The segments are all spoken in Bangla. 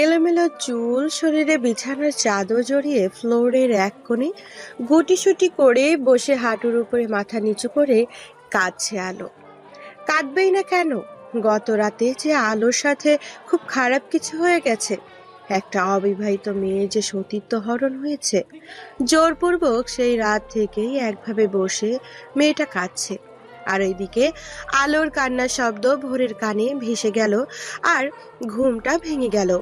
এলোমেলো চুল, শরীরে বিছানার চাদর জড়িয়ে ফ্লোরের এক কোণে গুটিসুটি করে বসে হাঁটুর উপরে মাথা নিচু করে কাঁদছে আলো। কাঁদবেই না কেন? গত রাতে যে আলোর সাথে খুব খারাপ কিছু হয়ে গেছে, একটা অবিবাহিত মেয়ে যে সতীত্ব হরণ হয়েছে, জোরপূর্বক সেই রাত থেকেই একভাবে বসে মেয়েটা কাঁদছে। আর ওইদিকে আলোর কান্নার শব্দ ভোরের কানে ভেসে গেল, আর ঘুমটা ভেঙে গেল।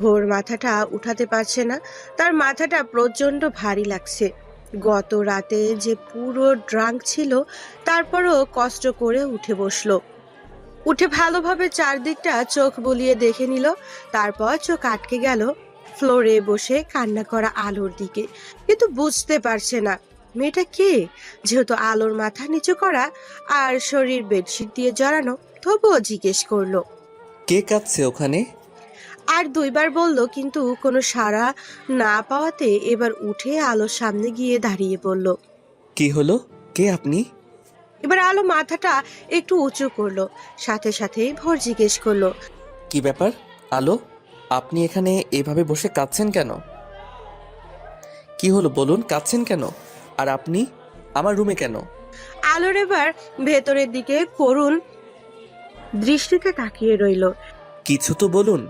ভোর মাথাটা উঠাতে পারছে না, তার মাথাটা প্রচন্ড ভারী লাগছে। গত রাতে যে পুরো ড্রাঙ্ক ছিল, তারপরও কষ্ট করে উঠে বসলো। উঠে ভালোভাবে চারদিকটা চোখ বুলিয়ে দেখে নিল, তারপর চোখ আটকে গেল ফ্লোরে বসে কান্না করা আলোর দিকে। কিন্তু বুঝতে পারছে না মেয়েটা কে। যেহেতু আলোর মাথা নিচু করা আর শরীর বেডশিট দিয়ে জড়ানো, তবুও জিজ্ঞেস করলো। কে কাঁদছে ওখানে? আর দুইবার বলল, কিন্তু কোনো সাড়া না পাওয়াতে এবার উঠে আলোর সামনে গিয়ে দাঁড়িয়ে পড়ল। কি হলো? কে আপনি? এবার আলো মাথাটা একটু উঁচু করলো, সাথে সাথেই ভোর জিজ্ঞেস করলো। কি ব্যাপার আলো, আপনি এখানে এভাবে বসে কাঁদছেন কেন? কি হলো বলুন, কাঁদছেন কেন? আর আপনি আমার রুমে কেন? আলোর এবার ভেতরের দিকে করুণ দৃষ্টিতে তাকিয়ে রইল। কিছু তো বলুন।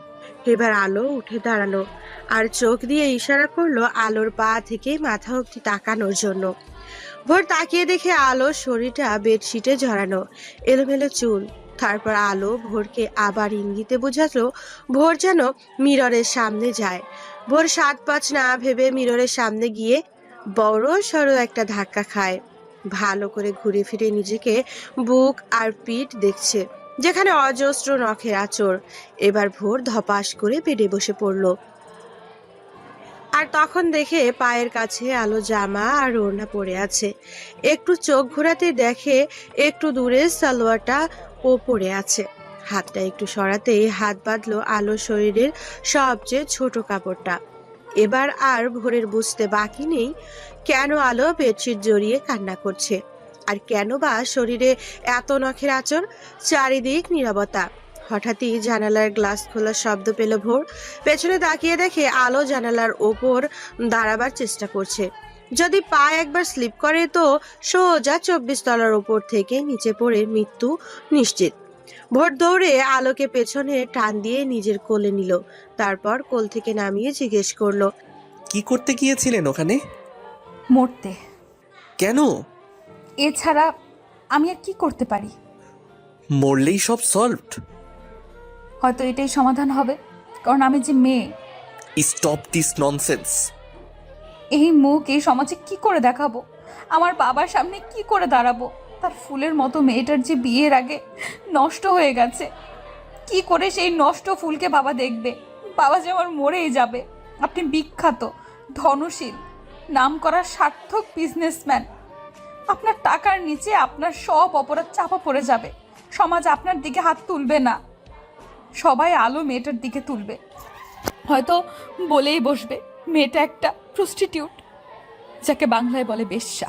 এবার আলো উঠে দাঁড়ালো আর চোখ দিয়ে ইশারা করলো আলোর পা থেকে মাথা অব্দি তাকানোর জন্য। ভোর তাকিয়ে দেখে আলোর শরীরটা বেডশিটে জড়ানো, এলোমেলো চুল। তারপর আলো ভোরকে আবার ইঙ্গিতে বোঝালো ভোর যেন মিররের সামনে যায়। ভোর 7-5 না ভেবে মিররের সামনে গিয়ে বড় সড়ো একটা ধাক্কা খায়। ভালো করে ঘুরে ফিরে নিজেকে বুক আর পিঠ দেখছে, যেখানে অজস্র নখের আঁচড়। এবার ভোর ধপাস করে বেডে বসে পড়ল। আর তখন দেখে পায়ের কাছে আলো জামা আর ওড়না পরে আছে। একটু চোখ ঘোরাতে দেখে একটু দূরে সালোয়ারটা ও পরে আছে। হাতটা একটু সরাতেই হাত বাঁধলো আলোর শরীরের সবচেয়ে ছোট কাপড়টা। এবার আর ভোরের বুঝতে বাকি নেই কেন আলো বেডশিট জড়িয়ে কান্না করছে, আর কেন বা শরীরে এত নখের আঁচড়। চারিদিক নীরবতা। হঠাৎই জানালার গ্লাস খোলার শব্দ পেল ভোর। পেছনে তাকিয়ে দেখে আলো জানালার ওপর দাঁড়াবার চেষ্টা করছে। যদি পা একবার স্লিপ করে তো সোজা 24 তলার ওপর থেকে নিচে পড়ে মৃত্যু নিশ্চিত। ভোর দৌড়ে আলোকে পেছনে টান দিয়ে নিজের কোলে নিল, তারপর কোল থেকে নামিয়ে জিজ্ঞেস করলো। কি করতে গিয়েছিলেন ওখানে? মরতে। কেন? এছাড়া আমি আর কি করতে পারি? মরলেই সব সলভড? হয়তো এটাই সমাধান হবে, কারণ আমি যে মেয়ে। Stop this nonsense. এই মুখ এই সমাজে কি করে দেখাবো? আমার বাবার সামনে কি করে দাঁড়াবো? তার ফুলের মতো মেয়েটার যে বিয়ের আগে নষ্ট হয়ে গেছে, কি করে সেই নষ্ট ফুলকে বাবা দেখবে? বাবা যে আমার মরেই যাবে। আপনি বিখ্যাত, ধনশীল, নামকরা সার্থক বিজনেসম্যান। আপনার টাকার নিচে আপনার সব অপরাধ চাপা পড়ে যাবে। সমাজ আপনার দিকে হাত তুলবে না, সবাই আলো মেয়েটার দিকে তুলবে। হয়তো বলেই বসবে মেয়েটা একটা প্রস্টিটিউট, যাকে বাংলায় বলে বেশ্যা।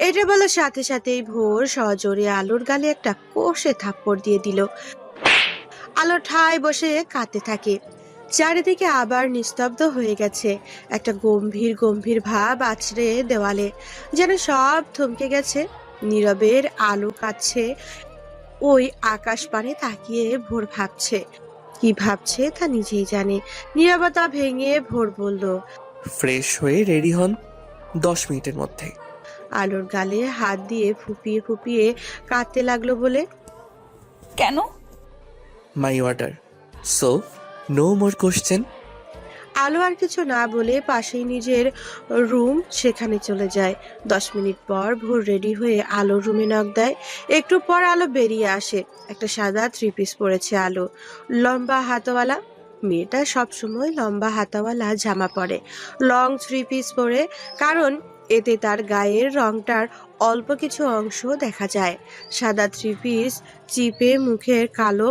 এটা বলার সাথে সাথেই ভোর সজোরে আলোর গালে একটা কষে থাপ্পড় দিয়ে দিল। আলো ঠায় বসে কাঁদতে থাকে। চারিদিকে আবার নিস্তব্ধ হয়ে গেছে। একটা গম্ভীর গম্ভীর ভাব আছড়ে দেওয়ালে, যেন সব থমকে গেছে। নীরবের আলো কাচ্ছে। ওই আকাশ পানে তাকিয়ে ভোর ভাবছে। কি ভাবছে তা নিজেই জানে। নীরবতা ভেঙে ভোর বলল। ফ্রেশ হয়ে রেডি হন 10 মিনিটের মধ্যে। আলোর গালে হাত দিয়ে ফুপিয়ে ফুপিয়ে কাঁদতে লাগলো বলে। কেন? My order, so no more question. Alo আর কিছু না বলে পাশেই নিজের রুম, সেখানে চলে যায়। 10 মিনিট পর ভোর রেডি হয়ে আলোর রুমে নক দেয়। একটু পর আলো বেরিয়ে আসে। একটা সাদা 3 পিস পরেছে আলো, লম্বা হাতওয়ালা। মেয়েটা সবসময় লম্বা হাতাওয়ালা জামা পরে, লং 3 পিস পরে, কারণ এতে তার গায়ের রংটার অল্প কিছু অংশ দেখা যায়। সাদা 3 পিস চিপে মুখের কালো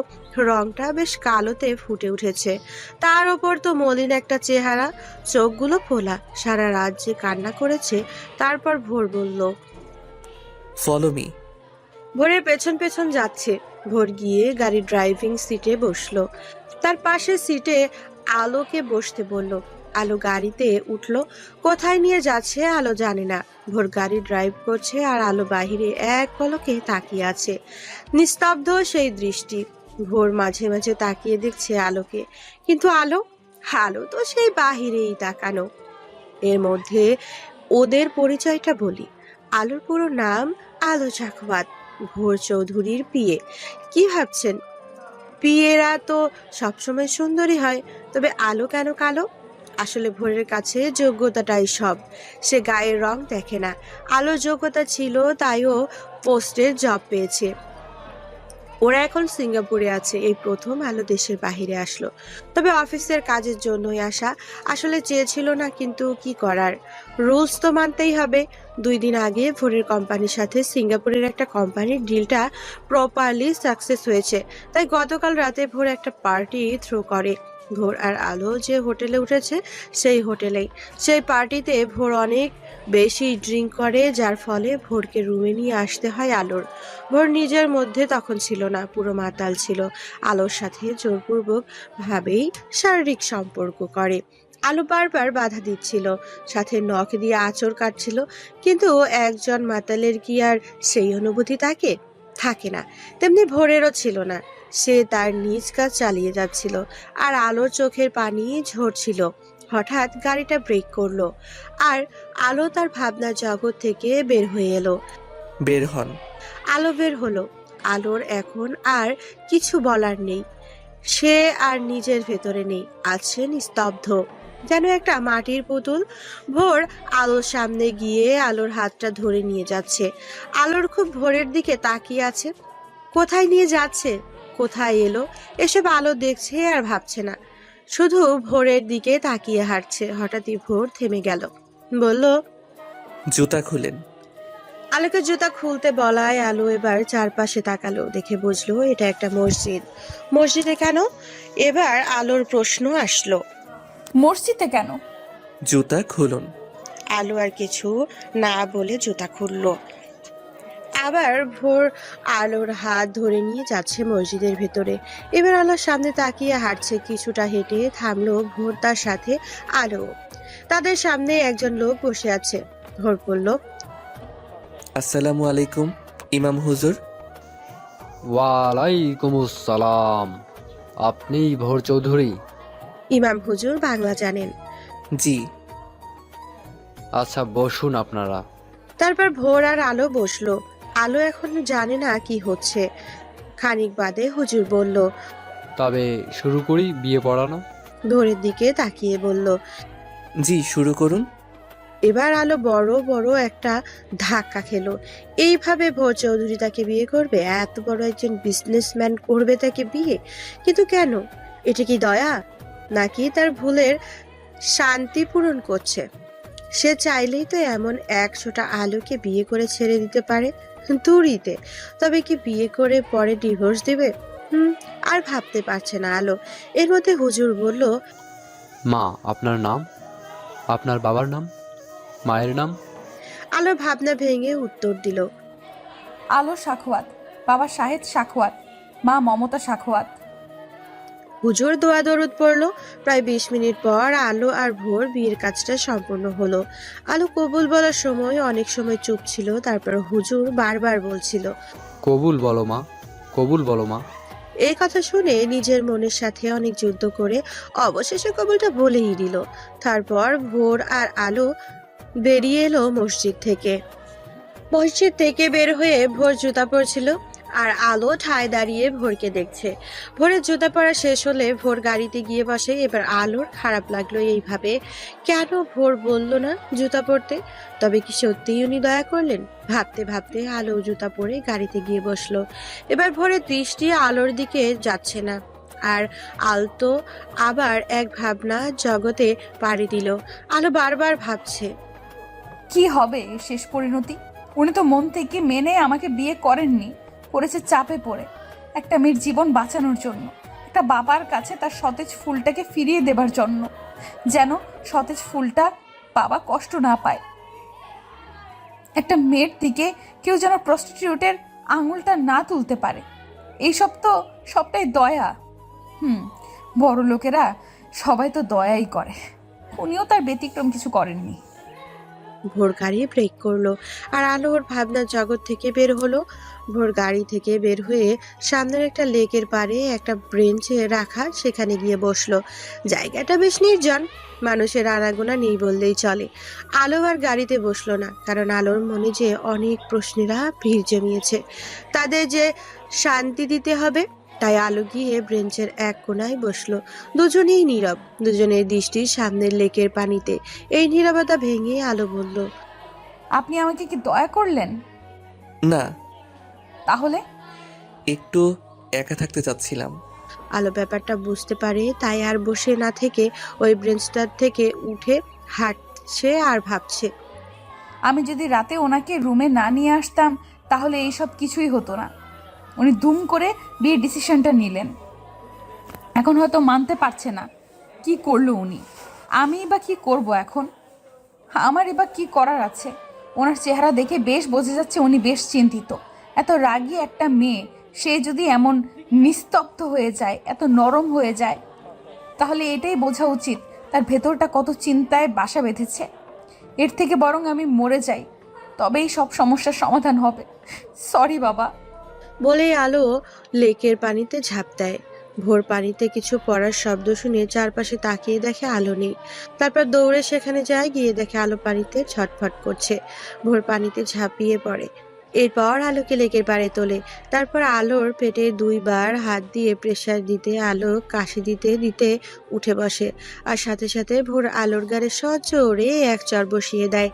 রংটা বেশ কালোতে ফুটে উঠেছে। তার ওপর তো মলিন একটা চেহারা, চোখগুলো ফোলা। সারা রাত যে কান্না করেছে। তারপর ভোর বলল। Follow me. ভোরের পেছন পেছন যাচ্ছে। ভোর গিয়ে গাড়ির ড্রাইভিং সিটে বসলো। তার পাশের সিটে আলোকে বসতে বলল। আলো গাড়িতে উঠলো। কোথায় নিয়ে যাচ্ছে আলো জানে না। ভোর গাড়ি ড্রাইভ করছে আর আলো বাহিরে এক পলকে তাকিয়ে আছে। নিস্তব্ধ সেই দৃষ্টি। ভোর মাঝে মাঝে তাকিয়ে দেখছে আলোকে, কিন্তু আলো আলো তো সেই বাহিরেই তাকানো। এর মধ্যে ওদের পরিচয়টা বলি। আলোর পুরো নাম আলো চাকওয়াত, ভোর চৌধুরীর পিয়ে। কি ভাবছেন? পিয়েরা তো সবসময় সুন্দরী হয়, তবে আলো কেন কালো? আসলে ভোরের কাছে যোগ্যতাটাই সব। সে গায়ের রং দেখে না। আলোর যোগ্যতা ছিল, তাই ও পোস্টের জব পেয়েছে। ওরা এখন সিঙ্গাপুরে আছে। এই প্রথম আলো দেশের বাইরে আসলো। তবে অফিসের কাজের জন্যই আসা। আসলে চেয়েছিল না, কিন্তু কি করার, রুলস তো মানতেই হবে। 2 দিন আগে ভোরের কোম্পানির সাথে সিঙ্গাপুরের একটা কোম্পানির ডিলটা প্রপারলি সাকসেস হয়েছে, তাই গতকাল রাতে ভোর একটা পার্টি থ্রো করে। ভোর আর আলো যে হোটেলে উঠেছে সেই হোটেলেই। সেই পার্টিতে ভোর অনেক বেশি ড্রিঙ্ক করে, যার ফলে ভোরকে রুমে নিয়ে আসতে হয় আলোর। ভোর নিজের মধ্যে তখন ছিল না, পুরো মাতাল ছিল। আলোর সাথে জোরপূর্বক ভাবেই শারীরিক সম্পর্ক করে। আলো বারবার বাধা দিচ্ছিল, সাথে নখ দিয়ে আঁচড় কাটছিল, কিন্তু একজন মাতালের কি আর সেই অনুভূতি থাকে না। তেমনি ভোরেরও ছিল না। সে তার নিজ কাজ চালিয়ে যাচ্ছিল, আর আলোর চোখের পানি ঝরছিল। হঠাৎ গাড়িটা ব্রেক করলো, আর আলো তার ভাবনার জগৎ থেকে বের হয়ে এলো। বের হন। আলো বের হলো। আলোর এখন আর কিছু বলার নেই। সে আর নিজের ভেতরে নেই, আছে নিস্তব্ধ, যেন একটা মাটির পুতুল। ভোর আলোর সামনে গিয়ে আলোর হাতটা ধরে নিয়ে যাচ্ছে। আলোর খুব ভোরের দিকে তাকিয়ে আছে। কোথায় নিয়ে যাচ্ছে, কোথায় এলো, এসব আলো দেখছে আর ভাবছে না, শুধু ভোরের দিকে তাকিয়ে হাঁটছে। হঠাৎই ভোর থেমে গেল, বলল, জুতা খুলেন। আলোকে জুতা খুলতে বলায় আলো এবার চারপাশে তাকালো। দেখে বুঝলো এটা একটা মসজিদ। মসজিদে কেন? এবার আলোর প্রশ্ন আসলো। মসজিদে কেন? জুতা খুলুন। আলো আর কিছু না বলে জুতা খুললো। আবার ভোর আলোর হাত ধরে নিয়ে যাচ্ছে মসজিদের ভেতরে। এবার আলোর সামনে তাকিয়ে হাঁটছে। কিছুটা হেঁটে থামলো ভোর, তার সাথে আলো। তাদের সামনে একজন লোক বসে আছে। ভোর বলল, আসসালামু আলাইকুম ইমাম হুজুর। ওয়ালাইকুম আসসালাম। আপনি ভোর চৌধুরী? ইমাম হুজুর বাংলা জানেন। জি। আচ্ছা, বসুন আপনারা। তারপর ভোর আর আলো বসলো। আলো এখন জানে না কি হচ্ছে। খানিক বাদে হুজুর বলল, তবে শুরু করি বিয়ে পড়ানো। ভোরের দিকে তাকিয়ে বলল। জি, শুরু করুন। এবার আলো বড় বড় একটা ধাক্কা খেলো। এইভাবে ভোর চৌধুরী তাকে বিয়ে করবে? এত বড় একজন বিজনেসম্যান করবে তাকে বিয়ে? কিন্তু কেন? এটা কি দয়া, নাকি তার ভুলের শান্তি পূরণ করছে? সে চাইলেই তো এমন 100টা আলোকে বিয়ে করে ছেড়ে দিতে পারে তুড়িতে। তবে কি বিয়ে করে পরে ডিভোর্স দিবে? আর ভাবতে পারছে না আলো। এর মধ্যে হুজুর বলল, মা, আপনার নাম? আপনার বাবার নাম? মায়ের নাম? আলো ভাবনা ভেঙে উত্তর দিল, আলো সাখওয়াত, বাবা শাহেদ সাখওয়াত, মা মমতা সাখওয়াত। হুজুর দোয়া দরুদ পড়লো। প্রায় 20 মিনিট পর আলো আর ভোর বিয়ের কাজটা সম্পূর্ণ হলো। আলো কবুল বলার সময় অনেক সময় চুপ ছিল। তারপর হুজুর বারবার বলছিল, কবুল বলো মা, কবুল বলো মা। এই কথা শুনে নিজের মনের সাথে অনেক যুদ্ধ করে অবশেষে কবুলটা বলেই দিল। তারপর ভোর আর আলো বেরিয়ে এলো মসজিদ থেকে। মসজিদ থেকে বের হয়ে ভোর জুতা পরছিল, আর আলো ঠায় দাঁড়িয়ে ভোরকে দেখছে। ভোরের জুতা পরা শেষ হলে ভোর গাড়িতে গিয়ে বসে। এবার আলোর খারাপ লাগলো এইভাবে। কেন ভোর বলল না জুতা পরতে? তবে কি সত্যিই উনি দয়া করলেন? ভাবতে ভাবতে আলো জুতা পরে গাড়িতে গিয়ে বসলো। এবার ভোরের দৃষ্টি আলোর দিকে যাচ্ছে না, আর আলতো আবার এক ভাবনা জগতে পাড়ি দিল। আলো বারবার ভাবছে, কি হবে শেষ পরিণতি? উনি তো মন থেকে মেনে আমাকে বিয়ে করেননি, করেছে চাপে পড়ে, একটা মেয়ের জীবন বাঁচানোর জন্য, একটা বাবার কাছে তার সতেজ ফুলটাকে ফিরিয়ে দেবার জন্য, যেন সতেজ ফুলটা বাবা কষ্ট না পায়। একটা মেয়ের দিকে কেউ যেন প্রস্টিটিউটের আঙুলটা না তুলতে পারে। এইসব তো সবটাই দয়া। বড় লোকেরা সবাই তো দয়াই করে, উনিও তার ব্যতিক্রম কিছু করেননি। ভোর গাড়ি ব্রেক করলো আর আলো ওর ভাবনার জগৎ থেকে বের হলো। ভোর গাড়ি থেকে বের হয়ে সামনের একটা লেকের পাড়ে একটা ব্রেঞ্চে রাখা সেখানে গিয়ে বসলো। জায়গাটা বেশ নির্জন, মানুষের আনাগোনা নেই বললেই চলে। আলো আর গাড়িতে বসলো না, কারণ আলোর মনে যে অনেক প্রশ্নেরা ভিড় জমিয়েছে, তাদের যে শান্তি দিতে হবে। তাই আলো গিয়ে ব্রেঞ্চের এক কোনায় বসলো। দুজনেই নীরব, দুজনের দৃষ্টি সামনের লেকের পানিতে। এই নীরবতা ভেঙে আলো বলল, আপনি আমাকে কি দয়া করলেন? না, তাহলে? একটু একা থাকতে চাচ্ছিলাম। আলো ব্যাপারটা বুঝতে পারে, তাই আর বসে না থেকে ওই ব্রেঞ্চটার থেকে উঠে হাঁটছে আর ভাবছে। আমি যদি রাতে ওনাকে রুমে না নিয়ে আসতাম তাহলে এইসব কিছুই হতো না। উনি দুম করে বিয়ের ডিসিশনটা নিলেন, এখন হয়তো মানতে পারছে না। কি করলো উনি? আমি বা কি করব এখন? আমারই বা কি করার আছে? ওনার চেহারা দেখে বেশ বোঝা যাচ্ছে উনি বেশ চিন্তিত। এত রাগী একটা মেয়ে, সে যদি এমন নিস্তব্ধ হয়ে যায়, এত নরম হয়ে যায়, তাহলে এটাই বোঝা উচিত তার ভেতরটা কত চিন্তায় বাসা বেঁধেছে। এর থেকে বরং আমি মরে যাই, তবেই সব সমস্যার সমাধান হবে। সরি বাবা। বলেই আলো লেকের পানিতে ঝাঁপ দেয়। ভোর পানিতে কিছু পড়ার শব্দ শুনে চারপাশে তাকিয়ে দেখে আলো নেই। তারপর দৌড়ে সেখানে যায়, গিয়ে দেখে আলো পানিতে ছটফট করছে। ভোর পানিতে ঝাঁপিয়ে পড়ে। এরপর আলোকে লেকের পাড়ে তোলে। তারপর আলোর পেটে 2বার হাত দিয়ে প্রেসার দিতে আলো কাশি দিতে দিতে উঠে বসে। আর সাথে সাথে ভোর আলোর গালে সজোরে এক চড় বসিয়ে দেয়।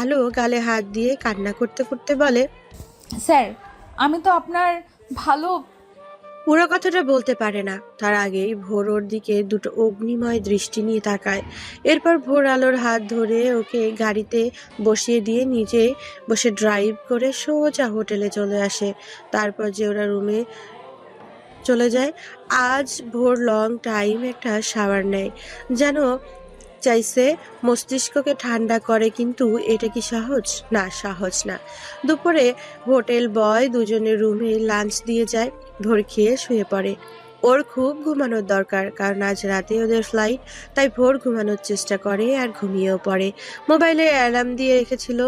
আলো গালে হাত দিয়ে কান্না করতে করতে বলে, স্যার, আমি তো আপনার ভালো। পুরো কথাটা বলতে পারে না, তার আগেই ভোর ওর দিকে দুটো অগ্নিময় দৃষ্টি নিয়ে তাকায়। এরপর ভোর আলোর হাত ধরে ওকে গাড়িতে বসিয়ে দিয়ে নিজে বসে ড্রাইভ করে সোজা হোটেলে চলে আসে। তারপর যে ওরা রুমে চলে যায়। আজ ভোর লং টাইম একটা শাওয়ার নেয়, যেন চাইছে মস্তিষ্ককে ঠান্ডা করে, কিন্তু এটা কি সহজ? না, সহজ না। দুপুরে হোটেল বয় দুজনের রুমে লাঞ্চ দিয়ে যায়। ভোর খেয়ে শুয়ে পড়ে। ওর খুব ঘুমানোর দরকার, কারণ আজ রাতে ওদের ফ্লাইট। তাই ভোর ঘুমানোর চেষ্টা করে আর ঘুমিয়েও পড়ে। মোবাইলে অ্যালার্ম দিয়ে রেখেছিল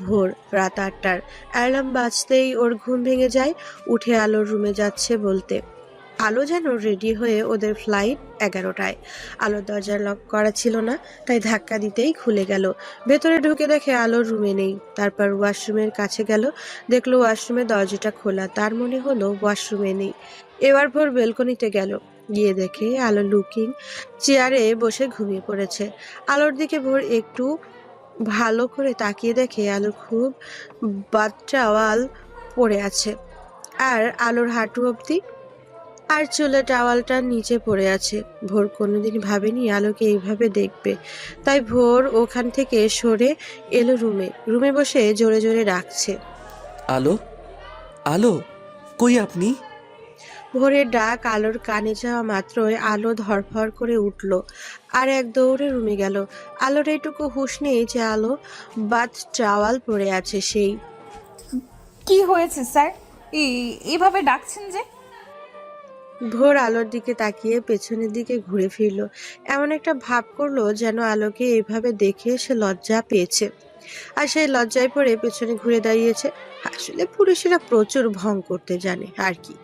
ভোর রাত 8টার। অ্যালার্ম বাজতেই ওর ঘুম ভেঙে যায়। উঠে আলোর রুমে যাচ্ছে বলতে, আলো যেন রেডি হয়ে ওদের ফ্লাইট 11টায়। আলোর দরজা লক করা ছিল না, তাই ধাক্কা দিতেই খুলে গেল। ভেতরে ঢুকে দেখে আলোর রুমে নেই। তারপর ওয়াশরুমের কাছে গেল, দেখলো ওয়াশরুমের দরজাটা খোলা। তার মনে হলো ওয়াশরুমে নেই। এবার ভোর বেলকনিতে গেল, গিয়ে দেখে আলো লুকিং চেয়ারে বসে ঘুমিয়ে পড়েছে। আলোর দিকে ভোর একটু ভালো করে তাকিয়ে দেখে আলো খুব বাচ্চাওয়াল পড়ে আছে, আর আলোর হাঁটু অবধি, আর চুলে টাওয়ালটা নিচে পড়ে আছে। ভোর কোনোদিন ভাবেনি আলোকে এইভাবে দেখবে। তাই ভোর ওখান থেকে সরে এলো রুমে বসে জোরে জোরে ডাকছে, আলো, আলো, কই আপনি? ভোরের ডাক আলোর কানে যাওয়া মাত্রই আলো ধরফর করে উঠল আর এক দৌড়ে রুমে গেল। আলোর এইটুকু হুঁশ নেই যে আলো বাথ টাওয়াল পরে আছে। সেই কি হয়েছে স্যার? এইভাবে ডাকছেন যে? ভোর আলোর দিকে তাকিয়ে পেছনের দিকে ঘুরে ফিরল। এমন একটা ভাব করলো যেন আলোকে এইভাবে দেখে সে লজ্জা পেয়েছে, আর সেই লজ্জায় পড়ে পেছনে ঘুরে দাঁড়িয়েছে। আসলে পুরুষেরা প্রচুর ভং করতে জানে আর কি।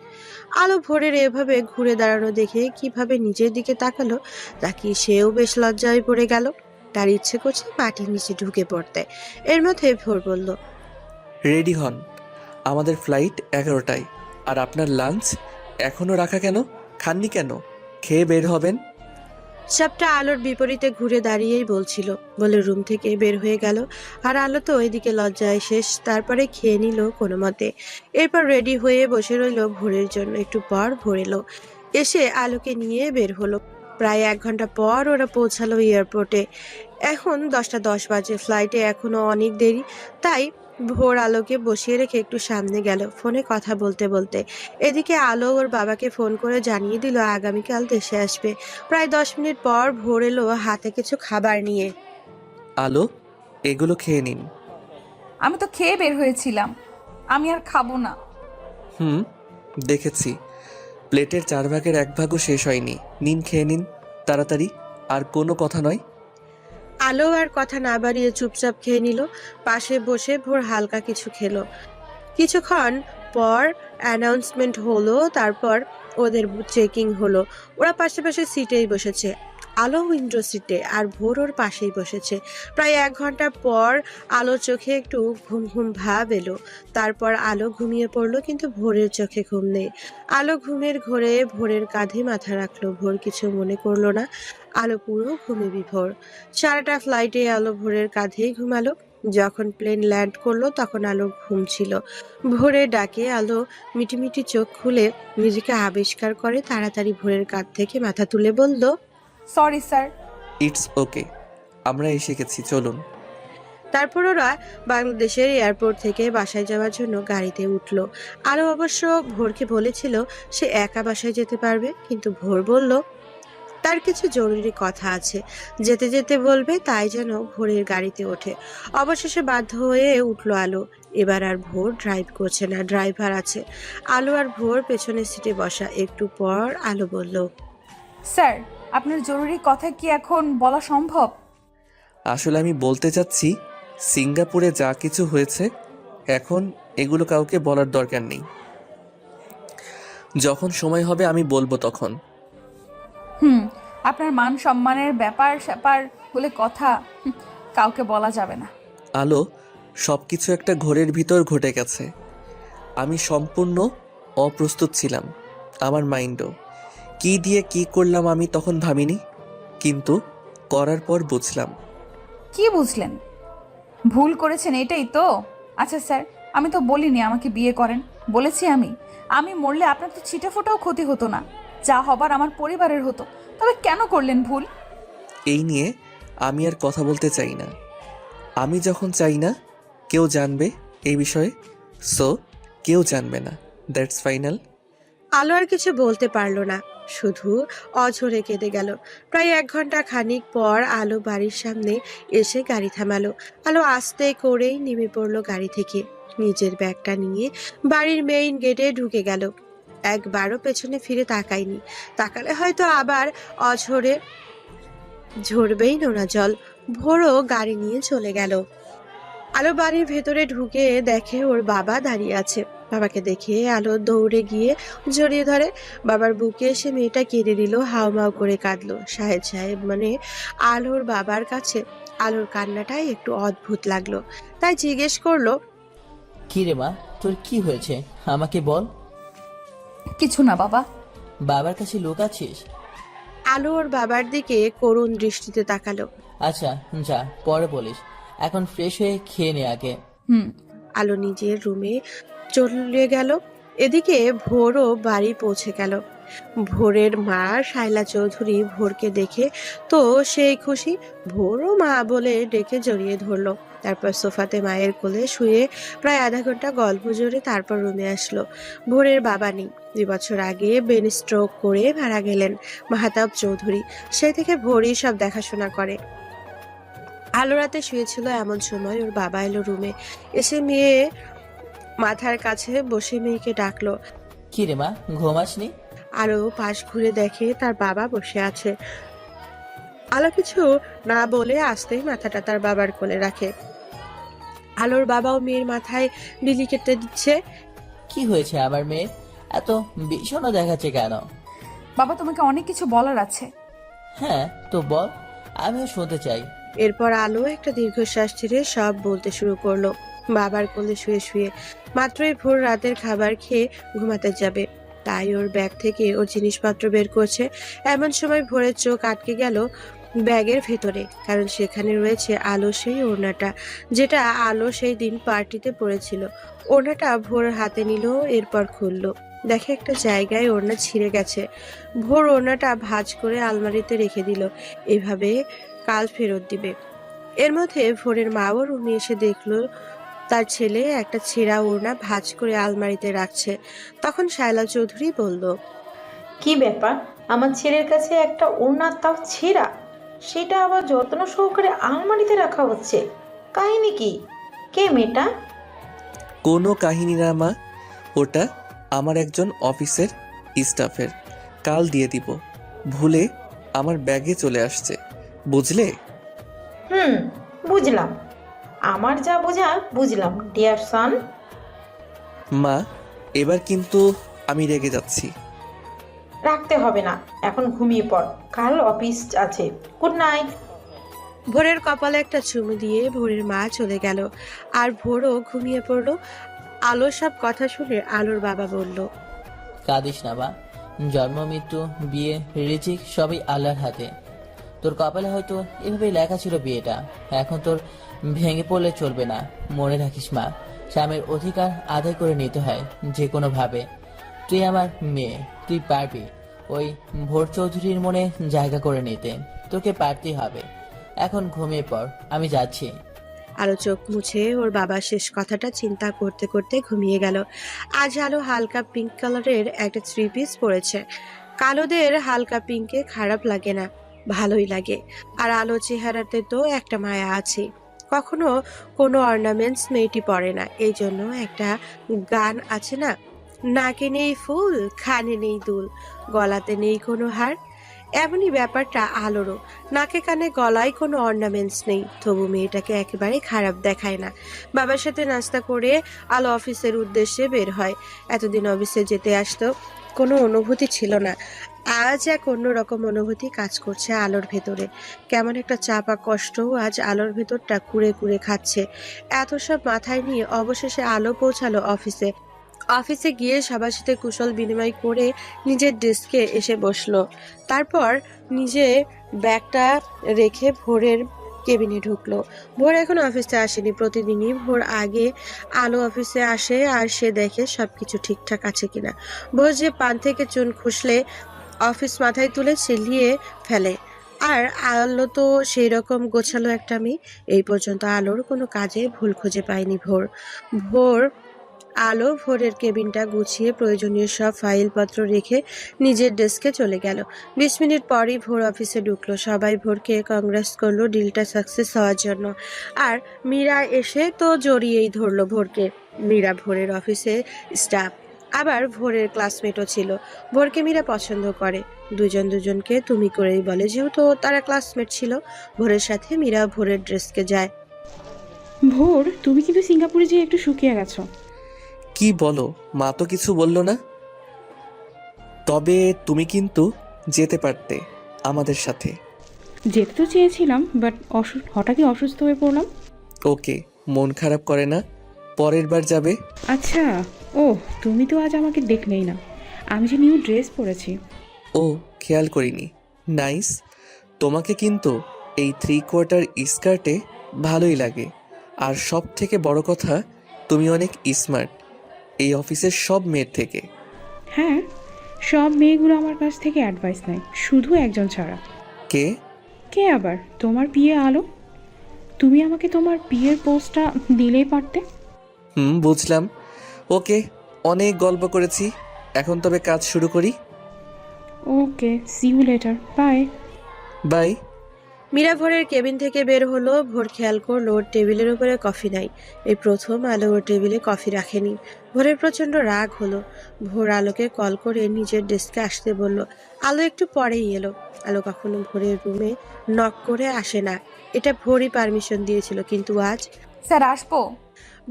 আলো ভোরের এভাবে ঘুরে দাঁড়ানো দেখে কিভাবে নিজের দিকে তাকালো, তাকিয়ে সেও বেশ লজ্জায় পড়ে গেল। তার ইচ্ছে করছে মাটির নিচে ঢুকে পড়তে। এর মধ্যে ভোর বলল, রেডি হন, আমাদের ফ্লাইট 11টায়। আর আপনার লাঞ্চ এখনো রাখা কেন? খাননি কেন? খেয়ে বের হবেন। সবটা আলোর বিপরীতে ঘুরে দাঁড়িয়েই বলছিল বলে রুম থেকে বের হয়ে গেল। আর আলো তো ওইদিকে লজ্জায় শেষ। তারপরে খেয়ে নিল কোনো মতে। এরপর রেডি হয়ে বসে রইল ভোরের জন্য। একটু পর ভোর এলো, এসে আলোকে নিয়ে বের হলো। প্রায় 1 ঘন্টা পর ওরা পৌঁছালো এয়ারপোর্টে। এখন 10টা 10 বাজে, ফ্লাইটে এখনো অনেক দেরি। তাই ভোর আলোকে বসিয়ে রেখে একটু সামনে গেল ফোনে কথা বলতে বলতে। এদিকে আলো ওর বাবাকে ফোন করে জানিয়ে দিল আগামীকাল দেশে আসবে। প্রায় 10 মিনিট পর ভোর এলো হাতে কিছু খাবার নিয়ে। আলো, এগুলো খেয়ে নিন। আমি তো খেয়ে বের হয়েছিলাম, আমি আর খাবো না। হুম, দেখেছি। প্লেটের 4 ভাগের 1 ভাগও শেষ হয়নি। নিন, খেয়ে নিন তাড়াতাড়ি। আর কোনো কথা নয়। আলো আর কথা না বাড়িয়ে চুপচাপ খেয়ে নিল। পাশে বসে ভোর হালকা কিছু খেলো। কিছুক্ষণ পর অ্যানাউন্সমেন্ট হলো, তারপর ওদের চেকিং হলো। ওরা পাশে পাশে সিটেই বসেছে। আলো উইন্ডো সিটে আর ভোর ওর পাশেই বসেছে। প্রায় 1 ঘন্টা পর আলোর চোখে একটু ঘুম ঘুম ভাব এলো। তারপর আলো ঘুমিয়ে পড়লো, কিন্তু ভোরের চোখে ঘুম নেই। আলো ঘুমের ঘোরে ভোরের কাঁধে মাথা রাখলো। ভোর কিছু মনে করলো না। আলো পুরো ঘুমে বিভোর। সারাটা ফ্লাইটে আলো ভোরের কাঁধেই ঘুমালো। যখন প্লেন ল্যান্ড করলো তখন আলোর ঘুম ছিল। ভোরের ডাকে আলো মিটিমিটি চোখ খুলে নিজেকে আবিষ্কার করে। তাড়াতাড়ি ভোরের কাঁধ থেকে মাথা তুলে বলল, সরি স্যার। ইটস ওকে, আমরা এসে গেছি, চলুন। তারপর ওরা বাংলাদেশের এয়ারপোর্ট থেকে বাসায় যাওয়ার জন্য গাড়িতে উঠলো। আলো অবশ্য ভোরকে বলেছিল সে একা বাসায় যেতে পারবে, কিন্তু ভোর বলল তার কিছু জরুরি কথা আছে, যেতে যেতে বলবে, তাই যেন ভোরের গাড়িতে ওঠে। অবশেষে বাধ্য হয়ে উঠলো আলো। এবার আর ভোর ড্রাইভ করছে না, ড্রাইভার আছে। আলো আর ভোর পেছনের সিটে বসা। একটু পর আলো বলল, স্যার, আপনার জরুরি কথা কি এখন বলা সম্ভব? আসলে আমি বলতে চাচ্ছি, সিঙ্গাপুরে যা কিছু হয়েছে এখন এগুলো কাউকে বলার দরকার নেই। যখন সময় হবে আমি বলবো তখন। আপনার মান সম্মানের ব্যাপার স্যাপার বলে কথা, কাউকে বলা যাবে না। আলো, সব কিছু একটা ঘোরের ভিতর ঘটে গেছে। আমি সম্পূর্ণ অপ্রস্তুত ছিলাম। আমার মাইন্ডও কি দিয়ে কি করলাম আমি তখন ভাবিনি, কিন্তু করার পর বুঝলাম। কি বুঝলেন? ভুল করেছেন এটাই তো? আচ্ছা স্যার, আমি তো বলিনি আমাকে বিয়ে করেন। বলেছি আমি মরলে আপনার তো ছিটে ফোটাও ক্ষতি হতো না। যা হবার আমার পরিবারের হতো। তবে কেন করলেন ভুল? এই নিয়ে আমি আর কথা বলতে চাই না। আমি যখন চাই না কেউ জানবে এই বিষয়ে, সো কেউ জানবে না, দ্যাটস ফাইনাল। আলো আর কিছু বলতে পারলো না, শুধু অঝরে কেঁদে গেল। প্রায় 1 ঘন্টা খানিক পর আলো বাড়ির সামনে এসে গাড়ি থামালো। আলো আস্তে করেই নেমে পড়লো গাড়ি থেকে। নিজের ব্যাগটা নিয়ে বাড়ির মেইন গেটে ঢুকে গেল। একবারও পেছনে ফিরে তাকায়নি। তাকালে হয়তো আবার অঝরে ঝরবেই নোনা জল। ভোরও গাড়ি নিয়ে চলে গেল। আলো বাড়ির ভেতরে ঢুকে দেখে ওর বাবা দাঁড়িয়ে আছে। বাবাকে দেখে আলো দৌড়ে গিয়ে জড়িয়ে ধরে। বাবার বুকে এসে মেয়েটা কেঁদে দিল, হাউমাউ করে কাঁদলো। সাহেব সাহেব মানে আলোর বাবার কাছে আলোর কান্নাটাই একটু অদ্ভুত লাগলো। তাই জিজ্ঞেস করলো, কি রে মা, তোর কি হয়েছে আমাকে বল। কিছু না বাবা। বাবার কাছে লুকাচ্ছিস? আলো ওর বাবার দিকে করুণ দৃষ্টিতে তাকালো। আচ্ছা যা, পরে বলিস। এখন ফ্রেশ হয়ে খেয়ে নে আগে। আলো নিজের রুমে চলে গেল। এদিকে ভোরও বাড়ি পৌঁছে গেল। ভোরের মা শায়লা চৌধুরী ভোরকে দেখে তো সেই খুশি। ভোরও মা বলে ডেকে জড়িয়ে ধরলো। তারপর সোফাতে মায়ের কোলে শুয়ে প্রায় আধা ঘন্টা গল্প জোরে তারপর রুমে আসলো। ভোরের বাবা নেই, 2 বছর আগে ব্রেন স্ট্রোক করে মারা গেলেন মাহতাব চৌধুরী। সে থেকে ভোরই সব দেখাশোনা করে। আলো রাতে শুয়েছিল, এমন সময় ওর বাবা এলো রুমে। এসে মেয়ে মাথার কাছে বসে মেয়েকে ডাকলো। কি রে মা, ঘুমাসনি? আলো পাশ ঘুরে দেখে তার বাবা বসে আছে। আলো কিছু না বলে আসতেই মাথাটা তার বাবার কোলে রাখে। আলোর বাবাও মেয়ের মাথায় বিলি কেটে দিচ্ছে। কি হয়েছে আমার মেয়ে, এত বিষণ্ণ দেখাচ্ছে কেন? বাবা, তোমাকে অনেক কিছু বলার আছে। হ্যাঁ তো বল, আমিও শুনতে চাই। এরপর আলো একটা দীর্ঘশ্বাস ছেড়ে সব বলতে শুরু করলো। বাবার কোলে শুয়ে শুয়ে মাত্রই ভোর রাতের খাবার খেয়ে ঘুমাতে যাবে, তাই ওর ব্যাগ থেকে ওর জিনিসপত্র বের করছে। এমন সময় ভোরের চোখ আটকে গেল ব্যাগের ভেতরে, কারণ সেখানে রয়েছে আলো সেই ওড়নাটা, যেটা আলো সেই দিন পার্টিতে পরেছিল। ওড়নাটা ভোর হাতে নিল, এরপর খুললো। দেখে একটা জায়গায় ওড়না ছিঁড়ে গেছে। ভোর ওড়নাটা ভাঁজ করে আলমারিতে রেখে দিল, এভাবে কাল ফেরত দিবে। এর মধ্যে ভোরের মাও রুমে এসে দেখলো তার ছেলে একটা ছেঁড়া ওড়না ভাঁজ করে আলমারিতে রাখছে। তখন শায়লা চৌধুরী বলল, কি ব্যাপার, আমার ছেলের কাছে একটা ওড়না, তাও ছেঁড়া, সেটা আবার যত্ন সহকারে আলমারিতে রাখা হচ্ছে। কাহিনী কি? কে মেয়েটা? কোনো কাহিনী না মা, ওটা আমার একজন অফিসের স্টাফের, কাল দিয়ে দিব। ভুলে আমার ব্যাগে চলে আসছে, বুঝলে? হুম, বুঝলাম। আমার যা বোঝা বুঝলাম ডিয়ার সন। মা, এবার কিন্তু আমি রেগে যাচ্ছি। রাখতে হবে না, এখন ঘুমিয়ে পড়, কাল অফিস আছে। Good night. ভোরের কপালে একটা চুমু দিয়ে ভোরের মা চলে গেল, আর ভোরও ঘুমিয়ে পড়লো। আলোর সব কথা শুনে আলোর বাবা বলল, কাঁদিস না বা, জন্ম মৃত্যু বিয়ে রিজিক সবই আল্লাহর হাতে। তোর কপালে হয়তো এভাবেই লেখা ছিল বিয়েটা, এখন তোর ভেঙে পড়লে চলবে না। মনে রাখিস মা, স্বামীর অধিকার আদায় করে নিতে হয় যে কোনোভাবে। তুই আমার মেয়ে, তুই পারবি ওই ভোর চৌধুরীর মনে জায়গা করে নিতে। তোকে পারতেই হবে। এখন ঘুমিয়ে পড়, আমি যাচ্ছি। আলো চোখ মুছে ওর বাবার শেষ কথাটা চিন্তা করতে করতে ঘুমিয়ে গেল। আজ আলো হালকা পিঙ্ক কালারের একটা থ্রি পিস পরেছে। কালোদের হালকা পিঙ্কে খারাপ লাগে না, ভালোই লাগে। আর আলো চেহারাতে তো একটা মায়া আছে। কখনো কোনো অর্নামেন্টস মেয়েটি পরে না, এই জন্য একটা গান আছে না, নাকে নেই ফুল, খানে নেই দুল, গলাতে নেই কোনো হার। এমনই ব্যাপারটা আলোরও। নাকে কানে গলায় কোনো অর্নামেন্টস নেই, তবু মেয়েটাকে একেবারে খারাপ দেখায় না। বাবার সাথে নাস্তা করে আলো অফিসের উদ্দেশ্যে বের হয়। এতদিন অফিসে যেতে আসতো, কোনো অনুভূতি ছিল না। আজ এক অন্যরকম অনুভূতি কাজ করছে আলোর ভেতরে। কেমন একটা চাপা কষ্টও আজ আলোর ভেতরটা কুড়ে কুড়ে খাচ্ছে। এত সব মাথায় নিয়ে অবশেষে আলো পৌঁছালো অফিসে। অফিসে গিয়ে সবার সাথে কুশল বিনিময় করে নিজের ডেস্কে এসে বসলো। তারপর নিজে ব্যাগটা রেখে ভোরের কেবিনে ঢুকলো। ভোর এখন অফিসে আসেনি। প্রতিদিনই ভোর আগে আলো অফিসে আসে আর সে দেখে সবকিছু ঠিকঠাক আছে কিনা। ভোর যে পান থেকে চুন খুসলে অফিস মাথায় তুলে চিল্লিয়ে ফেলে। আর আলো তো সেই রকম গোছালো একটা মেয়ে। এই পর্যন্ত আলোর কোনো কাজে ভুল খুঁজে পায়নি ভোর। ভোর আলো ভোরের কেবিনটা গুছিয়ে প্রয়োজনীয় সব ফাইলপত্র রেখে নিজের ডেস্কে চলে গেল। 20 মিনিট পরই ভোর অফিসে ঢুকলো। সবাই ভোরকে কংগ্রেস করলো ডিলটা সাকসেস হওয়ার জন্য। আর মীরা এসে তো জড়িয়েই ধরলো ভোরকে। মীরা ভোরের অফিসে স্টাফ, আবার ভোরের ক্লাসমেটও ছিল। ভোরকে মীরা পছন্দ করে, দুজন দুজনকে তুমি করেই বলে, যেহেতু তারা ক্লাসমেট ছিল। ভোরের সাথে মীরা ভোরের ড্রেসকে যায়। ভোর, তুমি কিন্তু সিঙ্গাপুরে যেয়ে একটু শুকিয়ে গেছো। কি বলো? মা তো কিছু বললো না। তবে তুমি কিন্তু যেতে পারতে আমাদের সাথে। যেতে তো চেয়েছিলাম, বাট হঠাৎই অসুস্থ হয়ে পড়লাম। ওকে, মন খারাপ করে না, পরের বার যাবে। আচ্ছা। ও, তুমি তো আজ আমাকে দেখলেই না, আমি যে নিউ ড্রেস পরেছি। ও, খেয়াল করিনি। নাইস। তোমাকে কিন্তু এই 3/4 স্কার্টে ভালোই লাগে। আর সব থেকে বড় কথা, তুমি অনেক স্মার্ট এই অফিসের সব মেয়ের থেকে। হ্যাঁ, সব মেয়েগুলো আমার কাছ থেকে অ্যাডভাইস নেয়, শুধু একজন ছাড়া। কে? কে আবার? তোমার বিয়ে আলো। তুমি আমাকে তোমার বিয়ের পোস্টটা দিলেই পারতে। বুঝলাম। ওকে, অনেক গল্প করেছি, এখন তবে কাজ শুরু করি। Okay, see you later, bye. Bye. Meera ভোরের কেবিন থেকে বের হলো। ভোর খেয়াল করলো ওর টেবিলের উপরে কফি নাই। এই প্রথম আলো ওর টেবিলে কফি রাখেনি। ভোরের প্রচন্ড রাগ হলো। ভোর আলোকে কল করে নিজের ডেস্কে আসতে বলল। আলো একটু পরেই এলো। আলো কখনো ভোরের রুমে নক করে আসে না, এটা ভোরই পারমিশন দিয়েছিল, কিন্তু আজ স্যার আসবো?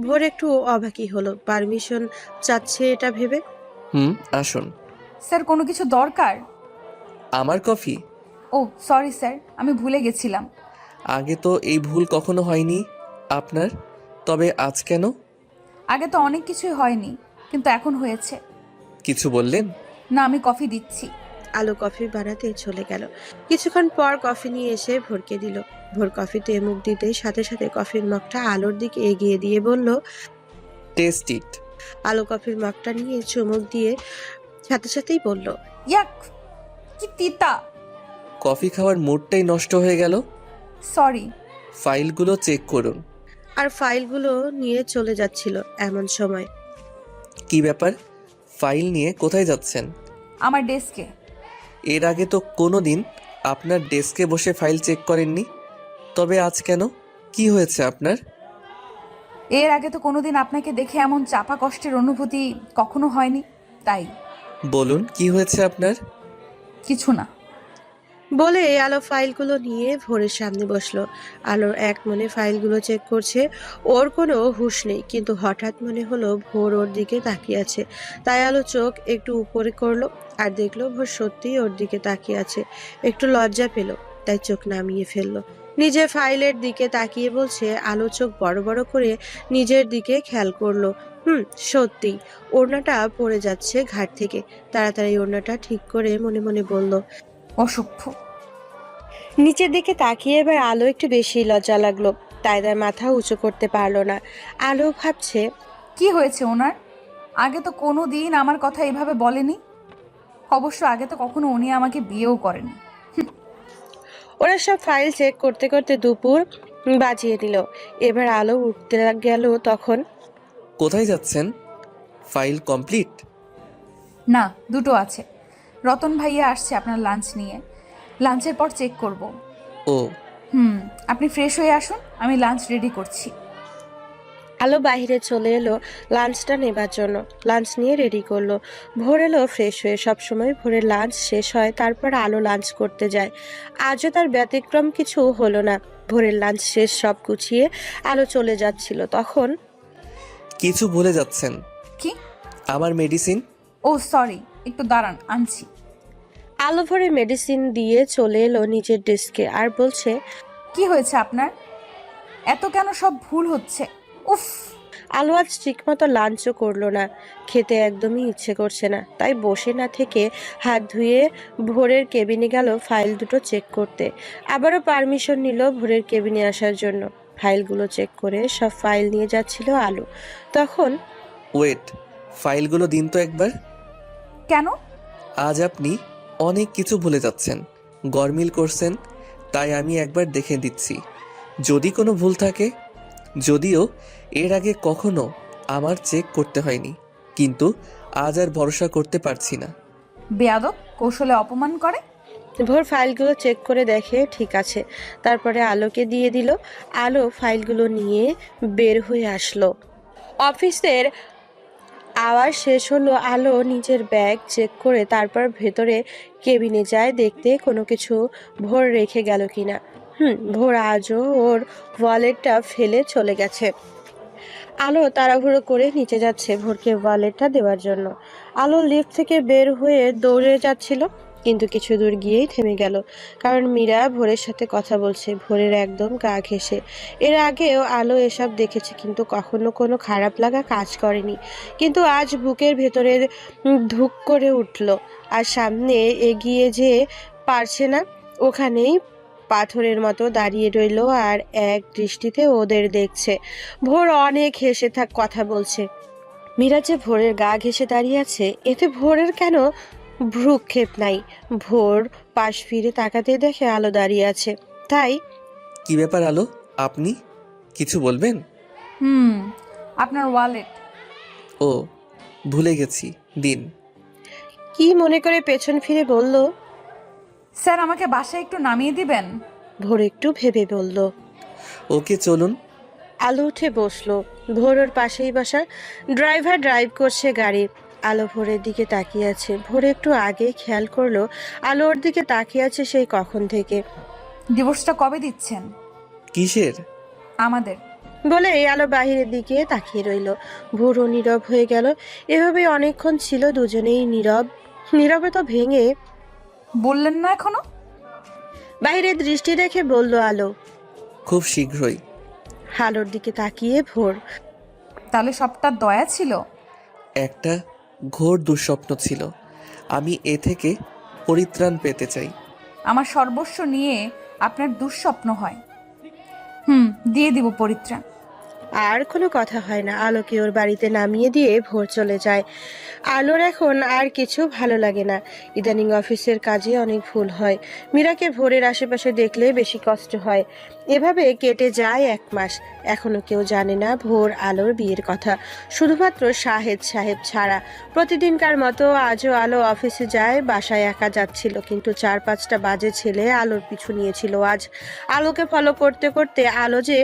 ভোর একটু অবাকই হলো, পারমিশন চাচ্ছে এটা ভেবে। আসুন। স্যার কোনো কিছু দরকার? আমার কফি? ও সরি স্যার, আমি ভুলে গেছিলাম। আগে তো এই ভুল কখনো হয়নি আপনার, তবে আজ কেন? আগে তো অনেক কিছুই হয়নি, কিন্তু এখন হয়েছে। কিছু বললেন? না, আমি কফি দিচ্ছি। আলো কফি বানাতে চলে গেল। কিছুক্ষণ পর কফি নিয়ে এসে ভোরকে দিল। ভোর কফিতে মুখ দিতেই সাথে সাথে কফির মগটা আলোর দিকে এগিয়ে দিয়ে বলল, টেস্ট ইট। আলো কফির মগটা নিয়ে চুমুক দিয়ে সাথে সাথেই বলল, ইয়াক, কি তিতা। কফি খাওয়ার মুডটাই নষ্ট হয়ে গেল। সরি। ফাইলগুলো চেক করুন। আর ফাইলগুলো নিয়ে চলে যাচ্ছিল এমন সময়। কি ব্যাপার? ফাইল নিয়ে কোথায় যাচ্ছেন? আমার ডেস্কে। এর আগে তো কোনো দিন আপনার ডেস্কে বসে ফাইল চেক করেননি, তবে আজ কেন? কি হয়েছে আপনার? এর আগে তো কোনোদিন আপনাকে দেখে এমন চাপা কষ্টের অনুভূতি কখনো হয়নি, তাই। বলুন কি হয়েছে আপনার? কিছু না। বলে আলো ফাইলগুলো নিয়ে ভোরের সামনে বসলো। আলোর এক মনে ফাইলগুলো চেক করছে, ওর কোনো হুঁশ নেই, কিন্তু হঠাৎ মনে হলো ভোর ওর দিকে তাকিয়ে আছে। তাই আলো চোখ একটু উপরে করলো আর দেখলো ভোর সত্যিই ওর দিকে তাকিয়ে আছে। একটু লজ্জা পেল, তাই চোখ নামিয়ে ফেললো। নিজে ফাইলের দিকে তাকিয়ে বলছে। আলো চোখ বড় বড় করে নিজের দিকে খেয়াল করলো। সত্যি ওড়নাটা পড়ে যাচ্ছে ঘাট থেকে। তাড়াতাড়ি ওড়নাটা ঠিক করে মনে মনে বলল। অসভ্য। নিচের দিকে তাকিয়ে এবার আলো একটু বেশি লজ্জা লাগলো, তাই তার মাথা উঁচু করতে পারলো না। আলো ভাবছে, কি হয়েছে ওনার? আগে তো কোনো দিন আমার কথা এভাবে বলেনি। অবশ্য আগে তো কখনো উনি আমাকে বিয়েও করেনি। ওরা সব ফাইল চেক করতে করতে দুপুর বাজিয়ে দিল। এবার আলো উঠতে গেল তখন। কোথায় যাচ্ছেন? File complete? না, দুটো আছে। রতন ভাইয়া আসছে আপনার লাঞ্চ নিয়ে। লাঞ্চের পর চেক করব। ও আপনি ফ্রেশ হয়ে আসুন, আমি লাঞ্চ রেডি করছি। আলো বাইরে চলে এলো লাঞ্চটা নেবার জন্য। লাঞ্চ নিয়ে রেডি করলো। ভোর এলো ফ্রেশ হয়ে। সবসময় ভোরের লাঞ্চ শেষ হয় তারপর আলো লাঞ্চ করতে যায়। আজও তার ব্যতিক্রম কিছু হলো না। ভোরের লাঞ্চ শেষ, সব গুছিয়ে আলো চলে যাচ্ছিল তখন। কিছু ভুলে যাচ্ছেন। কি? আমার মেডিসিন। ও সরি, একটু দাঁড়ান, আনছি। আলো ভরে মেডিসিন দিয়ে চলে এলো নিজের ডেস্কে আর বলছে, কি হয়েছে আপনার? এত কেন সব ভুল হচ্ছে? উফ। আলো আজ ঠিকমতো লাঞ্চও করলো না। খেতে একদমই ইচ্ছে করছে না, তাই বসে না থেকে হাত ধুয়ে ভোরের কেবিনে গেল ফাইল দুটো চেক করতে। আবারও পারমিশন নিল ভোরের কেবিনে আসার জন্য। ফাইলগুলো চেক করে সব ফাইল নিয়ে যাচ্ছিল আলো তখন। ওয়েট, ফাইলগুলো দিন তো একবার। কেন? আজ আপনি অনেক কিছু ভুলে যাচ্ছেন, গরমিল করছেন, তাই আমি একবার দেখে দিচ্ছি যদি কোনো ভুল থাকে। যদিও এর আগে কখনো আমার চেক করতে হয়নি, কিন্তু আজ আর ভরসা করতে পারছি না। বেয়াদব, কৌশলে অপমান করে। ভোর ফাইলগুলো চেক করে দেখে ঠিক আছে, তারপরে আলোকে দিয়ে দিল। আলো ফাইলগুলো নিয়ে বের হয়ে আসলো। অফিসের আওয়াজ শেষ হলো। আলো নিজের ব্যাগ চেক করে তারপর ভেতরে কেবিনে যায় দেখতে কোনো কিছু ভোর রেখে গেল কিনা। ভোর আজও ওর ওয়ালেটটা ফেলে চলে গেছে। আলো তাড়াহুড়ো করে নিচে যাচ্ছে ভোরকে ওয়ালেটটা দেওয়ার জন্য। আলো লিফট থেকে বের হয়ে দৌড়ে যাচ্ছিল, কিন্তু কিছু দূর গিয়েই থেমে গেল, কারণ মীরা ভোরের সাথে কথা বলছে। ভোরের একদম গা ঘেঁষে। এর আগেও আলো এসব দেখেছে, কিন্তু কখনো কোনো খারাপ লাগা কাজ করেনি। কিন্তু আজ বুকের ভেতরে ধুক করে উঠল, আর সামনে এগিয়ে যে পারছে না। ওখানেই পাথরের মতো দাঁড়িয়ে রইল আর এক দৃষ্টিতে ওদের দেখছে। ভোর অনেক হেসে কথা বলছে। মীরা যে ভোরের গা ঘেঁষে দাঁড়িয়ে আছে, এতে ভোরের কেন ভ্রুক্ষেপ নাই। ভোর পাশ ফিরে তাকাতে দেখে আলো দাঁড়িয়ে আছে, তাই। কি ব্যাপার আলো, আপনি কিছু বলবেন? আপনার ওয়ালেট। ও, ভুলে গেছি, দিন। কি মনে করে পেছন ফিরে বলল। স্যার, আমাকে বাসায় একটু নামিয়ে দিবেন? ভোর একটু ভেবে বলল। ওকে, চলুন। আলো উঠে বসলো। ভোর ওর পাশেই বসা। ড্রাইভার ড্রাইভ করছে গাড়ি। আলো ভোরের দিকে তাকিয়ে আছে। ভোর একটু আগে খেয়াল করলো আলো ওর দিকে তাকিয়ে আছে সেই কখন থেকে। ডিভোর্সটা কবে দিচ্ছেন? কিসের? আমাদের। বলে আলো বাহিরের দিকে তাকিয়ে রইল। ভোরও নীরব হয়ে গেল। এভাবে অনেকক্ষণ ছিল দুজনেই নীরব। নীরবে তো ভেঙে বললেন না এখনো? বাইরে দৃষ্টি রেখে বলল আলো। খুব শীঘ্রই। আলোর দিকে তাকিয়ে ভোর। তাহলে সবটা দয়া ছিল? একটা ঘোর দুঃস্বপ্ন ছিল, আমি এ থেকে পরিত্রাণ পেতে চাই। আমার সর্বস্ব নিয়ে আপনার দুঃস্বপ্ন হয়? দিয়ে দিব পরিত্রাণ। আর কোনো কথা হয় না। আলোকে ওর বাড়িতে নামিয়ে দিয়ে ভোর চলে যায়। আলোর এখন আর কিছু ভালো লাগে না। ইদানিং অফিসের কাজে অনেক ভুল হয়। মীরাকে ভোরের আশেপাশে দেখলে বেশি কষ্ট হয়। এভাবে কেটে যায় 1 মাস। এখনো কেউ জানে না ভোর আলোর বিয়ের কথা, শুধুমাত্র শাহেদ সাহেব ছাড়া। প্রতিদিনকার মতো আজও আলো অফিসে যায়। বাসায় একা যাচ্ছিল, কিন্তু 4-5টা বাজে ছেলে আলোর পিছু নিয়েছিল। আজ আলোকে ফলো করতে করতে আলো যে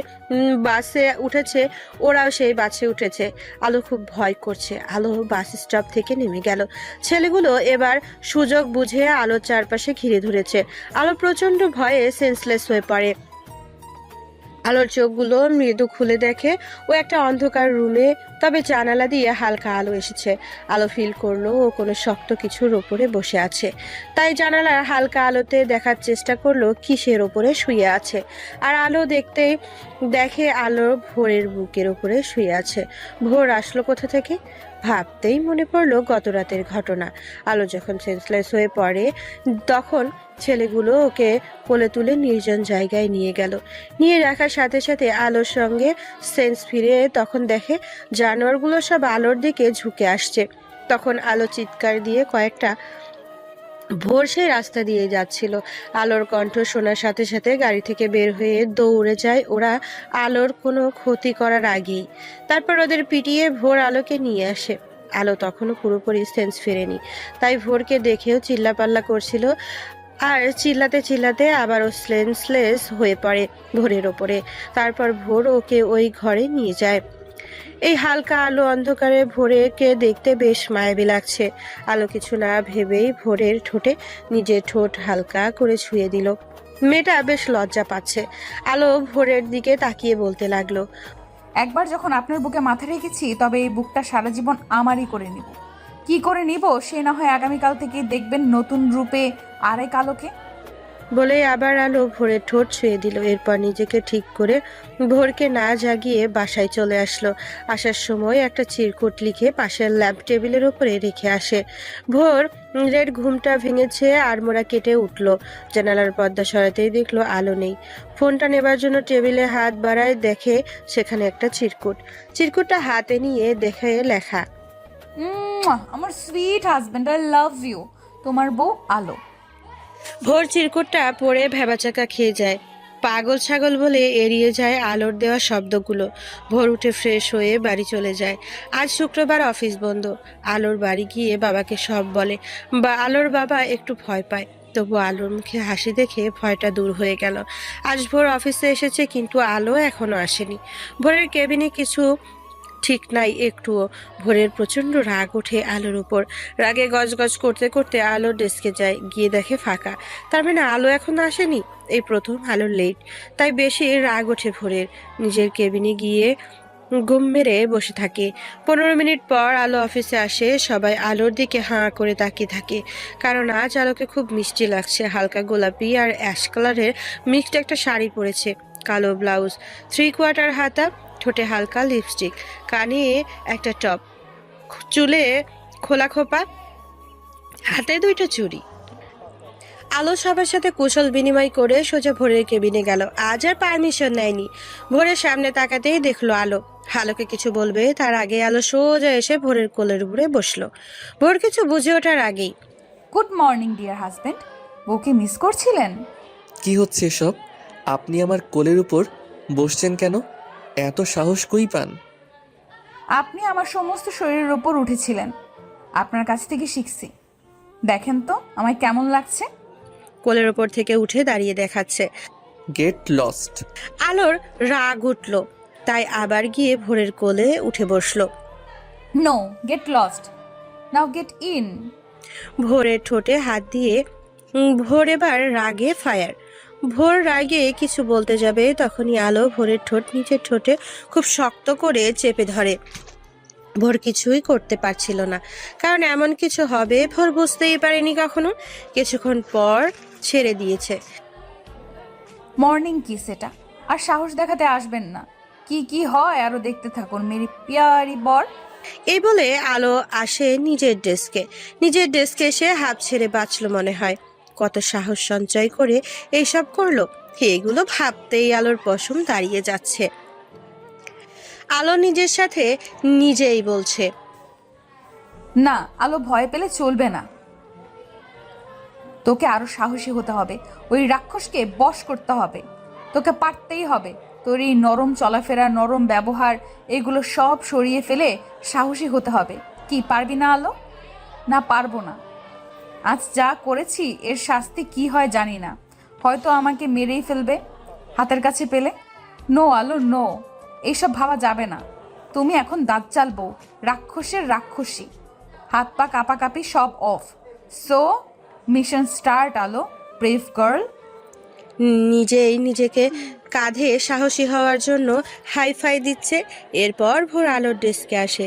বাসে উঠেছে, ওরাও সেই বাসে উঠেছে। আলো খুব ভয় করছে। আলো বাস স্টপ রব থেকে নেমে গেল। ছেলেগুলো এবার সুযোগ বুঝে আলোর চারপাশে ঘিরে ধরেছে। আলো প্রচন্ড ভয়ে সেন্সলেস হয়ে পড়ে। আলোর চোখগুলো মৃদু খুলে দেখে ও একটা অন্ধকার রুমে, তবে জানালা দিয়ে হালকা আলো এসেছে। আলো ফিল করলো ও কোনো শক্ত কিছুর ওপরে বসে আছে, তাই জানালার হালকা আলোতে দেখার চেষ্টা করলো কিসের ওপরে শুয়ে আছে। আর আলো দেখে আলো ভোরের বুকের ওপরে শুয়ে আছে। ভোর আসলো কোথা থেকে ভাবতেই মনে পড়লো গত রাতের ঘটনা। আলো যখন সেন্সলেস হয়ে পড়ে তখন ছেলেগুলো ওকে কোলে তুলে নির্জন জায়গায় নিয়ে গেল। নিয়ে রাখার সাথে সাথে আলোর সঙ্গে সেন্স ফিরে তখন দেখে জানোয়ারগুলো সব আলোর দিকে ঝুঁকে আসছে। তখন আলো চিৎকার দিয়ে কয়েকটা ভোর সেই রাস্তা দিয়ে যাচ্ছিল। আলোর কণ্ঠ শোনার সাথে সাথে গাড়ি থেকে বের হয়ে দৌড়ে যায় ওরা আলোর কোনো ক্ষতি করার আগেই। তারপর ওদের পিটিয়ে ভোর আলোকে নিয়ে আসে। আলো তখনও পুরোপুরি সেন্স ফেরেনি, তাই ভোরকে দেখেও চিল্লাপাল্লা করছিল। আর চিল্লাতে চিল্লাতে আবারও সেন্সলেস হয়ে পড়ে ভোরের ওপরে। তারপর ভোর ওকে ওই ঘরে নিয়ে যায়। এই হালকা আলো অন্ধকারে ভোরকে দেখতে বেশ মায়াবী লাগছে। আলো কিছু না ভেবেই ভোরের ঠোঁটে নিজের ঠোঁট হালকা করে ছুঁয়ে দিল। মেয়েটা বেশ লজ্জা পাচ্ছে। আলো ভোরের দিকে তাকিয়ে বলতে লাগলো, একবার যখন আপনার বুকে মাথা রেখেছি, তবে এই বুকটা সারা জীবন আমারই করে নিব। কি করে নিব সে না হয় আগামীকাল থেকে দেখবেন নতুন রূপে আরেক আলোকে। বলে আবার আলো ভোরের ঠোঁট ছুঁয়ে দিল। এরপর নিজেকে ঠিক করে ভোরকে না জাগিয়ে বাসায় চলে আসলো। আসার সময় একটা চিরকুট লিখে পাশের ল্যাম্প টেবিলের উপরে রেখে আসে। ভোর রেড ঘুমটা ভেঙেছে, আড়মোড়া কেটে উঠল। জানালার পর্দা সরাতেই দেখলো আলো নেই। ফোনটা নেবার জন্য টেবিলে হাত বাড়ায়, দেখে সেখানে একটা চিরকুটটা হাতে নিয়ে দেখে লেখা, আমার sweet husband, I love you, তোমার বউ আলো। ভোর চিরকুটটা পড়ে ভ্যাবাচাকা খেয়ে যায়। পাগল ছাগল বলে এড়িয়ে যায় আলোর দেওয়া শব্দগুলো। ভোর উঠে ফ্রেশ হয়ে বাড়ি চলে যায়। আজ শুক্রবার, অফিস বন্ধ। আলোর বাড়ি গিয়ে বাবাকে সব বলে। আলোর বাবা একটু ভয় পায়, তবু আলোর মুখে হাসি দেখে ভয়টা দূর হয়ে গেল। আজ ভোর অফিসে এসেছে, কিন্তু আলো এখনো আসেনি। ভোরের কেবিনে কিছু ঠিক নাই একটুও। ভোরের প্রচন্ড রাগ ওঠে আলোর উপর। রাগে গজগজ করতে করতে আলোর ডেস্কে যায়, গিয়ে দেখে ফাঁকা। তার মানে আলো এখনো আসেনি। এই প্রথম আলোর লেট, তাই বেশি রাগ ওঠে ভোরের। নিজের কেবিনে গিয়ে গুম মেরে বসে থাকে। 15 মিনিট পর আলো অফিসে আসে। সবাই আলোর দিকে হাঁ করে তাকিয়ে থাকে, কারণ আজ আলোকে খুব মিষ্টি লাগছে। হালকা গোলাপি আর অ্যাশ কালারের মিক্সড একটা শাড়ি পরেছে, কালো ব্লাউজ, 3/4 হাতা, ঠোঁটে হালকা লিপস্টিক, কানে একটা টপ, চুলে খোলা খোপা, হাতে 2টা চুড়ি। আলো সবার সাথে কুশল বিনিময় করে সোজা ভোরের কেবিনে গেল। আজ আর পারমিশন নেয়নি। ভোরের সামনে তাকাতেই দেখলো আলোকে কিছু বলবে তার আগে আলো সোজা এসে ভোরের কোলের উপরে বসলো। ভোর কিছু বুঝে ওঠার আগেই, গুড মর্নিং ডিয়ার হাজবেন্ড, বউকে মিস করছিলেন? কি হচ্ছে এসব? আপনি আমার কোলের উপর বসছেন কেন? এত সাহস কই পান? আপনি আমার সমস্ত শরীরের উপর উঠেছিলেন, আপনার কাছ থেকে শিখছি। দেখেন তো আমায় কেমন লাগছে। কোলের ওপর থেকে উঠে দাঁড়িয়ে দেখাচ্ছে। Get lost. আলোর রাগ উঠল, তাই আবার গিয়ে ভোরের কোলে উঠে বসলো। No, get lost, now get in. ভোরের ঠোঁটে হাত দিয়ে ভোর এবার রাগে ফায়ার। ভোর রাগে কিছু বলতে যাবে, তখনই আলো ভোরের ঠোঁট নিজের ঠোঁটে খুব শক্ত করে চেপে ধরে। ভোর কিছুই করতে পারছিল না, কারণ এমন কিছু হবে ভোর বুঝতেই পারেনি কখনো। কিছুক্ষণ পর ছেড়ে দিয়েছে। মর্নিং কি সেটা, আর সাহস দেখাতে আসবেন না। কি কি হয় আরো দেখতে থাকুন মেরি প্যারি বর। এই বলে আলো আসে নিজের ডেস্কে এসে হাঁপ ছেড়ে বাঁচলো মনে হয়। কত সাহস সঞ্চয় করে এইসব করলো, এগুলো ভাবতেই আলোর পশম দাঁড়িয়ে যাচ্ছে। আলো নিজের সাথে নিজেই বলছে, না, আলো ভয় পেলে চলবে না, তোকে আরো সাহসী হতে হবে। ওই রাক্ষসকে বশ করতে হবে, তোকে পারতেই হবে। তোর এই নরম চলাফেরা, নরম ব্যবহার, এগুলো সব সরিয়ে ফেলে সাহসী হতে হবে। কি পারবি না আলো? না, পারবো না। আজ যা করেছি এর শাস্তি কি হয় জানি না, হয়তো আমাকে মেরেই ফেলবে হাতের কাছে পেলে। নো আলো, নো, এইসব ভাবা যাবে না। তুমি এখন দাজ্জাল বউ, রাক্ষসের রাক্ষসী। হাত পা কাঁপাকাঁপি সব অফ। সো মিশন স্টার্ট আলো, ব্রেভ গার্ল। নিজেই নিজেকে কাঁধে সাহসী হওয়ার জন্য হাই ফাই দিচ্ছে। এরপর ভোর আলোর ডেস্কে আসে।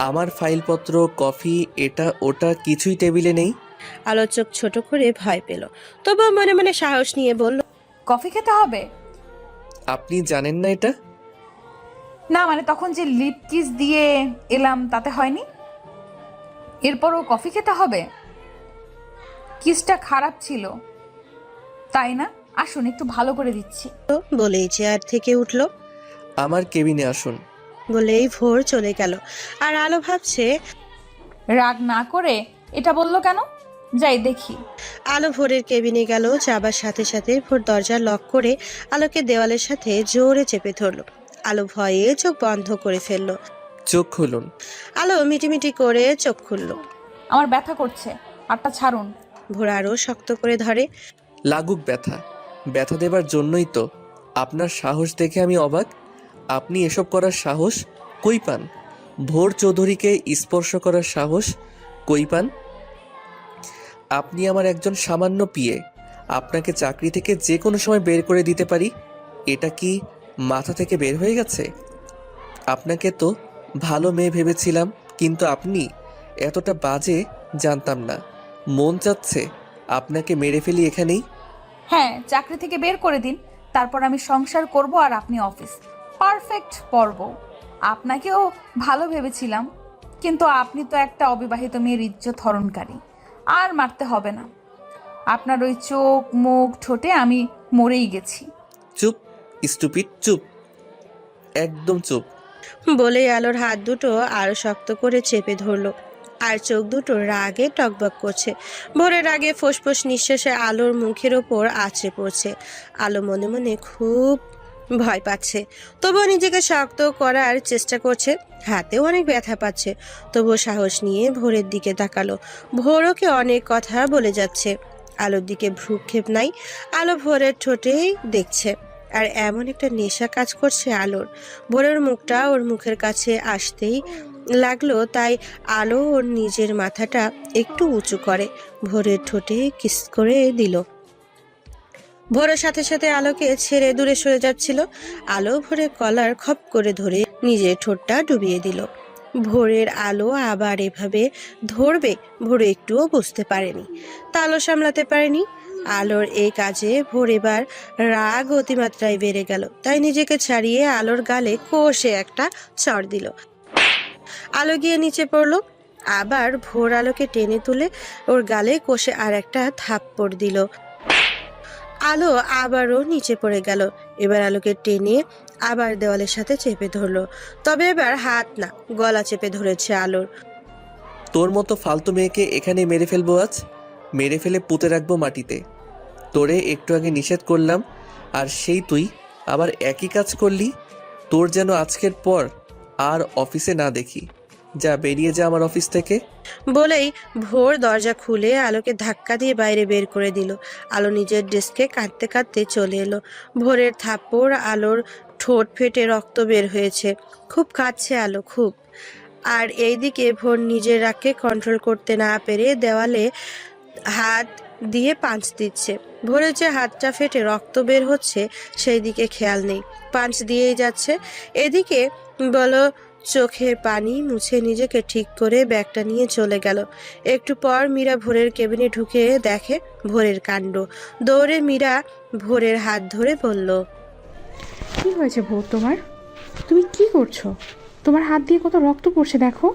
আমার ফাইলপত্র, কফি, এটা ওটা কিছুই টেবিলে নেই। আলো চোখ ছোট করে ভয় পেল, তবুও মনে মনে সাহস নিয়ে বলল, কফি খেতে হবে? আপনি জানেন না এটা? না মানে তখন যে লিপ কিস দিয়ে এলাম তাতে হয়নি? এরপরও কফি খেতে হবে? কিসটা খারাপ ছিল তাই না? আসুন একটু ভালো করে দিচ্ছি। বলেই চেয়ার থেকে উঠল। আমার কেবিনে আসুন। বলেই ভোর চলে গেল। আর আলো ভাবছে, রাগ না করে এটা বললো কেন? যাই দেখি। আলো ভোরের কেবিনে গেল। যাবার সাথে সাথে ভোর দরজা লক করে আলোকে দেওয়ালের সাথে জোরে চেপে ধরলো। আলো ভয়ে চোখ বন্ধ করে ফেললো। চোখ খুলুন। আলো মিটিমিটি করে চোখ খুলল। আমার ব্যথা করছে, হাতটা ছাড়ুন। ভোর আরো শক্ত করে ধরে। লাগুক ব্যথা, ব্যথা দেবার জন্যই তো। আপনার সাহস দেখে আমি অবাক। আপনি এসব করার সাহস কই পান? ভোর চৌধুরীকে স্পর্শ করার সাহস কই পান? আপনি আমার একজন সামান্য পিএ। আপনাকে চাকরি থেকে যে কোনো সময় বের করে দিতে পারি। এটা কি মাথা থেকে বের হয়ে গেছে? আপনাকে তো ভালো মেয়ে ভেবেছিলাম, কিন্তু আপনি এতটা বাজে জানতাম না। মন চাচ্ছে আপনাকে মেরে ফেলি এখানেই। হ্যাঁ, চাকরি থেকে বের করে দিন, তারপর আমি সংসার করব আর আপনি অফিস। পারফেক্ট পর্ব। আপনাকেও ভালো ভেবেছিলাম, কিন্তু আপনি তো একটা অবিবাহিত মেয়ের ইজ্জত হরণকারী। আর মারতে হবে না। আপনার ওই চোখ মুখ ঠোঁটে আমি মরেই গেছি। চুপ স্টুপিড, চুপ, একদম চুপ। বলে আলোর হাত দুটো আরো শক্ত করে চেপে ধরলো। আর চোখ দুটো রাগে টকবক করছে। ভোরের আগে ফোঁসফোঁস নিঃশ্বাসে আলোর মুখের ওপর আছড়ে পড়ছে। আলো মনে মনে খুব ভয় পাচ্ছে, তবুও নিজেকে শক্ত করার চেষ্টা করছে। হাতেও অনেক ব্যথা পাচ্ছে, তবুও সাহস নিয়ে ভোরের দিকে তাকালো। ভোরকে অনেক কথা বলে যাচ্ছে। আলোর দিকে ভ্রুক্ষেপ নাই। আলো ভোরের ঠোঁটেই দেখছে। আর এমন একটা নেশা কাজ করছে আলোর। ভোরের মুখটা ওর মুখের কাছে আসতেই লাগলো, তাই আলো ওর নিজের মাথাটা একটু উঁচু করে ভোরের ঠোঁটে কিস করে দিল। ভোরের সাথে সাথে আলোকে ছেড়ে দূরে সরে যাচ্ছিল। আলো ভোরের কলার খপ করে ধরে নিজের ঠোঁটটা ডুবিয়ে দিল। ভোরের আলো আবার এভাবে ধরবে ভোর একটুও বুঝতে পারেনি, তালো সামলাতে পারেনি। আলোর এই কাজে ভোর এবার রাগ অতিমাত্রায় বেড়ে গেল, তাই নিজেকে ছাড়িয়ে আলোর গালে কষে একটা চড় দিল। আলো গিয়ে নিচে পড়লো। আবার ভোর আলোকে টেনে তুলে ওর গালে কষে আর একটা থাপ্পড় দিল। আলো আবারও নিচে পড়ে গেল। এবার আলোকে টেনে আবার দেওয়ালের সাথে চেপে ধরলো, তবে এবার হাত না, গলা চেপে ধরেছে আলোর। তোর মতো ফালতু মেয়েকে এখানে মেরে ফেলবো আজ। মেরে ফেলে পুঁতে রাখবো মাটিতে। তোরে একটু আগে নিষেধ করলাম, আর সেই তুই আবার একই কাজ করলি। তোর যেন আজকের পর আর অফিসে না দেখি। যা, বেরিয়ে যা আমার অফিস থেকে। বলেই ভোর দরজা খুলে আলোকে ধাক্কা দিয়ে বাইরে বের করে দিল। আলো নিজের ডেস্কে কাঁদতে কাঁদতে চলে এলো। ভোরের থাপ্পড় আলোর ঠোঁট ফেটে রক্ত বের হয়েছে। খুব কাঁদছে আলো, খুব। আর এইদিকে ভোর নিজের রাগকে কন্ট্রোল করতে না পেরে দেওয়ালে হাত দিয়ে পাঁচ দিচ্ছে। ভোরের যে হাতটা ফেটে রক্ত বের হচ্ছে সেই দিকে খেয়াল নেই, পাঁচ দিয়েই যাচ্ছে। এদিকে বলো চোখের পানি মুছে নিজেকে ঠিক করে ব্যাগটা নিয়ে চলে গেল। একটু পর মীরা ভোরের কেবিনে ঢুকে দেখে ভোরের কাণ্ড। দৌড়ে মীরা ভোরের হাত ধরে বলল, কি হয়েছে ভোর তোমার? তুমি কি করছো? তোমার হাত দিয়ে কত রক্ত পড়ছে দেখো।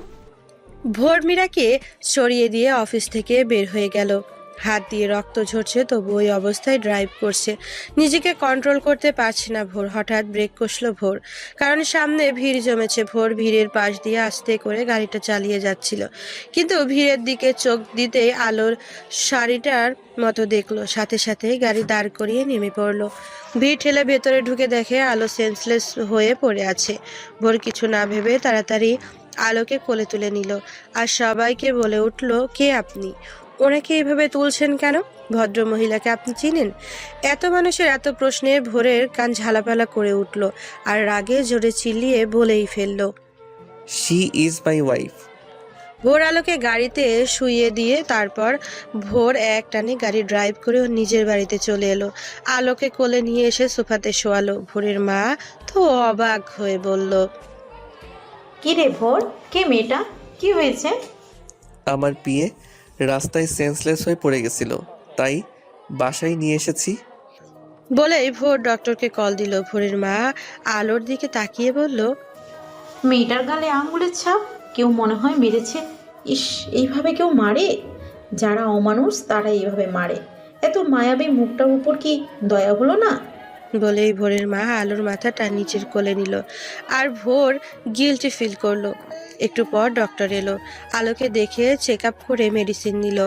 ভোর মীরাকে সরিয়ে দিয়ে অফিস থেকে বের হয়ে গেল। হাত দিয়ে রক্ত ঝরছে, তবু ওই অবস্থায় ড্রাইভ করছে। নিজেকে কন্ট্রোল করতে পারছে না ভোর। হঠাৎ ব্রেক কষল ভোর, কারণ সামনে ভিড় জমেছে। ভোর ভিড়ের পাশ দিয়ে আস্তে করে গাড়িটা চালিয়ে যাচ্ছিল, কিন্তু ভিড়ের দিকে চোখ দিতেই আলোর শাড়িটার মতো দেখলো। সাথে সাথে গাড়ি দাঁড় করিয়ে নেমে পড়লো। ভিড় ঠেলে ভেতরে ঢুকে দেখে আলো সেন্সলেস হয়ে পড়ে আছে। ভোর কিছু না ভেবে তাড়াতাড়ি আলোকে কোলে তুলে নিল, আর সবাইকে বলে উঠল, কে আপনি? ওনাকে এইভাবে তুলছেন কেন? ভদ্র মহিলাকে আপনি চিনেন? এত মানুষের এত প্রশ্নে ভোরের কান ঝালাপালা করে উঠল, আর রাগে জোরে চিল্লিয়ে বলেই ফেলল, শি ইজ মাই ওয়াইফ। ভোর আলোকে গাড়িতে শুইয়ে দিয়ে তারপর ভোর এক টানে গাড়ি ড্রাইভ করে ওর নিজের বাড়িতে চলে এলো। আলোকে কোলে নিয়ে এসে সোফাতে শোয়ালো। ভোরের মা তো অবাক হয়ে বলল, কি রে ভোর, কে মেয়েটা, কি হয়েছে? আমার বিয়ে রাস্তায় সেন্সলেস হয়ে পড়ে গেছিল, তাই বাসায় নিয়ে এসেছি। বলেই ভোর ডক্টরকে কল দিল। ভোরের মা আলোর দিকে তাকিয়ে বলল, মেয়েটার গালে আঙুলের ছাপ, কেউ মনে হয় মেরেছে। ইস, এইভাবে কেউ মারে? যারা অমানুষ তারা এইভাবে মারে। এত মায়াবী মুখটার উপর কি দয়া হলো না? বলেই ভোরের মা আলোর মাথাটা নিচের কোলে নিল। আর ভোর গিল্টি ফিল করলো। একটু পর ডক্টর এলো। আলোকে দেখে চেক আপ করে মেডিসিন নিল।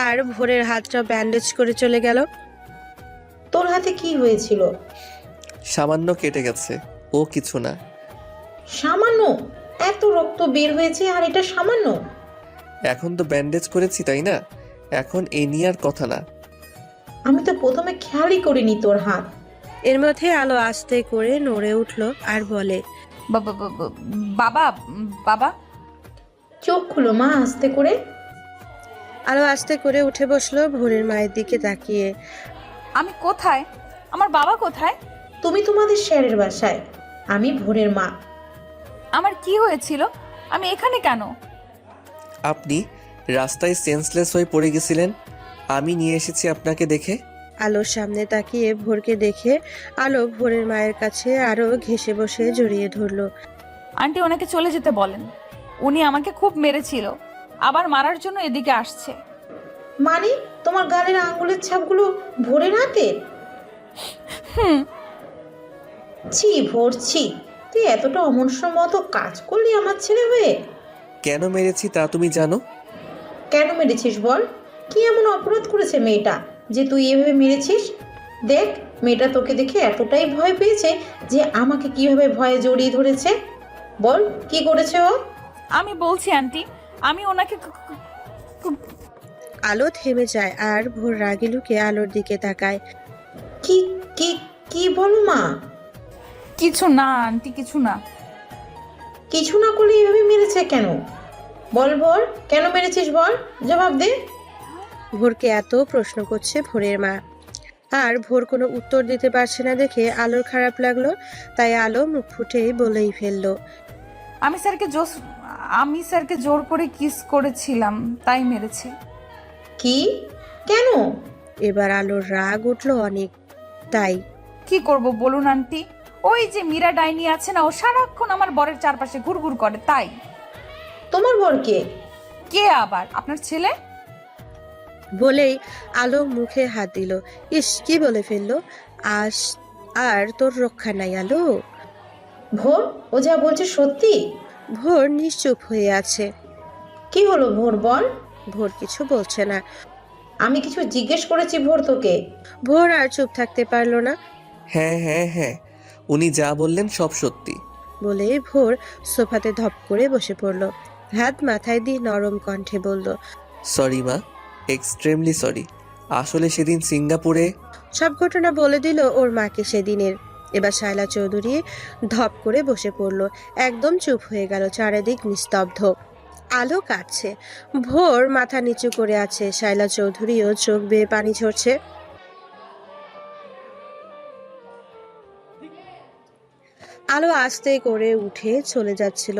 আর ভোরের হাতটা ব্যান্ডেজ করে চলে গেল। তোর হাতে কি হয়েছিল? সামান্য কেটে গেছে, ও কিছু না। সামান্য? এত রক্ত বের হয়েছে আর এটা সামান্য? এখন তো ব্যান্ডেজ করেছি, তাই না? এখন এই নিয়ে আর কথা না। আমি তো প্রথমে খেয়ালই করিনি তোর হাত। এর মধ্যে আলো আস্তে করে নড়ে উঠলো আর বলে, বাবা বাবা। চোখ খুলো মা আস্তে করে। আলো আস্তে করে উঠে বসলো ভোরের মায়ের দিকে তাকিয়ে। আমি কোথায়? আমার বাবা কোথায়? তুমি তোমাদের স্যারের বাসায়, আমি ভোরের মা। আমার কি হয়েছিল? আমি এখানে কেন? আপনি রাস্তায় সেন্সলেস হয়ে পড়ে গেছিলেন, আমি নিয়ে এসেছি আপনাকে দেখে। আলোর সামনে তাকিয়ে ভোরকে দেখে আলো ভোরের মায়ের কাছে আরো ঘেঁষে বসে জড়িয়ে ধরলো। আন্টি ওনাকে চলে যেতে বলেন, উনি আমাকে খুব মেরেছিল, আবার মারার জন্য এদিকে আসছে। মানে তোমার গালের আঙুলের ছাপগুলো ভোরের হাতে? হুম। ছি ভোর, ছি, তুই এতটা অমনুষ্যর মতো কাজ করলি আমার ছেলে হয়ে? কেন মেরেছি তা তুমি জানো? কেন মেরেছিস বল? কি এমন অপরাধ করেছে মেয়েটা যে তুই এভাবে মেরেছিস? দেখ, মেয়েটা তোকে দেখে এতটাই ভয় পেয়েছে যে আমাকে কিভাবে ভয়ে জড়িয়ে ধরেছে। বল কি করেছে ও? আমি বলছি আন্টি, আমি ওনাকে আলো থেমে যায় আর ভোর রাগে লুকে আলোর দিকে তাকায়। কি কি কি বলো মা? কিছু না আন্টি, কিছু না। কিছু না করলে এইভাবে মেরেছে কেন? বল ভোর, কেন মেরেছিস বল, জবাব দে। ভোরকে এত প্রশ্ন করছে ভোরের মা। আর ভোর কোনো উত্তর দিতে পারছে না দেখে আলোর খারাপ লাগলো। তাই আলো মুখ ফুটেই বলেই ফেললো, আমি স্যারকে জোর করে কিস করেছিলাম, তাই মেরেছে। কি? কেন? এবার আলোর রাগ উঠলো অনেক। তাই কি করব বলুন আন্টি, ওই যে মীরা ডাইনি আছে না, ও সারাক্ষণ আমার বরের চারপাশে ঘুরঘুর করে, তাই। তোমার বরকে? কে আবার? আপনার ছেলে। বলেই আলো মুখে হাত দিল। ইস, কি বলে ফেললো। আজ আর তোর রক্ষা নাই আলো। ভোর, ও যা বলছে সত্যি? ভোর নিশ্চুপ হয়ে আছে। কি হলো ভোর বল? ভোর কিছু বলছে না। আমি কিছু জিজ্ঞেস করেছি ভোর তোকে। ভোর আর চুপ থাকতে পারলো না। হ্যাঁ হ্যাঁ হ্যাঁ, উনি যা বললেন সব সত্যি। বলে ভোর সোফাতে ধপ করে বসে পড়লো। হাত মাথায় দিয়ে নরম কণ্ঠে বলল, সরি মা, এক্সট্রিমলি সরি। আসলে সেদিন সিঙ্গাপুরে। সব ঘটনা বলে দিল ওর মাকে সেদিনের। এবার শায়লা চৌধুরী ধপ করে বসে পড়লো। একদম চুপ হয়ে গেল, চারিদিক নিস্তব্ধ। আলো কাঁদছে, ভোর মাথা নিচু করে আছে, শায়লা চৌধুরীও চোখ বেয়ে পানি ঝরছে। আলো আস্তে করে উঠে চলে যাচ্ছিল।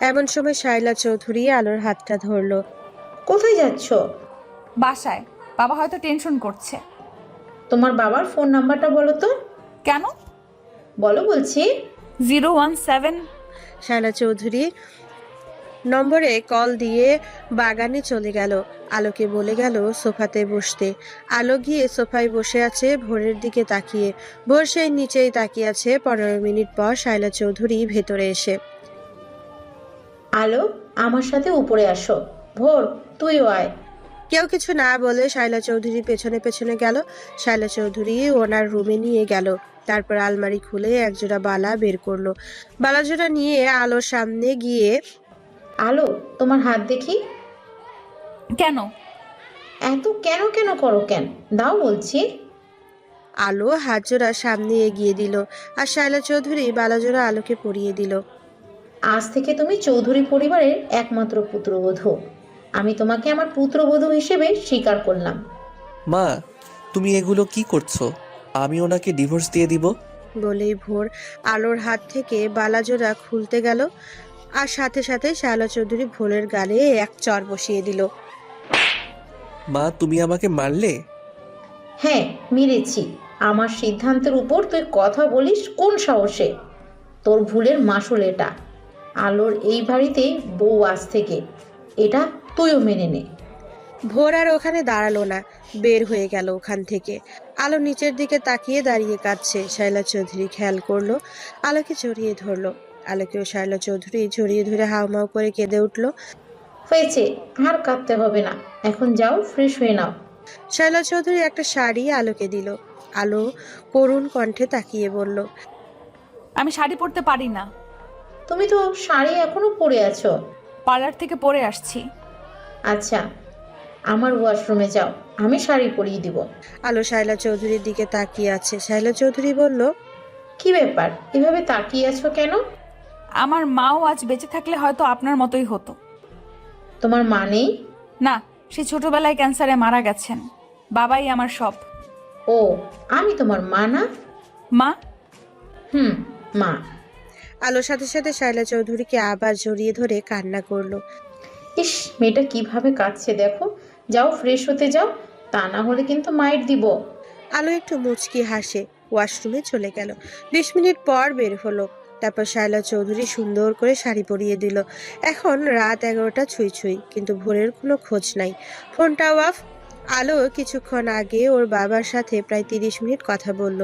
এমন সময় শায়লা চৌধুরী আলোর হাতটা ধরলো। কোথায় যাচ্ছ? বাসায়। বাবা হয়তো টেনশন করছে। তোমার বাবার ফোন নাম্বারটা বলো তো। কেন? বলো বলছি। 017। শায়লা চৌধুরী নম্বরে কল দিয়ে বাগানে চলে গেল। আলোকে বলে গেল সোফাতে বসতে। আলো গিয়ে সোফায় বসে আছে ভোরের দিকে তাকিয়ে। ভোর সেই নিচেই তাকিয়ে আছে। 15 মিনিট পর শায়লা চৌধুরী ভেতরে এসে, আলো, আমার সাথে উপরে আসো। ভোর, তুইও আয়। কেউ কিছু না বলে শায়লা চৌধুরী পেছনে পেছনে গেল। শায়লা চৌধুরী ওনার রুমে নিয়ে গেল। তারপর আলমারি খুলে একজোড়া বালা বের করলো। বালাজোড়া নিয়ে আলোর সামনে গিয়ে, আলো, তোমার হাত দেখি। কেন? এত কেন কেন করো কেন? দাও বলছি। আলো হাত জোড়া সামনে এগিয়ে দিল আর শায়লা চৌধুরী বালাজোড়া আলোকে পরিয়ে দিল। আজ থেকে তুমি চৌধুরী পরিবারের একমাত্র পুত্রবধূ। আমি তোমাকে আমার পুত্রবধূ হিসেবে স্বীকার করলাম। মা, তুমি এগুলো কি করছো? আমি ওনাকে ডিভোর্স দিয়ে দিব। বলেই ভোর আলোর হাত থেকে বালাজোড়া খুলতে গেল, আর সাথে সাথে শায়লা চৌধুরী ভোরের গালে এক চর বসিয়ে দিল। মা, তুমি আমাকে মারলে? হ্যাঁ, মেরেছি। আমার সিদ্ধান্তের উপর তুই কথা বলিস কোন সাহসে? তোর ভুলের মাসুল এটা। আলোর এই বাড়িতেই বউ আজ থেকে, এটা তুইও মেনে নে। ভোর আর ওখানে দাঁড়ালো না, বের হয়ে গেল ওখান থেকে। আলো নিচের দিকে তাকিয়ে দাঁড়িয়ে কাঁদছে। শায়লা চৌধুরী খেয়াল করলো, আলোকে জড়িয়ে ধরলো। আলোকেও শায়লা চৌধুরী জড়িয়ে ধরে হাউমাউ করে কেঁদে উঠলো। হয়েছে, আর কাঁদতে হবে না, এখন যাও ফ্রেশ হয়ে নাও। শায়লা চৌধুরী একটা শাড়ি আলোকে দিল। আলো করুণ কণ্ঠে তাকিয়ে বলল, আমি শাড়ি পরতে পারি না। তুমি তো শাড়ি এখনো পরে আছো। পার্লার থেকে পরে আসছি। আচ্ছা, আমার ওয়াশরুমে যাও, আমি শাড়ি পরিয়ে দিব। আলো শায়লা চৌধুরীর দিকে তাকিয়ে আছে। শায়লা চৌধুরী বলল, কি ব্যাপার, এভাবে তাকিয়ে আছো কেন? আমার মাও আজ বেঁচে থাকলে হয়তো আপনার মতোই হতো। তোমার মা নেই? না, সে ছোটবেলায় ক্যান্সারে মারা গেছেন। বাবাই আমার সব। ও, আমি তোমার মা না? মা? মা। আলোর সাথে সাথে শায়লা চৌধুরীকে আবার জড়িয়ে ধরে কান্না করলো। ইস, মেয়েটা কিভাবে কাঁদছে দেখো। যাও ফ্রেশ হতে যাও, তা না হলে কিন্তু মাইর দিব। আলো একটু মুচকি হাসে ওয়াশরুমে চলে গেল। 20 মিনিট পর বের হলো। তারপর শায়লা চৌধুরী সুন্দর করে শাড়ি পরিয়ে দিল। এখন রাত 11টা ছুঁই ছুঁই, কিন্তু ভোরের কোনো খোঁজ নাই। ফোনটাও অফ। আলো কিছুক্ষণ আগে ওর বাবার সাথে প্রায় 30 মিনিট কথা বলল।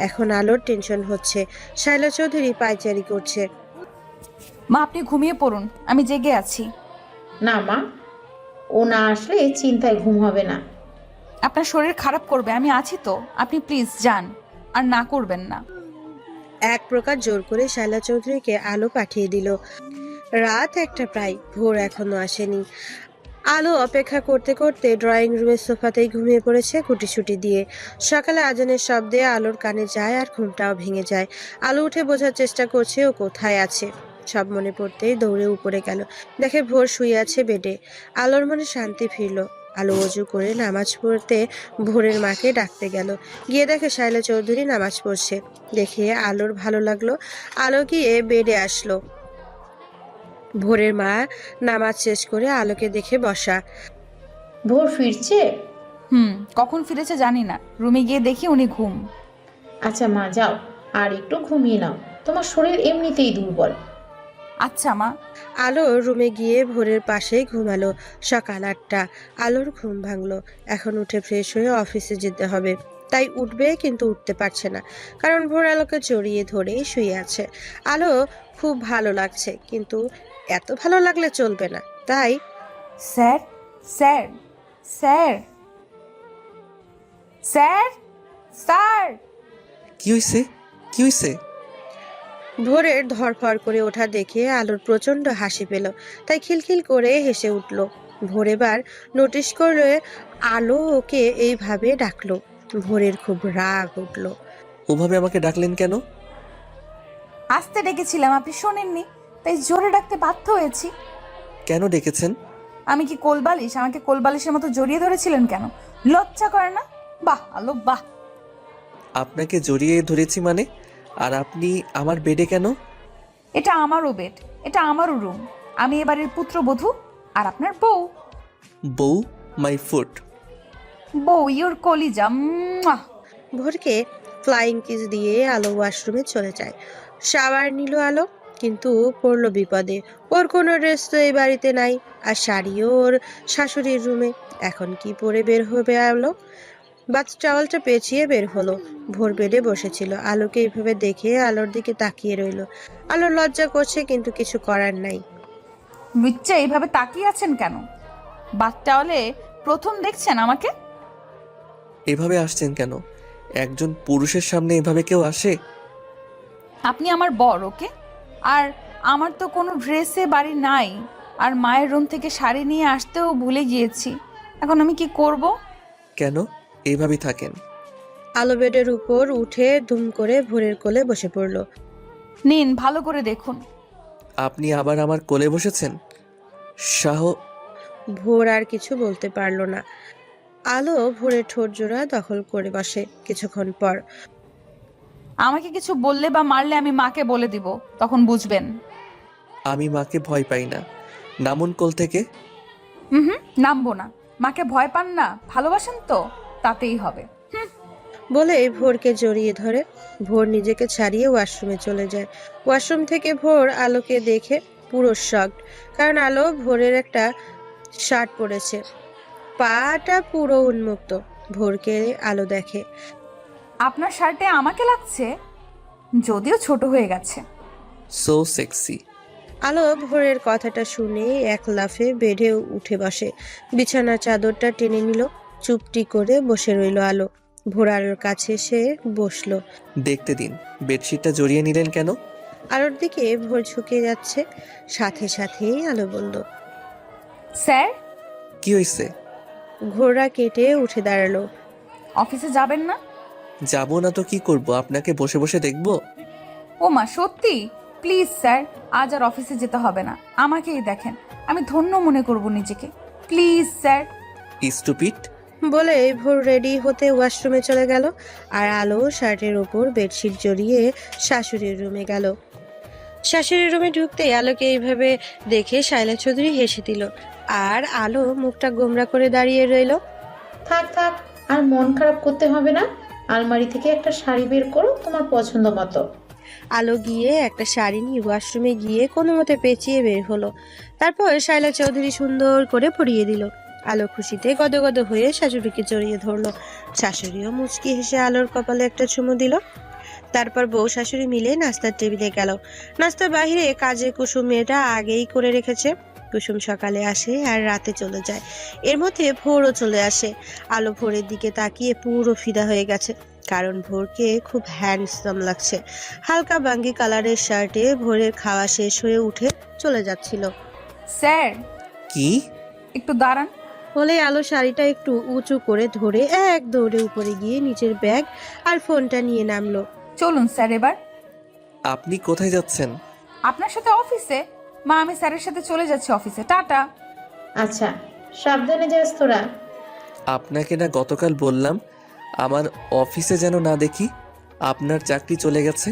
এখন আলোর টেনশন হচ্ছে। শায়লা চৌধুরী পায়চারি করছে। মা, আপনি ঘুমিয়ে পড়ুন, আমি জেগে আছি। না মা, ও না আসলে চিন্তায় ঘুম হবে না। আপনার শরীর খারাপ করবে, আমি আছি তো। আপনি প্লিজ যান, আর না করবেন না। এক প্রকার জোর করে শায়লা চৌধুরীকে আলো পাঠিয়ে দিল। রাত 1টা প্রায়, ভোর এখনো আসেনি। আলো অপেক্ষা করতে করতে ড্রয়িং রুমের সোফাতেই ঘুমিয়ে পড়েছে গুটিসুটি দিয়ে। সকালে আজানের শব্দে আলোর কানে যায় আর ঘুমটাও ভেঙে যায়। আলো উঠে বোঝার চেষ্টা করছে ও কোথায় আছে। সব মনে পড়তেই দৌড়ে উপরে গেল, দেখে ভোর শুয়ে আছে বেডে। আলোর মনে শান্তি ফিরল। আলো অজু করে নামাজ পড়তে ভোরের মাকে ডাকতে গেল। গিয়ে দেখে শায়লা চৌধুরী নামাজ পড়ছে। দেখে আলোর ভালো লাগলো। আলো গিয়ে বেডে আসলো। ভোরের মা নামাজ শেষ করে আলোকে দেখে বসা। ভোর ফিরছে? কখন ফিরেছে জানি না, রুমে গিয়ে দেখি উনি ঘুম। আচ্ছা মা, যাও আর একটু ঘুমিয়ে নাও, তোমার শরীর এমনিতেই দুর্বল। আচ্ছা মা। আলো রুমে গিয়ে ভোরের পাশেই ঘুমালো। সকাল 8টা। আলোর ঘুম ভাঙলো। এখন উঠে ফ্রেশ হয়ে অফিসে যেতে হবে। তাই উঠবে, কিন্তু উঠতে পারছে না, কারণ ভোর আলোকে জড়িয়ে ধরে শুয়ে আছে। আলো খুব ভালো লাগছে, কিন্তু এত ভালো লাগলে চলবে না। তাই sir, sir, sir, sir, sir. কি হইছে? কি হইছে? ভোরের ধরফর করে ওঠা দেখে আলোর প্রচন্ড হাসি পেল। তাই খিলখিল করে হেসে উঠল। ভোর এবার নোটিশ করলে আলো ওকে এইভাবে ডাকলো। ভোরের খুব রাগ উঠল। ওভাবে আমাকে ডাকলেন কেন? আসতে ডেকেছিলাম, আপনি শোনেননি, তাই জোরে ডাকতে বাধ্য হয়েছি। কেন ডেকেছেন? আমি কি কোলবালিশ? আমাকে কোলবালিশের মতো জড়িয়ে ধরেছিলেন কেন? লজ্জা করে না? বাহ আলো, বাহ। আপনাকে জড়িয়ে ধরেছি মানে? আর আপনি আমার বেডে কেন? এটা আমারও বেড, এটা আমারও রুম। আমি এবারের পুত্রবধূ, আর আপনার বউ। বউ? My foot. বউ, ইওর কলিজা। মুয়া। ভোরকে ফ্লাইং কিস দিয়ে আলো ওয়াশরুমে চলে যায়। শাওয়ার নিল আলো, কিন্তু পড়লো বিপদে। ওর কোনো ড্রেস তো এই বাড়িতে নাই, আর শাড়িও ওর শাশুড়ির রুমে। এখন কি পরে বের হবে আলো? বাথ টাওয়ালটা পেঁচিয়ে বের হলো। ভোর বেডে বসেছিল। আলোকে এইভাবে দেখে আলোর দিকে তাকিয়ে রইলো। আলোর লজ্জা করছে, কিন্তু কিছু করার নাই। লুচ্চা, এইভাবে তাকিয়ে আছেন কেন? বাচ্চা হলে প্রথম দেখছেন আমাকে? এভাবে আসছেন কেন? একজন পুরুষের সামনে এভাবে কেউ আসে? আপনি আমার বর, ওকে? আর আমার তো কোনো ড্রেসে বাড়ি নাই, আর মায়ের রুম থেকে শাড়ি নিয়ে আসতেও ভুলে গিয়েছি। এখন আমি কি করব? কেন? এইভাবেই থাকেন। আলো বেডের উপর উঠে ধুম করে ভোরের কোলে বসে পড়লো। নিন, ভালো করে দেখুন। আপনি আবার আমার কোলে বসেছেন? সাহ ভোর আর কিছু বলতে পারলো না। আলো ভোরের ঠোঁট জোড়া দখল করে বসে। কিছুক্ষণ পর আমাকে কিছু বললে বা মারলে আমি মাকে বলে দিব, তখন বুঝবেন। আমি মাকে ভয় পাই না। নামুন কোল থেকে। হুম, নামবো না। মাকে ভয় পান না, ভালোবাসেন তো, তাতেই হবে। বলে ভোরকে জড়িয়ে ধরে। ভোর নিজেকে ছাড়িয়ে ওয়াশরুমে চলে যায়। ওয়াশরুম থেকে ভোর আলোকে দেখে পুরো শকড, কারণ আলো ভোরের একটা শার্ট পরেছে, পাটা পুরো উন্মুক্ত। ভোরকে আলো দেখে। আপনার শার্টে আমাকে লাগছে, যদিও ছোট হয়ে গেছে। So sexy. আলো ভোরের কথাটা শুনে এক লাফে বেডে উঠে বসে, বিছানার চাদরটা টেনে নিল, চুপটি করে বসে রইল আলো। ভোর আলোর কাছে এসে বসলো। দেখতে দিন, বেডশিটটা জড়িয়ে নিলেন কেন? আলোর দিকে ভোর ঝুঁকে যাচ্ছে, সাথে সাথেই আলো বলল, স্যার, কি হয়েছে? ঘোড়া কেটে উঠে দাঁড়ালো। অফিসে যাবেন না? যাব না তো কি করব? আপনাকে বসে বসে দেখব? ও মা, সত্যি? প্লিজ স্যার, আজ আর অফিসে যেতে হবে না, আমাকেই দেখেন, আমি ধন্য মনে করব নিজেকে। Please sir. স্টুপিড। বলে ভোর রেডি হতে ওয়াশরুমে চলে গেল, আর আলো শার্টের ওপর বেডশিট জড়িয়ে শাশুড়ির রুমে গেল। শাশুড়ির রুমে ঢুকতেই আলোকে এইভাবে দেখে শায়লা চৌধুরী হেসে দিল, আর আলো মুখটা গোমরা করে দাঁড়িয়ে রইল। থাক থাক, আর মন খারাপ করতে হবে না। আলমারি থেকে একটা শাড়ি বের করো তোমার পছন্দ মতো। আলো গিয়ে একটা শাড়ি নিয়ে ওয়াশরুমে গিয়ে কোনো মতে পেঁচিয়ে বের হলো। তারপর শায়লা চৌধুরী সুন্দর করে পরিয়ে দিল। আলো খুশিতে গদগদ হয়ে শাশুড়িকে জড়িয়ে ধরলো। শাশুড়িও মুচকি হেসে আলোর কপালে একটা চুমু দিল। তারপর বউ শাশুড়ি মিলে নাস্তার টেবিলে গেল। নাস্তার বাইরে কাজে কুসুম মেয়েটা আগেই করে রেখেছে। কুসুম সকালে আসে আর রাতে চলে যায়। এর মধ্যে ভোরও চলে আসে। আলো ভোরের দিকে তাকিয়ে পুরো ফিদা হয়ে গেছে, কারণ ভোরকে খুব হ্যান্ডসাম লাগছে। হালকা বাঙ্গি কালারের শার্টে ভোরের খাওয়া শেষ হয়ে উঠে চলে যাচ্ছিল। স্যার, কি? একটু দাঁড়ান। বলে আলো শাড়িটা একটু উঁচু করে ধরে এক দৌড়ে উপরে গিয়ে নিচের ব্যাগ আর ফোনটা নিয়ে নামলো। চলুন স্যার এবার। আপনি কোথায় যাচ্ছেন? আপনার সাথে অফিসে। মা, আমি স্যারের সাথে চলে যাচ্ছি অফিসে, টাটা। আচ্ছা, সাবধানে যাস তোরা। আপনাকে না গতকাল বললাম আমার অফিসে যেন না দেখি? আপনার চাকরি চলে গেছে।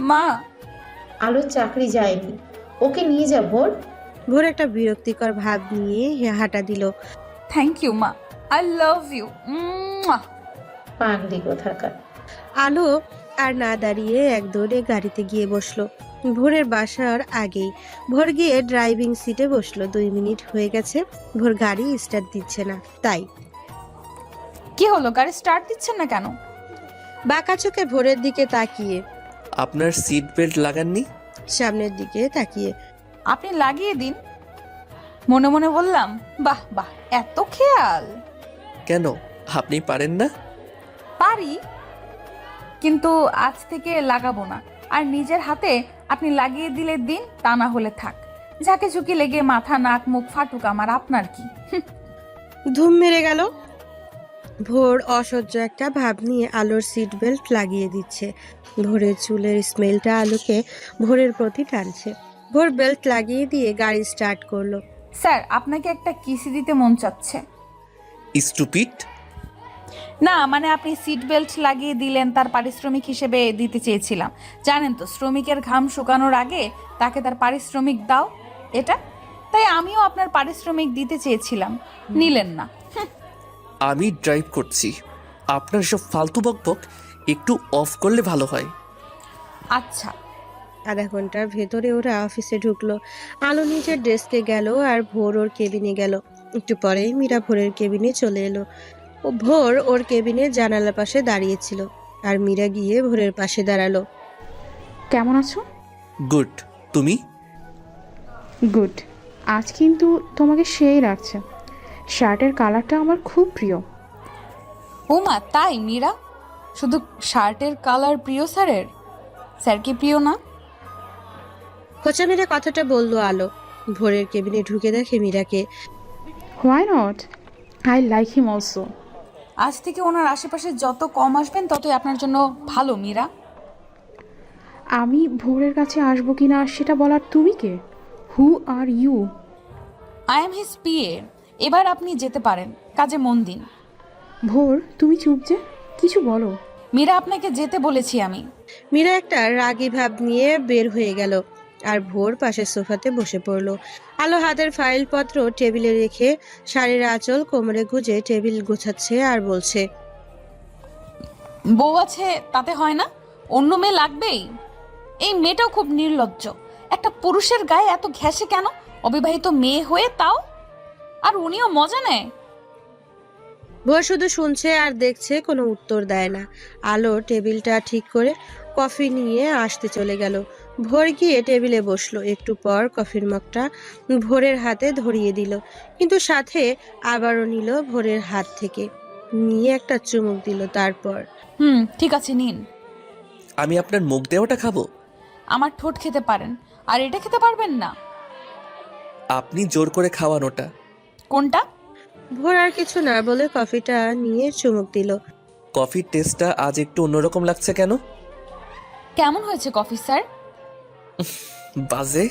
মা। আলোর চাকরি যায়নি, ওকে নিয়ে যা ভোর। ভোর একটা বিরক্তিকর ভাব নিয়ে হাঁটা দিল। থ্যাংক ইউ মা, আই লাভ ইউ। পাগলি কোথাকার। আলো আর না দাঁড়িয়ে এক দৌড়ে গাড়িতে গিয়ে বসলো। ভোরের বাসার আগেই ভোর গিয়ে ড্রাইভিং সিটে বসলো। 2 মিনিট হয়ে গেছে, ভোর গাড়ি স্টার্ট দিচ্ছে না। তাই কি হলো, গাড়ি স্টার্ট দিচ্ছেন না কেন? বাঁকা চোখে ভোরের দিকে তাকিয়ে, আপনার সিট বেল্ট লাগাননি? সামনের দিকে তাকিয়ে, আপনি লাগিয়ে দিন। মনে মনে বললাম, বাহ বাহ, এত খেয়াল। কেন, আপনি পারেন না? পারি, কিন্তু আজ থেকে লাগাবো না। আর নিজের হাতে আপনি লাগিয়ে দিলে দিন, তা না হলে থাক। ঝাঁকে ঝুঁকি লেগে মাথা নাক মুখ ফাটুক, আমার আপনার কি? ধুম মেরে গেল। ভোর অসহ্য একটা ভাব নিয়ে আলোর সিট বেল্ট লাগিয়ে দিচ্ছে। ভোরের চুলের স্মেলটা আলোকে ভোরের প্রতি টানছে। ভোর বেল্ট লাগিয়ে দিয়ে গাড়ি স্টার্ট করলো। স্যার, আপনাকে একটা কিসি দিতে মন চাচ্ছে। স্টুপিড। না মানে, আপনি সিট বেল্ট লাগিয়ে দিলেন, তার পারিশ্রমিক হিসেবে দিতে চেয়েছিলাম। জানেন তো, শ্রমিকের ঘাম শুকানোর আগে তাকে তার পারিশ্রমিক দাও, এটা। তাই আমিও আপনার পারিশ্রমিক দিতে চেয়েছিলাম, নিলেন না। আমি ড্রাইভ করছি, আপনার সব ফালতু বকবক একটু অফ করলে ভালো হয়। আচ্ছা। আধা ঘন্টার ভেতরে ওরা অফিসে ঢুকলো। আলো নিজের ডেস্কে গেল আর ভোর ওর কেবিনে গেল। একটু পরেই মীরা ভোরের কেবিনে চলে এলো। ও ভোর ওর কেবিনের জানালার পাশে দাঁড়িয়েছিল, আর মীরা গিয়ে ভোরের পাশে দাঁড়ালো। কেমন আছো? গুড, তুমি? গুড। আজ কিন্তু তোমাকে সেই লাগছে। শার্টের কালারটা আমার খুব প্রিয়। ওমা, তাই মীরা? শুধু শার্টের কালার প্রিয় স্যারের? স্যার কি প্রিয় না? খোঁচা মেরে কথাটা বললো আলো। ভোরের কেবিনে ঢুকে দেখে মীরাকে। Why not, I like him also. আজ থেকে ওনার আশেপাশে যত কম আসবেন ততই আপনার জন্য ভালো মীরা। আমি ভোরের কাছে আসবো কিনা সেটা বলার তুমি কে? Who are you? I am his PA. এবার আপনি যেতে পারেন, কাজে মন দিন। ভোর তুমি চুপ যে, কিছু বলো। মীরা, আপনাকে যেতে বলেছি আমি। মীরা একটা রাগী ভাব নিয়ে বের হয়ে গেল আর ভোর পাশের সোফাতে বসে পড়ল। আলো হাতের ফাইলপত্র টেবিলে রেখে শাড়ির আঁচল কোমরে গুজে টেবিল গোছাচ্ছে আর বলছে, বউ আছে তাতে হয় না, অন্য মেয়ে লাগবেই। এই মেয়েটাও খুব নির্লজ্জ। একটা পুরুষের গায়ে এত ঘেঁষে কেন, অবিবাহিত মেয়ে হয়ে তাও। আর উনিও মজা নেয়। ভোর শুধু শুনছে আর দেখছে, কোনো উত্তর দেয় না। আলো টেবিলটা ঠিক করে কফি নিয়ে আসতে চলে গেল। ভোর গিয়ে টেবিলে বসলো। একটু পর কফির মগটা ভোরের হাতে ধরিয়ে দিল, কিন্তু সাথে আবারও নিল ভোরের হাত থেকে, নিয়ে একটা চুমুক দিল। তারপর, ঠিক আছে নিন। আমি আপনার মুখ দেওয়াটা খাবো? আমার ঠোঁট খেতে পারেন, আর এটা খেতে পারবেন না। আপনি জোর করে খাওয়ান ওটা। কোনটা? ভোর আর কিছু না বলে কফিটা নিয়ে চুমুক দিল। কফির টেস্টটা আজ একটু অন্যরকম লাগছে কেন? কেমন হয়েছে কফি স্যার? বাজে।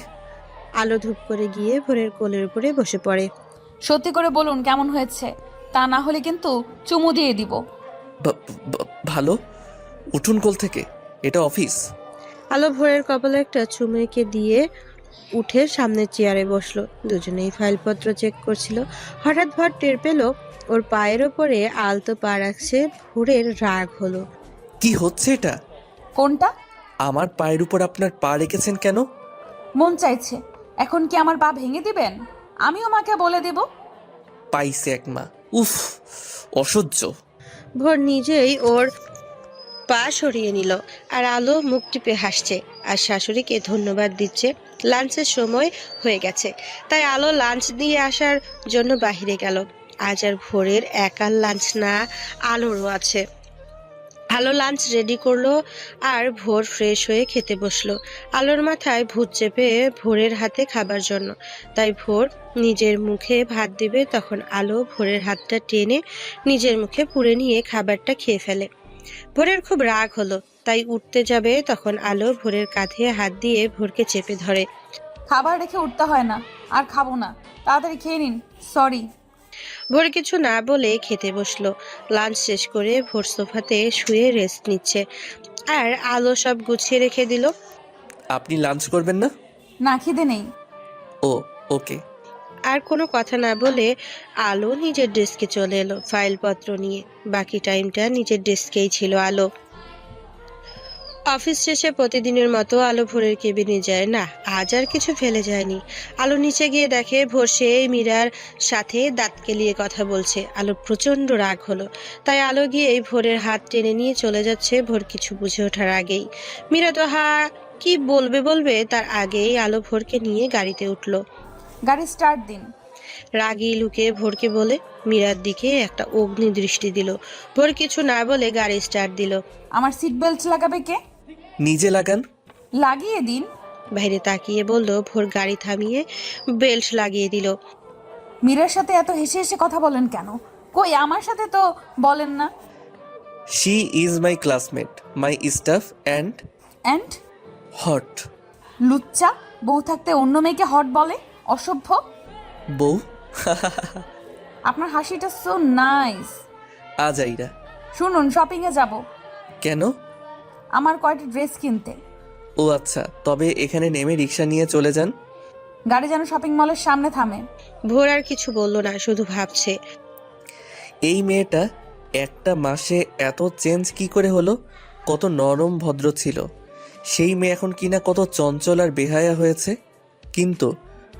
আলো ধূপ করে গিয়ে ভোরের কোলের উপরে বসে পড়ে। সত্যি করে বলুন কেমন হয়েছে, তা না হলে কিন্তু চুমু দিয়ে দিব। ভালো। উঠুন কোল থেকে, এটা অফিস। আলো ভোরের কপালে একটা চুমু এঁকে দিয়ে উঠে সামনের চেয়ারে বসলো। দুজনেই ফাইলপত্র চেক করছিল। হঠাৎ ভর টের পেল ওর পায়ের ওপরে আলতো পা রাখছে। ভোরের রাগ হলো। কি হচ্ছে এটা? কোনটা? আমার পায়ের উপর আপনার পা রেখেছেন কেন? মন চাইছে। এখন কি আমার পা ভেঙে দিবেন? আমিও মাকে বলে দেব। পাইছে এক মা। উফ, অসহ্য। ভোর নিজেই ওর পা সরিয়ে নিল আর আলো মুখ টিপে হাসছে আর শাশুড়িকে ধন্যবাদ দিচ্ছে। লাঞ্চের সময় হয়ে গেছে, তাই আলো লাঞ্চ দিয়ে আসার জন্য বাহিরে গেল। আজ আর ভোরের একার লাঞ্চ না, আলোরও আছে। আলো লাঞ্চ রেডি করলো আর ভোর ফ্রেশ হয়ে খেতে বসলো। আলোর মাথায় ভূত চেপে ভোরের হাতে খাবার জন্য, তাই ভোর নিজের মুখে ভাত দিবে, তখন আলো ভোরের হাতটা টেনে নিজের মুখে পুরে নিয়ে খাবারটা খেয়ে ফেলে। ভোরের খুব রাগ হলো, তাই উঠতে যাবে, তখন আলো ভোরের কাঁধে হাত দিয়ে ভোরকে চেপে ধরে। খাবার রেখে উঠতে হয় না, আর খাবো না, তাড়াতাড়ি খেয়ে নিন। সরি। ভোর কিছু না বলে খেতে বসলো। লাঞ্চ শেষ করে ভোর সোফাতে শুয়ে রেস্ট নিচ্ছে আর আলো সব গুছিয়ে রেখে দিল। আপনি লাঞ্চ করবেন না? না, খিদে নেই। ও, ওকে। আর কোনো কথা না বলে আলো নিজের ডেস্কে চলে এলো ফাইলপত্র নিয়ে। বাকি টাইমটা নিজের ডেস্কেই ছিল আলো। অফিস শেষে প্রতিদিনের মতো আলো ভোরের কেবিনে যায় না, আজ আর কিছু ফেলে যায়নি। আলো নিচে গিয়ে দেখে ভোর সেই মীরার সাথে দাঁত কেলিয়ে কথা বলছে। আলোর প্রচন্ড রাগ হলো, তাই আলো গিয়ে ভোরের হাত টেনে নিয়ে চলে যাচ্ছে। ভোর কিছু বুঝে ওঠার আগেই, মীরা তো কি বলবে তার আগেই আলো ভোরকে নিয়ে গাড়িতে উঠলো। গাড়ি স্টার্ট দিন। রাগী লুকে ভোরকে বলে মীরার দিকে একটা অগ্নি দৃষ্টি দিল। ভোর কিছু না বলে গাড়ি স্টার্ট দিল। আমার সিট বেল্ট লাগাবে কে? নিজে লাগান। লাগিয়ে দিন। বাইরে তাকিয়ে বলল। ভোর গাড়ি থামিয়ে বেল্ট লাগিয়ে দিল। মীরার সাথে এত হেসে হেসে কথা বলেন কেন? কই আমার সাথে তো বলেন না। She is my classmate, my staff and and hot. লুচ্চা, বউ থাকতে অন্য মেয়েকে হট বলে, অসভ্য। বউ? আপনার হাসিটা সো নাইস। আজাইরা। শুনুন, শপিং এ যাব। কেন? আমার কয়টা ড্রেস কিনতে। ও আচ্ছা, তবে এখানে নেমে রিক্সা নিয়ে চলে যান। গাড়ি যেন শপিং মলের সামনে থামে। ভোর আর কিছু বলল না, শুধু ভাবছে এই মেয়েটা একটা মাসে এত চেঞ্জ কি করে হলো? কত নরম ভদ্র ছিল সেই মেয়ে, এখন কিনা কত চঞ্চল আর বেহায়া হয়েছে। কিন্তু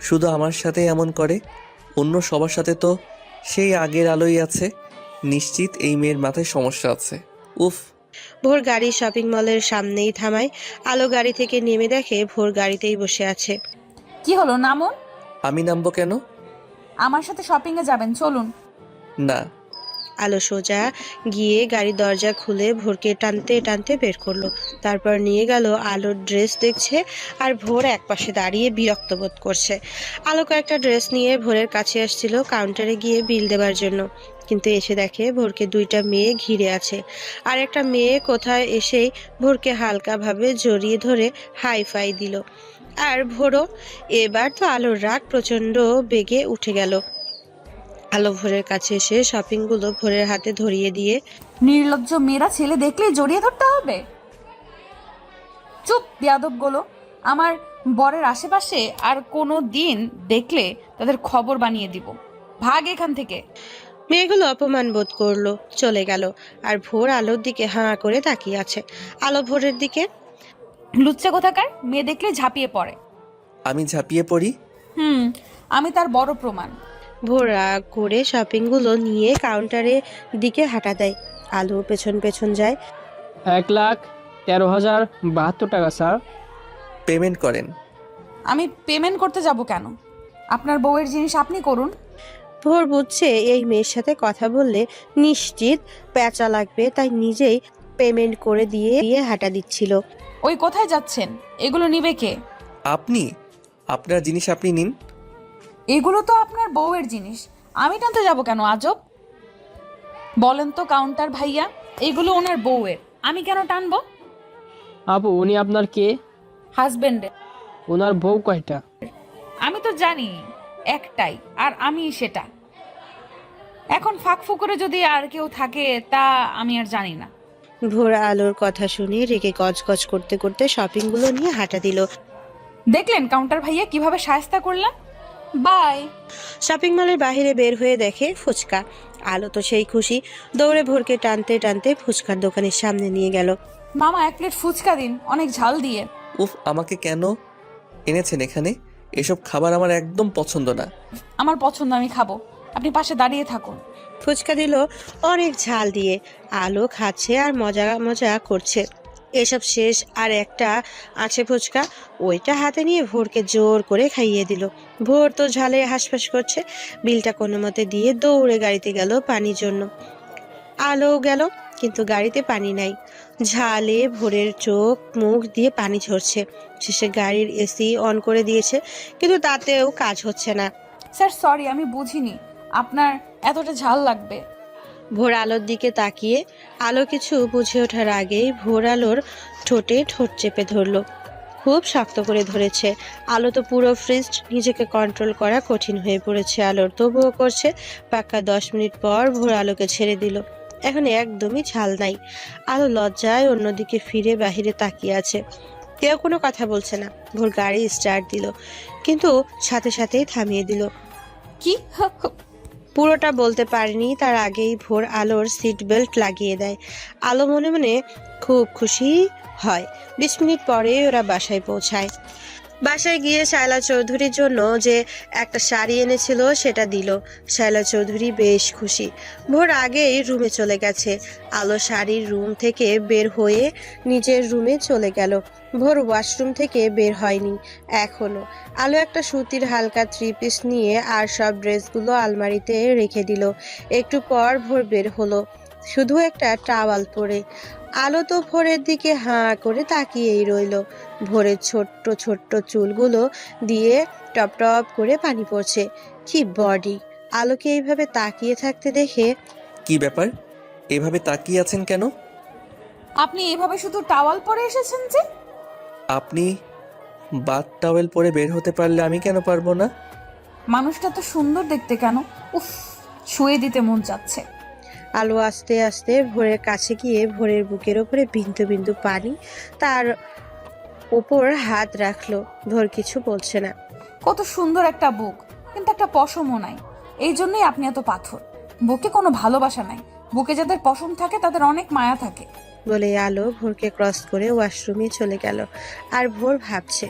শুধু আমার সাথে এমন করে, অন্য সবার সাথে তো সেই আগের আলোই আছে। নিশ্চিত এই মেয়ের মাথায় সমস্যা আছে। উফ। ভোর গাড়ি শপিং মলের সামনেই থামায়। আলো গাড়ি থেকে নেমে দেখে ভোর গাড়িতেই বসে আছে। কি হলো, নামুন। আমি নামবো কেন? আমার সাথে শপিং এ যাবেন, চলুন। না। আলো সোজা গিয়ে গাড়ির দরজা খুলে ভোরকে টানতে টানতে বের করলো। তারপর নিয়ে গেল। আলোর ড্রেস দেখছে আর ভোর একপাশে দাঁড়িয়ে বিরক্ত বোধ করছে। আলো কয়েকটা ড্রেস নিয়ে ভোরের কাছে আসছিল কাউন্টারে গিয়ে বিল দেবার জন্য, কিন্তু এসে দেখে ভোরকে দুইটা মেয়ে ঘিরে আছে। আর একটা মেয়ে কোথায় এসেই ভোরকে হালকাভাবে জড়িয়ে ধরে হাই ফাই দিল। আর ভোরও। এবার তো আলোর রাগ প্রচন্ড বেগে উঠে গেল। আলো ভোরের কাছে এসে শপিংগুলো ভোরের হাতে ধরিয়ে দিয়ে নির্লজ্জ মেয়েরা ছেলে দেখলেই জড়িয়ে ধরতে হবে? চুপ বেয়াদবগুলো! আমার বরের আশেপাশে আর কোনো দিন দেখলে তাদের খবর বানিয়ে দিব। ভাগ এখান থেকে। মেয়েগুলো অপমান বোধ করলো, চলে গেল। আর ভোর আলোর দিকে হাঁ করে তাকিয়ে আছে। আলো ভোরের দিকে। লুচ্চা কোথাকার, মেয়ে দেখলে ঝাঁপিয়ে পড়ে। আমি ঝাঁপিয়ে পড়ি? আমি তার বড় প্রমাণ। ভোর রাগ করে শপিংগুলো নিয়ে কাউন্টারের দিকে হাঁটা দেয়। আলো পেছন পেছন যায়। 1,13,072 টাকা স্যার। পেমেন্ট করেন। আমি পেমেন্ট করতে যাব কেন? আপনার বউয়ের জিনিস আপনি করুন। ভোর বুঝছে এই মেয়ের সাথে কথা বললে নিশ্চিত প্যাঁচা লাগবে, তাই নিজেই পেমেন্ট করে দিয়ে হাঁটা দিচ্ছিল। ওই কোথায় যাচ্ছেন? এগুলো নিবে কে? আপনি? আপনার জিনিস আপনি নিন। এগুলো তো আপনার বউয়ের জিনিস, আমি টানতে যাব কেন? আজব! বলেন তো কাউন্টার ভাইয়া, এগুলো ওনার বউয়ের, আমি কেন টানবো? আপু, উনি আপনার কে? হাজবেন্ডের। ওনার বউ কয়টা? আমি তো জানি একটাই, আর আমি সেটা। এখন ফাঁক ফুকরে যদি আর কেউ থাকে তা আমি আর জানি না। ভোর আলোর কথা শুনে রেগে গজগজ করতে করতে শপিংগুলো নিয়ে হাঁটা দিল। দেখলেন কাউন্টার ভাইয়া কিভাবে শায়েস্তা করলাম? বাই। শপিং মলের বাইরে বের হয়ে দেখে ফুচকা। আলো তো সেই খুশি, দৌড়ে ভোরকে টানতে টানতে ফুচকার দোকানের সামনে নিয়ে গেল। মামা 1 প্লেট ফুচকা দিন, অনেক ঝাল দিয়ে। উফ, আমাকে কেন এনেছেন এখানে? এসব খাবার আমার একদম পছন্দ না। আমার পছন্দ, আমি খাবো, আপনি পাশে দাঁড়িয়ে থাকুন। ফুচকা দিল অনেক ঝাল দিয়ে। আলো খাচ্ছে আর মজা মজা করছে। এসব শেষ, আর একটা আছে ফুচকা, ওইটা হাতে নিয়ে ভোরকে জোর করে খাইয়ে দিল। ভোর তো ঝালে হাঁসফাঁস করছে। বিলটা কোনো মতে দিয়ে দৌড়ে গাড়িতে গেল পানির জন্য। আলো গেল, কিন্তু গাড়িতে পানি নাই। ঝালে ভোরের চোখ মুখ দিয়ে পানি ঝরছে। শেষে গাড়ির এসি অন করে দিয়েছে, কিন্তু তাতেও কাজ হচ্ছে না। স্যার সরি, আমি বুঝিনি আপনার এতটা ঝাল লাগবে। ভোর আলোর দিকে তাকিয়ে আলো কিছু বুঝে ওঠার আগেই ভোর আলোর ঠোঁটে ঠোঁট চেপে ধরলো, খুব শক্ত করে ধরেছে। আলো তো পুরো ফ্রিজ, নিজেকে কন্ট্রোল করা কঠিন হয়ে পড়েছে আলোর, তবুও করছে। পাক্কা 10 মিনিট পর ভোর আলোকে ছেড়ে দিল। এখন একদমই ঝাল নাই। আলো লজ্জায় অন্যদিকে ফিরে বাহিরে তাকিয়ে আছে। কেউ কোনো কথা বলছে না। ভোর গাড়ি স্টার্ট দিল, কিন্তু সাথে সাথেই থামিয়ে দিল। কি? পুরোটা বলতে পারেনি, তার আগেই ভোর আলোর সিট বেল্ট লাগিয়ে দেয়। আলো মনে মনে খুব খুশি হয়। 20 মিনিট পরে ওরা বাসায় পৌঁছায়। বাসায় গিয়ে শায়লা চৌধুরীর জন্য যে একটা শাড়ি এনেছিল সেটা দিল। শায়লা চৌধুরী বেশ খুশি। ভোর আগেই রুমে চলে গেছে। আলো শাড়ির রুম থেকে বের হয়ে নিজের রুমে চলে গেল। ভোর ওয়াশরুম থেকে বের হয়নি এখনো। আলো একটা সুতির হালকা 3 পিস নিয়ে আর সব ড্রেসগুলো আলমারিতে রেখে দিল। একটু পর ভোর বের হলো, শুধু একটা টাওয়াল পরে। আলো তো ভোরের দিকে হাঁ করে তাকিয়েই রইল। ভোরের ছোট্ট ছোট্ট চুলগুলো দিয়ে টপ টপ করে পানি পড়ছে। কি বডি! আলোকে এইভাবে তাকিয়ে থাকতে দেখে কি ব্যাপার, এভাবে তাকিয়ে আছেন কেন? আপনি এভাবে শুধু টাওয়াল পরে এসেছেন যে? আপনি বাথ টাওয়েল পরে বের হতে পারলে আমি কেন পারবো না? মানুষটা তো সুন্দর দেখতে, কেন উফ, ছুঁয়ে দিতে মন চাচ্ছে। আলো আস্তে আস্তে ভোরের কাছে গিয়ে ভোরের বুকের ওপরে বিন্দু বিন্দু পানি তার ওপর হাত রাখলো। ভোর কিছু বলছে না। কত সুন্দর একটা বুক, কিন্তু একটা পশমও নাই। এই জন্যই আপনি এত পাথর। বুকে কোনো ভালোবাসা নাই। বুকে যাদের পশম থাকে তাদের অনেক মায়া থাকে। বলে আলো ভোরকে ক্রস করে ওয়াশরুমে চলে গেল। আর ভোর ভাবছে,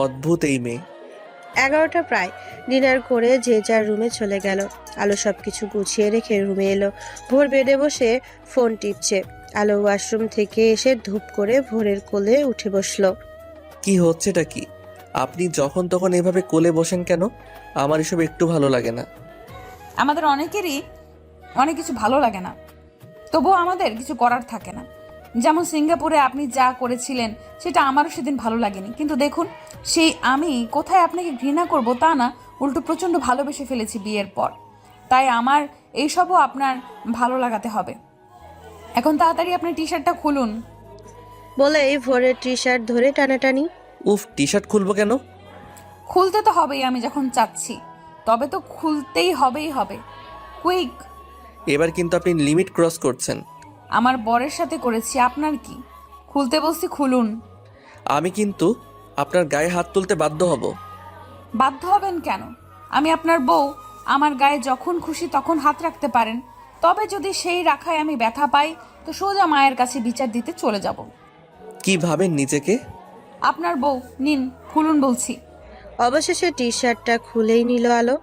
অদ্ভুত এই মেয়ে। 11টা প্রায়। ডিনার করে যে যার রুমে চলে গেল। আলো সবকিছু গুছিয়ে রেখে রুমে এলো। ভোর বেডে বসে ফোন টিপছে। আলো ওয়াশরুম থেকে এসে ধূপ করে ভোরের কোলে উঠে বসলো। কি হচ্ছেটা কি? আপনি যখন তখন এভাবে কোলে বসেন কেন? আমার এসব একটু ভালো লাগে না। আমাদের অনেকেরই অনেক কিছু ভালো লাগে না, তবুও আমাদের কিছু করার থাকে না। যেমন সিঙ্গাপুরে আপনি যা করেছিলেন সেটা আমারও সেদিন ভালো লাগেনি, কিন্তু দেখুন সেই আমি কোথায় আপনাকে ঘৃণা করব তা না, উল্টো প্রচণ্ড ভালোবেসে ফেলেছি বিয়ের পর। তাই আমার এইসবও আপনার ভালো লাগাতে হবে। এখন তাড়াতাড়ি আপনার টি শার্টটা খুলুন। বলেই ভোরের টি শার্ট ধরে টানাটানি। উফ, টি শার্ট খুলবো কেন? খুলতে তো হবেই, আমি যখন চাচ্ছি তবে তো খুলতেই হবে। কুইক। এবার কিন্তু আপনি লিমিট ক্রস করছেন। আমার বরের সাথে করেছি, আপনার কি? খুলতে বলছি, খুলুন। আমি কিন্তু আপনার গায়ে হাত তুলতে বাধ্য হব। বাধ্য হবেন কেন? আমি আপনার বউ, আমার গায়ে যখন খুশি তখন হাত রাখতে পারেন। তবে যদি সেই রাখায় আমি ব্যথা পাই তো সোজা মায়ের কাছে বিচার দিতে চলে যাব। কি ভাবেন নিজেকে? আপনার বউ, নিন খুলুন বলছি। অবশেষে টি শার্টটা খুলেই নিল আলো।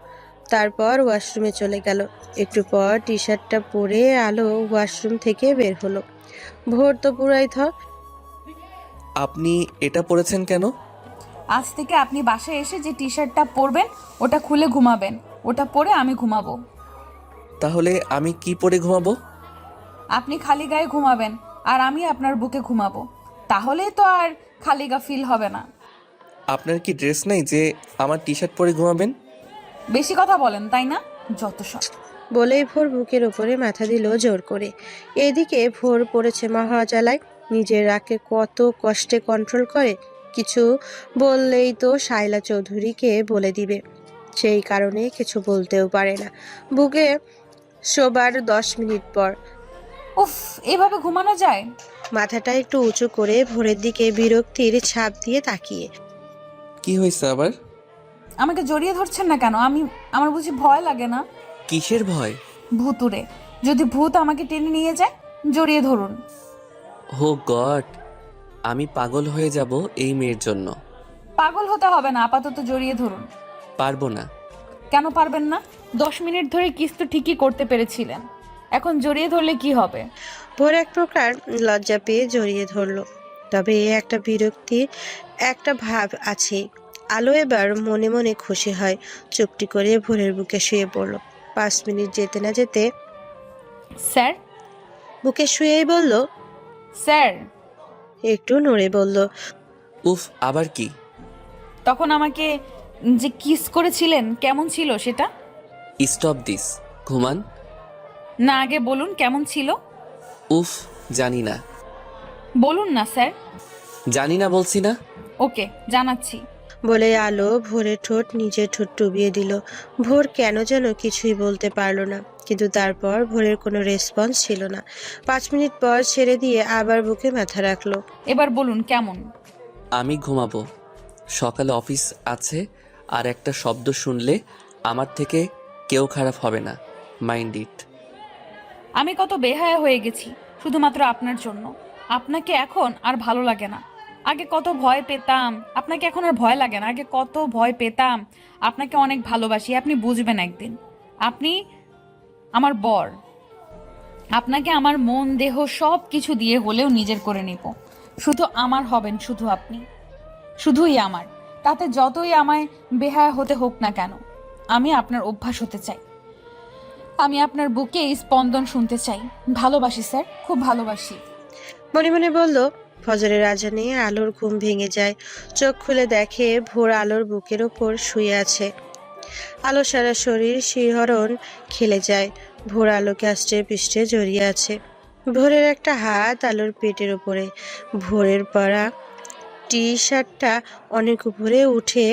তারপর ওয়াশরুমে চলে গেল। একটু পর টি শার্টটা পরে আলো ওয়াশরুম থেকে বের হলো। ভোর তো পুরাই থ। আপনি এটা পরেছেন কেন? আজ থেকে আপনি বাসায় এসে যে টি শার্টটা পরবেন ওটা খুলে ঘুমাবেন, ওটা পরে আমি ঘুমাবো। তাহলে আমি কি পরে ঘুমাবো? আপনি খালি গায়ে ঘুমাবেন আর আমি আপনার বুকে ঘুমাবো। তাহলে তো আর খালি গা ফিল হবে না। আপনার কি ড্রেস নেই যে আমার টি শার্ট পরে ঘুমাবেন? বেশি কথা বলেন তাই না? যত সব। বলেই ভোর বুকের ওপরে মাথা দিল জোর করে। এদিকে ভোর পড়েছে মহাজালায়। নিজের রাগকে কত কষ্টে কন্ট্রোল করে। কিছু বললেই তো শায়লা চৌধুরীকে বলে দিবে, সেই কারণে কিছু বলতেও পারে না। বুকে শোবার 10 মিনিট পর উফ, এভাবে ঘুমানো যায়? মাথাটা একটু উঁচু করে ভোরের দিকে বিরক্তির ছাপ দিয়ে তাকিয়ে। কি হয়েছে আবার? আমাকে জড়িয়ে ধরছেন না কেন? আমার বুঝি ভয় লাগে না? কিসের ভয়? ভূতুরে। যদি ভূত আমাকে টেনে নিয়ে যায়, জড়িয়ে ধরুন। ও গড, আমি পাগল হয়ে যাব এই মেয়ের জন্য। পাগল হতে হবে না, আপাতত জড়িয়ে ধরুন। পারবো না। কেন পারবেন না? 10 মিনিট ধরে কিস তো ঠিকই করতে পেরেছিলেন, এখন জড়িয়ে ধরলে কি হবে? ভোর এক প্রকার লজ্জা পেয়ে জড়িয়ে ধরলো। তবে একটা বিরক্তির একটা ভাব আছে। আলো এবার মনে মনে খুশি হয়। চুপটি করে ভোরের বুকে শুয়ে পড়ল। 5 মিনিট যেতে না যেতে স্যার। বুকে শুয়েই বলল, স্যার। একটু নড়ে বলল, উফ, আবার কি? তখন আমাকে যে কিস করেছিলেন কেমন ছিল সেটা? স্টপ দিস, ঘুমান। না, আগে বলুন কেমন ছিল। উফ, জানি না। বলুন না স্যার। জানি না বলছি না। ওকে, জানাচ্ছি। বলে আলো ভোরের ঠোঁট নিজের ঠোঁট ডুবিয়ে দিল। ভোর কেন যেন কিছুই বলতে পারলো না, কিন্তু তারপর ভোরের কোনো রেসপন্স ছিল না। 5 মিনিট পর ছেড়ে দিয়ে আবার বুকে মাথা রাখলো। এবার বলুন কেমন। আমি ঘুমাবো, সকালে অফিস আছে, আর একটা শব্দ শুনলে আমার থেকে কেউ খারাপ হবে না। Mind it. আমি কত বেহায়া হয়ে গেছি শুধুমাত্র আপনার জন্য। আপনাকে এখন আর ভালো লাগে না। আগে কত ভয় পেতাম, আপনাকে এখন আর ভয় লাগে না। আগে কত ভয় পেতাম, আপনাকে অনেক ভালোবাসি। আপনি বুঝবেন একদিন। আপনি আমার বর। আপনাকে আমার মন দেহ সব কিছু দিয়ে হলেও নিজের করে নেব। শুধু আমার হবেন, শুধু আপনি, শুধুই আমার। তাতে যতই আমায় বেহায়া হতে হোক না কেন, আমি আপনার অভ্যাস হতে চাই। আমি আপনার বুকে এই স্পন্দন শুনতে চাই। ভালোবাসি স্যার, খুব ভালোবাসি। মনে মনে বলল। ফজরের আজানে আলোর ঘুম ভেঙে যায়। চোখ খুলে দেখে ভোর আলোর বুকের ওপর শুয়ে আছে। আলো সারা শরীর শিহরণ খেলে যায়। ভোর আলোকে আষ্টে পৃষ্ঠে জড়িয়ে আছে। ভোরের একটা হাত আলোর পেটের ওপরে। ভোরের পরা টি শার্টটা অনেক উপরে উঠে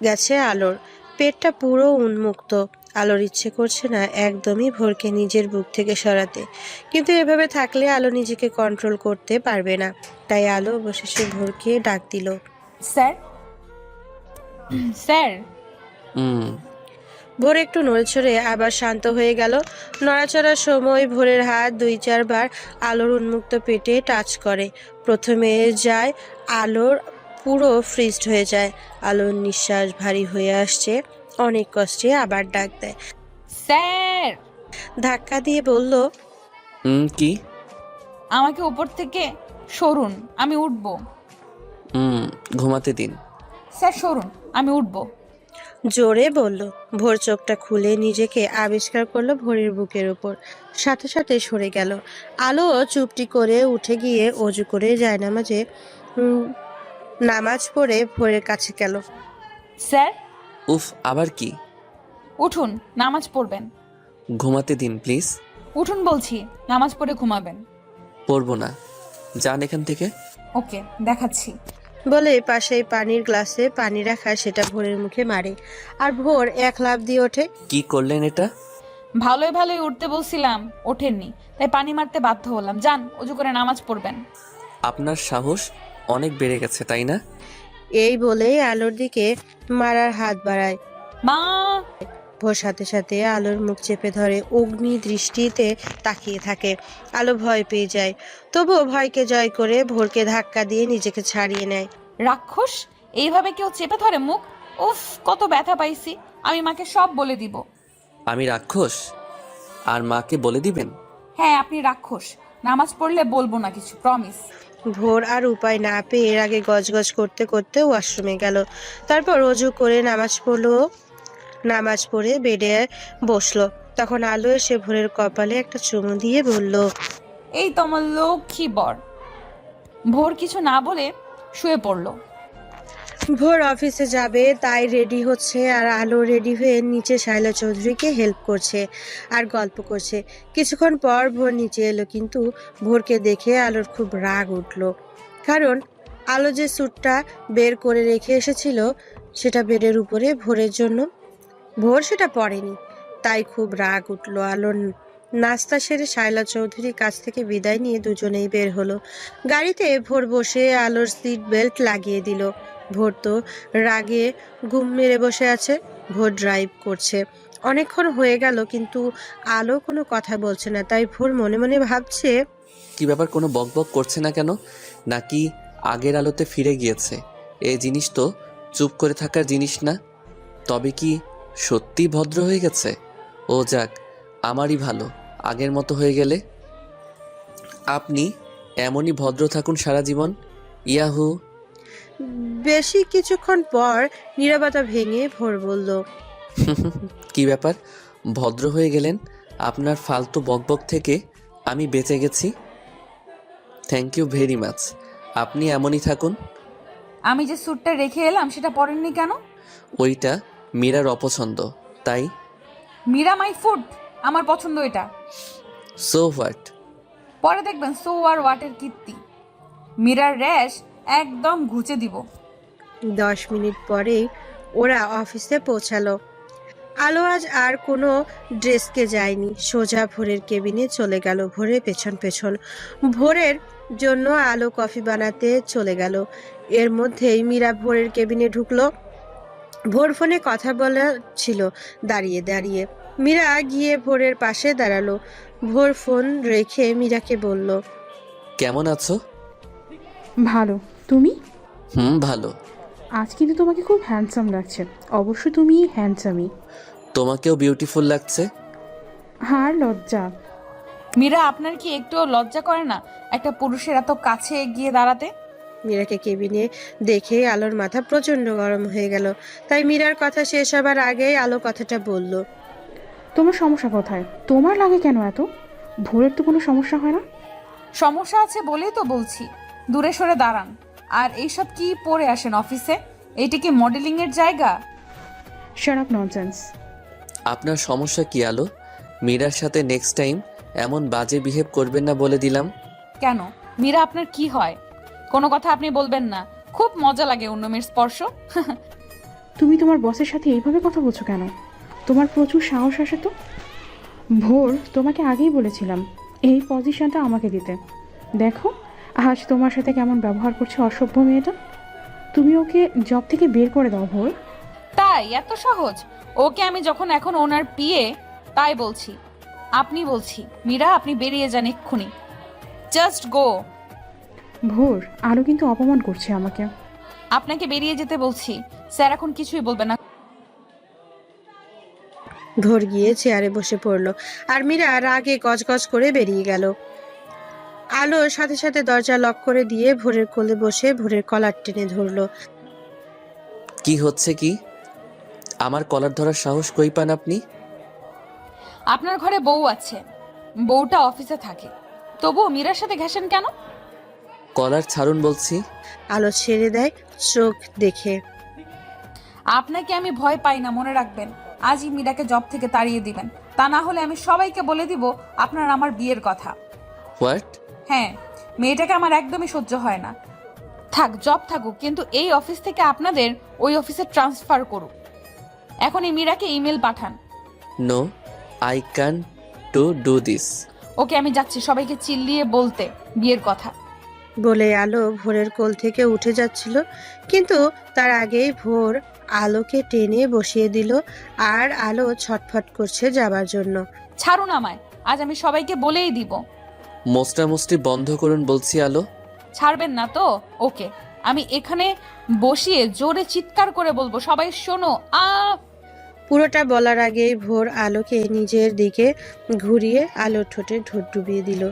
গেছে আলোর। পেটটা পুরো উন্মুক্ত। আলোর ইচ্ছে করছে না একদমই ভোরকে নিজের বুক থেকে সরাতে, কিন্তু এভাবে থাকলে আলো নিজেকে কন্ট্রোল করতে পারবে না। তাই আলো অবশেষে ভোরকে ডাক দিল, স্যার। স্যার। ভোর একটু নড়েচড়ে আবার শান্ত হয়ে গেল। নড়াচড়ার সময় ভোরের হাত 2-4 বার আলোর উন্মুক্ত পেটে টাচ করে। প্রথমে যায় আলোর পুরো ফ্রিজড হয়ে যায়। আলোর নিঃশ্বাস ভারী হয়ে আসছে। অনেক কষ্টে আবার ডাক দেয়, স্যার। ধাক্কা দিয়ে বলল, কি? আমাকে উপর থেকে সরুন, আমি উঠবো। ঘুমাতে দিন। স্যার সরুন, আমি উঠবো। জোরে বলল। ভোর চোখটা খুলে নিজেকে আবিষ্কার করলো ভোরের বুকের উপর। সাথে সাথে সরে গেল। আলো চুপটি করে উঠে গিয়ে অজু করে জায়নামাজে নামাজ পড়ে ভোরের কাছে গেল। স্যার। উফ, আবার কি? উঠুন, নামাজ পড়বেন। ঘুমাতে দিন প্লিজ। উঠুন বলছি, নামাজ পড়ে ঘুমাবেন। পড়বো না, যান এখান থেকে। ওকে, দেখাচ্ছি। বলে পাশেই পানির গ্লাসে পানি রাখা সেটা ভোরের মুখে মারে। আর ভোর এক লাফ দিয়ে ওঠে। কি করলেন এটা? ভালোই ভালোই উঠতে বলছিলাম, ওঠেননি, তাই পানি মারতে বাধ্য হলাম। যান, অজু করে নামাজ পড়বেন। আপনার সাহস অনেক বেড়ে গেছে, তাই না? এই বলেই আলোর দিকে মারার হাত বাড়ায়। মা! ভোর সাথে সাথে আলোর মুখ চেপে ধরে অগ্নি দৃষ্টিতে তাকিয়ে থাকে। আলো ভয় পেয়ে যায়, তবুও ভয়কে জয় করে ভোরকে ধাক্কা দিয়ে নিজেকে ছাড়িয়ে নেয়। রাক্ষস! এইভাবে কেউ চেপে ধরে মুখ? উফ, কত ব্যথা পাইছি। আমি মাকে সব বলে দিব। আমি রাক্ষস আর মাকে বলে দিবেন? হ্যাঁ, আপনি রাক্ষস। নামাজ পড়লে বলবো না কিছু, প্রমিস। ভোর আর উপায় না পেয়ে এর আগে গজগজ করতে করতে ওয়াশরুমে গেল। তারপর অজু করে নামাজ পড়লো। নামাজ পড়ে বেডে বসলো। তখন আলো এসে ভোরের কপালে একটা চুমু দিয়ে বলল, এই তোমার লক্ষ্মী বর। ভোর কিছু না বলে শুয়ে পড়লো। ভোর অফিসে যাবে তাই রেডি হচ্ছে, আর আলো রেডি হয়ে নিচে শায়লা চৌধুরীকে হেল্প করছে আর গল্প করছে। কিছুক্ষণ পর ভোর নিচে এলো, কিন্তু ভোরকে দেখে আলোর খুব রাগ উঠলো। কারণ আলো যে স্যুটটা বের করে রেখে এসেছিল সেটা বেডের উপরে ভোরের জন্য, ভোর সেটা পরেনি। তাই খুব রাগ উঠলো আলোর। নাস্তা সেরে শায়লা চৌধুরীর কাছ থেকে বিদায় নিয়ে দুজনেই বের হলো। গাড়িতে ভোর বসে আলোর সিট বেল্ট লাগিয়ে দিল। ভোর তো রাগে ঘুম মেরে বসে আছে। ভোর ড্রাইভ করছে। অনেকক্ষণ হয়ে গেল, কিন্তু আলো কোনো কথা বলছে না। তাই ভোর মনে মনে ভাবছে, কি ব্যাপার, কোনো বকবক করছে না কেন? নাকি আগের আলোতে ফিরে গিয়েছে? এই জিনিস তো চুপ করে থাকার জিনিস না। তবে কি সত্যি ভদ্র হয়ে গেছে? ও যাক, আমারই ভালো আগের মতো হয়ে গেলে। আপনি এমনই ভদ্র থাকুন সারা জীবন। ইয়াহু। বেশি কিছুক্ষণ পর নীরবতা ভেঙে ভোর বলল, কি ব্যাপার, ভদ্র হয়ে গেলেন? আপনার ফালতু বকবক থেকে আমি বেঁচে গেছি। Thank you very much. আপনি এমনই থাকুন। আমি যে স্যুটটা রেখে এলাম সেটা পরেননি কেন? ওইটা মীরার অপছন্দ, তাই। মীরা মাই ফুড, আমার পছন্দ এটা। So what? পরে দেখবেন সো আর ওয়াটের কীর্তি। মীরার র্যাশ একদম ঘুচে দিব। 10 মিনিট পরেই ওরা অফিসে পৌঁছালো। আলো আজ আর কোনো ড্রেসকে যায়নি, সোজা ভোরের কেবিনে চলে গেল। ভোরের পেছন পেছন ভোরের জন্য আলো কফি বানাতে চলে গেল। এর মধ্যেই মীরা ভোরের কেবিনে ঢুকলো। ভোর ফোনে কথা বলা ছিল দাঁড়িয়ে দাঁড়িয়ে। মীরা গিয়ে ভোরের পাশে দাঁড়ালো। ভোর ফোন রেখে মীরাকে বলল, কেমন আছো? ভালো। তুমি? ভালো। আজ কিন্তু তোমাকে খুব হ্যান্ডসাম লাগছে। অবশ্য তুমি হ্যান্ডসামই। তোমাকেও বিউটিফুল লাগছে। আর লজ্জা। মীরা, আপনার কি একটুও লজ্জা করে না একটা পুরুষের এত কাছে গিয়ে দাঁড়াতে? মীরাকে কেবিনে দেখে আলোর মাথা প্রচন্ড গরম হয়ে গেল। তাই মীরার কথা শেষ হবার আগেই আলো কথাটা বলল, তোমার সমস্যা কোথায়? তোমার লাগে কেন এত? ভোরের তো কোনো সমস্যা হয় না। সমস্যা আছে বলেই তো বলছি, দূরে সরে দাঁড়ান। আর এইসব কি পরে আসেন অফিসে? এইটা কি মডেলিং এর জায়গা? Shut up nonsense. আপনার সমস্যা কি আলো? মীরার সাথে নেক্সট টাইম এমন বাজে বিহেভ করবেন না বলে দিলাম। কেন? মীরা আপনার কি হয়? কোনো কথা আপনি বলবেন না। খুব মজা লাগে অন্য মেয়ের স্পর্শ। তুমি তোমার বসের সাথে এইভাবে কথা বলছো কেন? তোমার প্রচুর সাহস আসে তো। ভোর, তোমাকে আগেই বলেছিলাম এই পজিশনটা আমাকে দিতে। দেখো আজ তোমার সাথে কেমন ব্যবহার করছে অসভ্য মেয়েটা। তুমি ওকে জব থেকে বের করে দাও ভোর। তাই এত সহজ? ওকে আমি যখন এখন ওনার পিয়ে তাই বলছি। আপনি বলছি মীরা, আপনি বেরিয়ে যান এক্ষুনি। Just go. ভোর, আরও কিন্তু অপমান করছে আমাকে। আপনাকে বেরিয়ে যেতে বলছি। স্যার এখন কিছুই বলবে না। ভোর গিয়ে চেয়ারে বসে পড়ল, আর মীরা রাগে গজগজ করে বেরিয়ে গেল। আলো সাথে সাথে দরজা লক করে দিয়ে ভোরের কোলে বসে ভোরের কলার টেনে ধরলো। কি হচ্ছে কি? আমার কলার ধরার সাহস কই পান আপনি? আপনার ঘরে বউ আছে, বউটা অফিসে থাকে, তবুও মীরার সাথে ঘেঁষেন কেন? কলার ছাড়ুন বলছি। আলো ছেড়ে দেয় চোখ দেখে। আপনাকে আমি ভয় পাই না, মনে রাখবেন। আজই মীরাকে জব থেকে তাড়িয়ে দিবেন, তা না হলে আমি সবাইকে বলে দিব আপনার আমার বিয়ের কথা। হোয়াট? হ্যাঁ, মেয়েটাকে আমার একদমই সহ্য হয় না। থাক, জব থাকুক, কিন্তু এই অফিস থেকে আপনাদের ওই অফিসে ট্রান্সফার করুক। এখন এই মীরাকে ইমেল পাঠান। No, I can to do this. Okay, আমি যাচ্ছি সবাইকে চিল্লিয়ে বলতে বিয়ের কথা। বলে আলো ভোরের কোল থেকে উঠে যাচ্ছিল, কিন্তু তার আগেই ভোর আলোকে টেনে বসিয়ে দিল আর আলো ছটফট করছে যাবার জন্য। ছাড়ুন আমায়, আজ আমি সবাইকে বলেই দিব। মোস্টামুষ্টি বন্ধ করুন বলছি আলো। ছাড়বেন না তো? ওকে, আমি এখানে বসিয়ে জোরে চিৎকার করে বলবো, সবাই শোনো। পুরোটা বলার আগেই ভোর আলোকে নিজের দিকে ঘুরিয়ে আলোর ঠোঁটে ঠোঁট ডুবিয়ে দিল,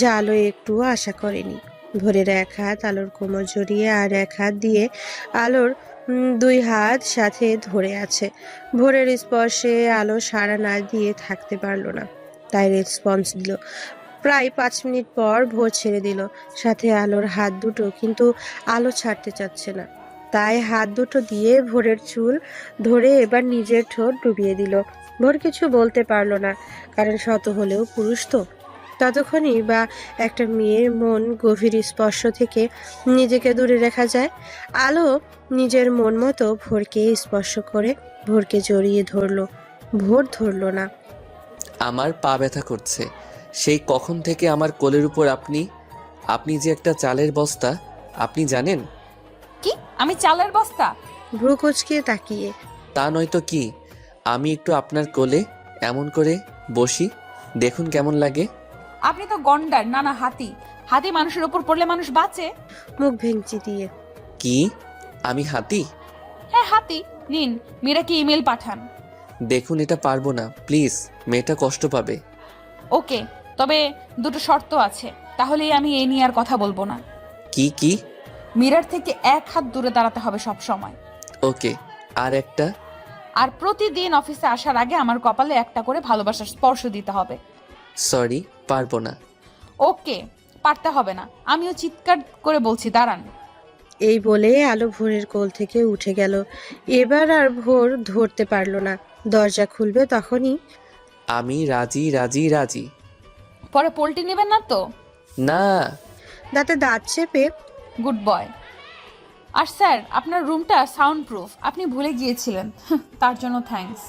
যা আলো একটুও আশা করেনি। ভোরের এক হাত আলোর কোমর জড়িয়ে আর এক হাত দিয়ে আলোর দুই হাত সাথে ধরে আছে। ভোরের স্পর্শে আলো সাড়া না দিয়ে থাকতে পারলো না, তাই রেসপন্স দিল। প্রায় 5 মিনিট পর ভোর ছেড়ে দিল সাথে আলোর হাত দুটো, কিন্তু আলো ছাড়তে চাচ্ছে না, তাই হাত দুটো দিয়ে ভোরের চুল ধরে এবার নিজের ঠোঁট ডুবিয়ে দিল। ভোর কিছু বলতে পারলো না, কারণ শত হলেও পুরুষ তো। ততক্ষণই বা একটা মেয়ের মন গভীর স্পর্শ থেকে নিজেকে দূরে রাখা যায়। আলো নিজের মন মতো ভোরকে স্পর্শ করে ভোরকে জড়িয়ে ধরলো। ভোর ধরলো না। আমার পা ব্যথা করছে সেই কখন থেকে আমার কোলের উপর আপনি। আপনি যে একটা চালের বস্তা, আপনি জানেন? কি? আমি চালের বস্তা? ভ্রু কুঁচকে তাকিয়ে। তা নয়তো কি, আমি একটু আপনার কোলে এমন করে বসি, দেখুন কেমন লাগে। আপনি তো গন্ডার, না না হাতি। হাতি মানুষের উপর পড়লে মানুষ বাঁচে? মুখ ভেঙচি দিয়ে। কি আমি হাতি? হ্যাঁ হাতি। নিন, মীরাকে ইমেল পাঠান। দেখুন এটা পারবো না, প্লিজ, মেয়েটা কষ্ট পাবে। ওকে, তবে দুটো শর্ত আছে, তাহলেই আমি এই নিয়ে আর কথা বলবো না। কি কি? মীরার থেকে 1 হাত দূরে দাঁড়াতে হবে সব সময়। ওকে, আর একটা? আর প্রতিদিন অফিসে আসার আগে আমার কপালে একটা করে ভালোবাসার স্পর্শ দিতে হবে। সরি, পারবো না। ওকে, পারতে হবে না, আমিও চিৎকার করে বলছি, দাঁড়ান। এই বলে আলো ভোরের কোল থেকে উঠে গেল। এবার আর ভোর ধরতে পারলো না। দরজা খুলবে তখনই। আমি রাজি রাজি রাজি। পরে পোল্টি নেবেন না তো? না। দাঁতে দাঁত চেপে। Good boy. আর স্যার, আপনার রুমটা সাউন্ড প্রুফ, আপনি ভুলে গিয়েছিলেন, তার জন্য থ্যাঙ্কস।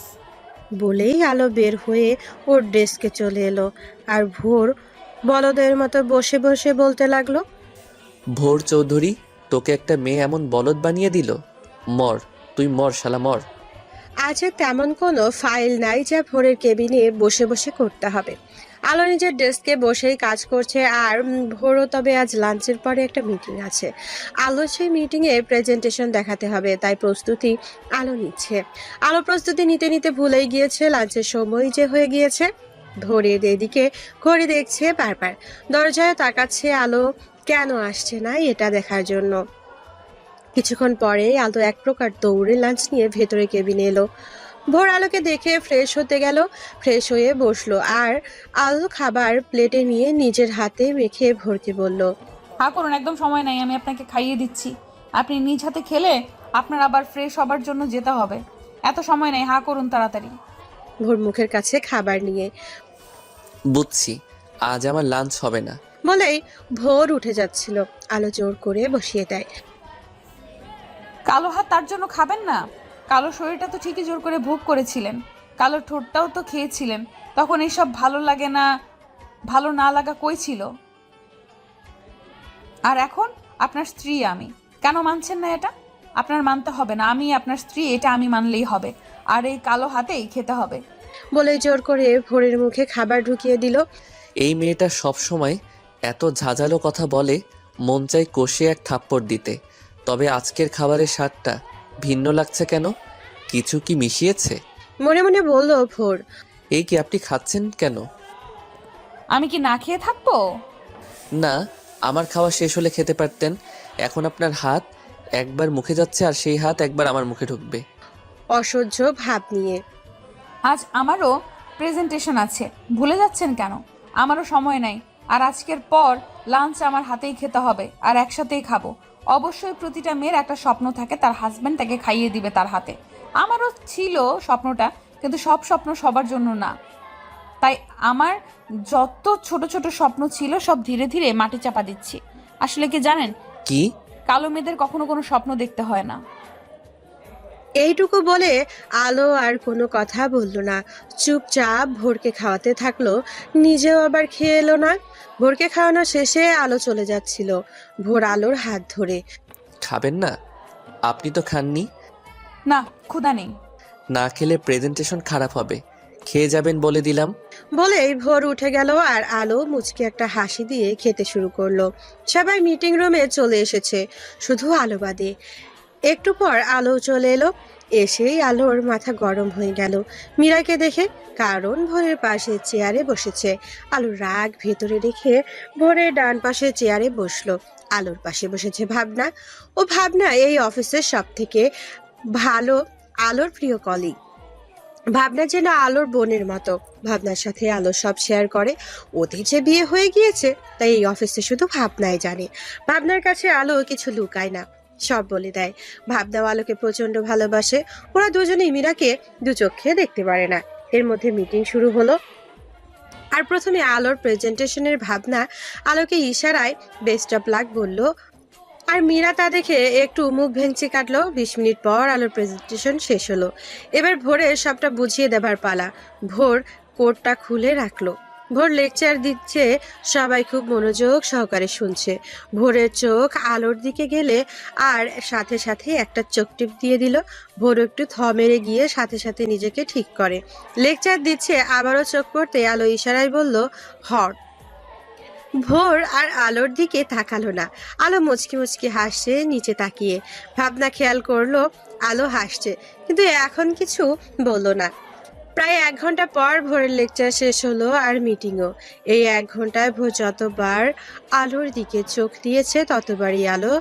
বলেই আলো বের হয়ে ওর ডেস্কে চলে এলো, আর ভোর বলদের মতো বসে বসে বলতে লাগলো। ভোর চৌধুরী, তোকে একটা মেয়ে এমন বলদ বানিয়ে দিল। মর, তুই মর শালা মর। আজ তেমন কোনো ফাইল নাই যা ভোরের কেবিনে বসে বসে করতে হবে। আলো নিজের ডেস্কে বসেই কাজ করছে, আর ভোরও তবে আজ লাঞ্চের পরে একটা মিটিং আছে। আলো সেই মিটিংয়ে প্রেজেন্টেশন দেখাতে হবে, তাই প্রস্তুতি আলো নিচ্ছে। আলো প্রস্তুতি নিতে নিতে ভুলেই গিয়েছে লাঞ্চের সময় যে হয়ে গিয়েছে। ভোরের এদিকে ঘড়ি দেখছে বারবার, দরজায় তাকাচ্ছে আলো কেন আসছে না এটা দেখার জন্য। কিছুক্ষণ পরে আলো এক প্রকার দৌড়ে লাঞ্চ নিয়ে ভেতরে কেবিনে এলো। ভোর আলোকে দেখে ফ্রেশ হতে গেল, ফ্রেশ হয়ে বসলো, আর আলো খাবার প্লেটে নিয়ে নিজের হাতে মেখে ভোরকে বলল। হ্যাঁ করুন, একদম সময় নাই, আমি আপনাকে খাইয়ে দিচ্ছি। আপনি নিজ হাতে খেলে আপনার আবার ফ্রেশ হবার জন্য যেতে হবে, এত সময় নেই, হ্যাঁ করুন তাড়াতাড়ি। ভোর মুখের কাছে খাবার নিয়ে। বুঝছি, আজ আমার লাঞ্চ হবে না বলেই ভোর উঠে যাচ্ছিল, আলো জোর করে বসিয়ে দেয়। কালো হাত তার জন্য খাবেন না? কালো শরীরটা তো ঠিকই জোর করে ভোগ করেছিলেন, কালো ঠোঁটটাও তো খেয়েছিলেন, তখন এইসব ভালো লাগে না, ভালো না লাগা কই ছিল? আর এখন আপনার স্ত্রী আমি, কেন মানছেন না এটা? আপনার মানতে হবে না, আমি আপনার স্ত্রী, এটা আমি মানলেই হবে, আর এই কালো হাতেই খেতে হবে। বলে জোর করে ভোরের মুখে খাবার ঢুকিয়ে দিল। এই মেয়েটা সব সময় এত ঝাঁঝালো কথা বলে, মন চাই কষিয়ে এক থাপ্পড় দিতে। তবে আজকের খাবারের স্বাদটা ভিন্ন লাগছে কেন? কিছু কি মিশিয়েছে? মনে মনে বলল ভোর। এই কি আপনি খাচ্ছেন কেন? আমি কি না খেয়ে থাকবো? না, আমার খাওয়া শেষ হলে খেতে পারতেন। এখন আপনার হাত একবার মুখে যাচ্ছে আর সেই হাত একবার আমার মুখে ঢুকবে। অসহ্য ভাব নিয়ে। আজ আমারও প্রেজেন্টেশন আছে, ভুলে যাচ্ছেন কেন? আমারও সময় নাই, আর আজকের পর লাঞ্চ আমার হাতেই খেতে হবে, আর একসাথেই খাবো। অবশ্যই প্রতিটা মেয়ের একটা স্বপ্ন থাকে, তার হাজব্যান্ড তাকে খাইয়ে দিবে তার হাতে। আমারও ছিল স্বপ্নটা, কিন্তু সব স্বপ্ন সবার জন্য না। তাই আমার যত ছোট ছোট স্বপ্ন ছিল সব ধীরে ধীরে মাটি চাপা দিচ্ছি। আসলে কি জানেন? কি? কালো মেয়েদের কখনো কোনো স্বপ্ন দেখতে হয় না। এইটুকু বলে আলো আর কোনো কথা বলল না, চুপচাপ ভোরকে খাওয়াতে থাকলো, নিজেও আবার খেয়ে এলো না। ভোরকে খাওয়ানো শেষে আলো চলে যাচ্ছিল, ভোর আলোর হাত ধরে। খাবেন না? আপনি তো খাননি। না, ক্ষুধা নেই। না খেলে প্রেজেন্টেশন খারাপ হবে, খেয়ে যাবেন বলে দিলাম। বলেই ভোর উঠে গেল আর আলো মুচকি একটা হাসি দিয়ে খেতে শুরু করলো। সবাই মিটিং রুমে চলে এসেছে, শুধু আলো বাদে। একটু পর আলো চলে এলো, এসেই আলোর মাথা গরম হয়ে গেল মীরাকে দেখে, কারণ ভোরের পাশে চেয়ারে বসেছে। আলোর রাগ ভেতরে রেখে ভোরের ডান পাশে চেয়ারে বসলো। আলোর পাশে বসেছে ভাবনা। ও ভাবনা এই অফিসের সব থেকে ভালো, আলোর প্রিয় কলিগ। ভাবনা যেন আলোর বোনের মতো, ভাবনার সাথে আলো সব শেয়ার করে। ওদের যে বিয়ে হয়ে গিয়েছে তাই এই অফিসে শুধু ভাবনাই জানে। ভাবনার কাছে আলো কিছু লুকায় না, সব বলে দেয়। ভাবনাও আলোকে প্রচন্ড ভালোবাসে। ওরা দুজনেই মীরাকে দু চোখে দেখতে পারে না। এর মধ্যে মিটিং শুরু হলো, আর প্রথমে আলোর প্রেজেন্টেশনের ভাবনা আলোকে ইশারায় বেস্ট অফ লাক বলল, আর মীরা তা দেখে একটু মুখ ভেঙচি কাটলো। 20 মিনিট পর আলোর প্রেজেন্টেশন শেষ হলো। এবার ভোরের সবটা বুঝিয়ে দেবার পালা। ভোর কোটটা খুলে রাখলো। ভোর লেকচার দিচ্ছে, সবাই খুব মনোযোগ সহকারে শুনছে। ভোরের চোখ আলোর দিকে গেলে আর সাথে সাথে একটা চোখ টিপ দিয়ে দিল। ভোর একটু থ মেরে গিয়ে সাথে সাথে নিজেকে ঠিক করে। লেকচার দিচ্ছে, আবারও চোখ পড়তে আলো ইশারায় বলল, হট। ভোর আর আলোর দিকে তাকালো না। আলো মুচকি মুচকি হাসছে নিচে তাকিয়ে। ভাবনা খেয়াল করলো আলো হাসছে, কিন্তু এখন কিছু বললো না। প্রায় 1 ঘন্টা পর ভোরের লেকচার শেষ হলো আর মিটিংও। এই 1 ঘন্টায় ভোর যতবার আলোর দিকে চোখ দিয়েছে ততবারই আলো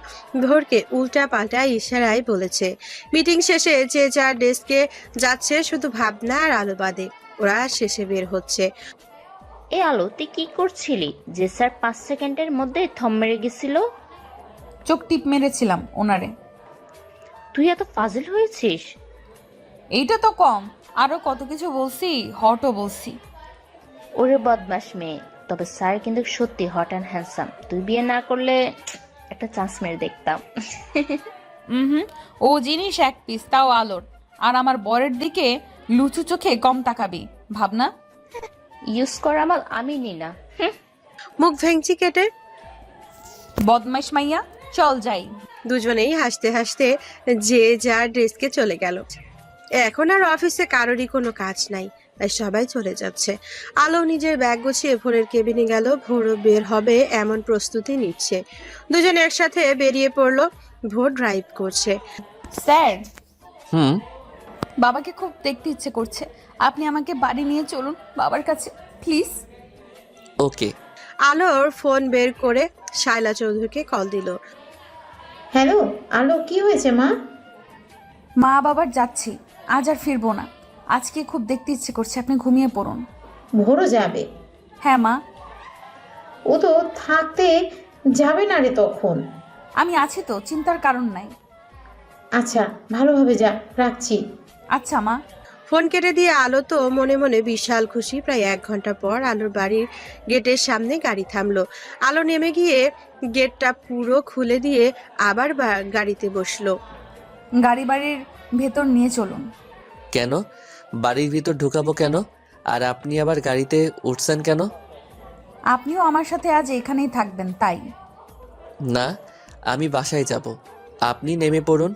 ভোরকে উল্টা পাল্টা ইশারায় বলেছে। মিটিং শেষে যে যার ডেস্কে যাচ্ছে, শুধু ভাবনা আর আলো বাদে। ওরা শেষে বের হচ্ছে। এ আলো তুই কি করছিলি যে স্যার 5 সেকেন্ডের মধ্যে থম মেরে গেছিল? চোখ টিপ মেরেছিলাম ওনারে। তুই এত ফাজিল হয়েছিস? এইটা তো কম, আরো কত কিছু বলছি, হটও বলছি। ওরে বদমাস মেয়ে, তবে স্যার কিন্তু সত্যি হট অ্যান্ড হ্যান্ডসাম। তুই বিয়ে না করলে একটা চান্স মেরে দেখতাম। হুম, ও জিনিস এক পিস, তাও আলোর। আর আমার বরের দিকে লুচু চোখে কম তাকাবি ভাবনা। ইউজ করা মাল আমি নি না। মুখ ভেঙচি কেটে বদমাইশ মাইয়া, চল যাই। দুজনেই হাসতে হাসতে যে যার ডেস্কে চলে গেল। এখন আর অফিসে কারোরই কোনো কাজ নাই, তাই সবাই চলে যাচ্ছে। আলো নিজের ব্যাগ গুছিয়ে ভোরের কেবিনে গেল। ভোরও বের হবে এমন প্রস্তুতি নিচ্ছে। দুজনে একসাথে বেরিয়ে পড়লো। ভোর ড্রাইভ করছে। স্যার, হুম। বাবাকে খুব দেখতে ইচ্ছে করছে, আপনি আমাকে বাড়ি নিয়ে চলুন বাবার কাছে প্লিজ। ওকে। আলোর ফোন বের করে শায়লা চৌধুরীকে কল দিল। হ্যালো আলো, কি হয়েছে মা? মা বাবার যাচ্ছি, আজ আর ফিরবো না। আজকে খুব দেখতে ইচ্ছে করছে, আপনি ঘুমিয়ে পড়ুন। ভোরও যাবে? হ্যাঁ মা। ও তো থাকতে যাবে না রে তখন। আমি আছি তো, চিন্তার কারণ নাই। আচ্ছা, ভালোভাবে যা, রাখছি। আচ্ছা মা। ফোন কেটে দিয়ে আলো তো মনে মনে বিশাল খুশি। প্রায় 1 ঘন্টা পর আলোর বাড়ির গেটের সামনে গাড়ি থামলো। আলো নেমে গিয়ে গেটটা পুরো খুলে দিয়ে আবার গাড়িতে বসলো। গাড়ি বাড়ির ভেতর নিয়ে চলুন। কেন? বাড়ির ভিতর ঢুকাবো কেন? আর আপনি আবার গাড়িতে উঠছেন কেন? আপনিও আমার সাথে আজ এখানেই থাকবেন তাই। না, আমি বাসায় যাব, আপনি নেমে পড়ুন।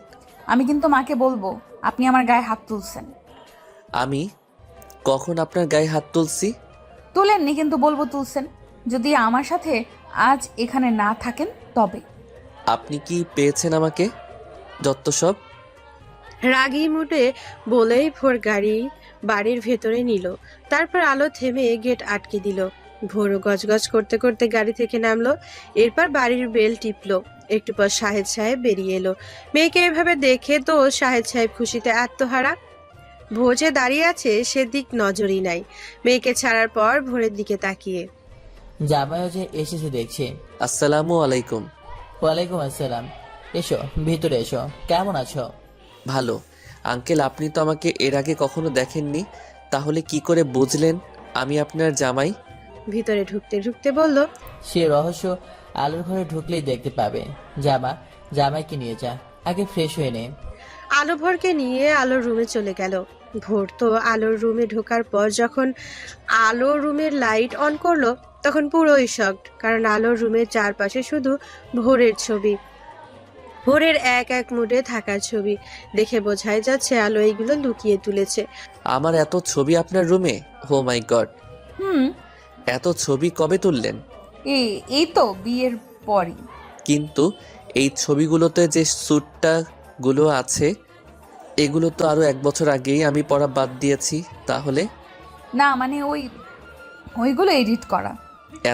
আমি কিন্তু মাকে বলবো আপনি আমার গায়ে হাত তুলছেন। আমি কখন আপনার গায়ে হাত তুলছি? তুলেননি, কিন্তু বলবো তুলছেন। যদি আমার সাথে আজ এখানে না থাকেন তবে। আপনি কি পেয়েছেন আমাকে? যত সব। রাগী মুডে বলেই ভোর গাড়ি বাড়ির ভেতরে নিল। তারপর আলো থেমে গেট আটকে দিল। ভোরও গজগজ করতে করতে গাড়ি থেকে নামলো। এরপর বাড়ির বেল টিপলো। একটু পর শাহেদ সাহেব বেরিয়ে এলো। মেয়েকে এভাবে দেখে তো শাহেদ সাহেব খুশিতে আত্মহারা। ভোজে দাঁড়িয়ে আছে সেদিক নজরই নাই। মেয়েকে ছাড়ার পর ভোরের দিকে তাকিয়ে, জামাইও যে এসেছে দেখছি। আসসালামু আলাইকুম। ওয়ালাইকুম আসসালাম। এসো ভিতরে এসো, কেমন আছো? ভালো। আঙ্কেল, আপনি তো আমাকে এর আগে কখনো দেখেননি, তাহলে কি করে বুঝলেন আমি আপনার জামাই? ভিতরে ঢুকতে ঢুকতে বলল, সে রহস্য আলোর ঘরে ঢুকলেই দেখতে পাবে। জামা জামাইকে নিয়ে যা, আগে ফ্রেশ হয়ে নে। আলো ভোরকে নিয়ে আলোর রুমে চলে গেল। ভোর তো আলোর রুমে ঢোকার পর যখন আলো রুমের লাইট অন করলো তখন পুরোই শকড, কারণ আলোর রুমের চারপাশে শুধু ভোরের ছবি, ভোরের এক এক মুডে থাকার ছবি। দেখে বোঝাই যাচ্ছে আলো এইগুলো লুকিয়ে তুলেছে। আমার এত ছবি আপনার রুমে? ও মাই গড, হুম, এত ছবি কবে তুললেন? এই তো বিয়ের পরই। কিন্তু এই ছবিগুলোতে যে স্যুটটা গুলো আছে এগুলো তো আরো 1 বছর আগেই আমি পড়া বাদ দিয়েছি। তাহলে না মানে ওইগুলো এডিট করা।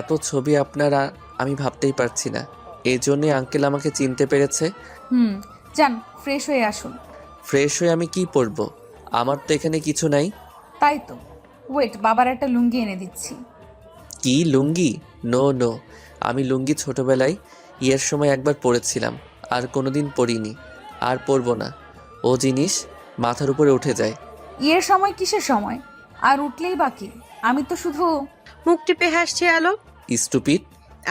এত ছবি আপনারা আমি ভাবতেই পারছি না। এই জন্যে আঙ্কেল আমাকে চিনতে পেরেছে। যান ফ্রেশ হয়ে আসুন। ফ্রেশ হয়ে আমি কি পরবো? আমার তো এখানে কিছু নাই। তাই তো, ওয়েট, বাবার একটা লুঙ্গি এনে দিচ্ছি। কি লুঙ্গি? নো নো, আমি লুঙ্গি ছোটবেলায় ইয়ের সময় একবার পরেছিলাম, আর কোনোদিন পরিনি, আর পরবো না। ও জিনিস মাথার উপরে উঠে যায়। ইয়ের সময় কিসের সময়? আর উঠলেই বাকি, আমি তো শুধু। মুখ টিপে হাসছে আলো। স্টুপিড।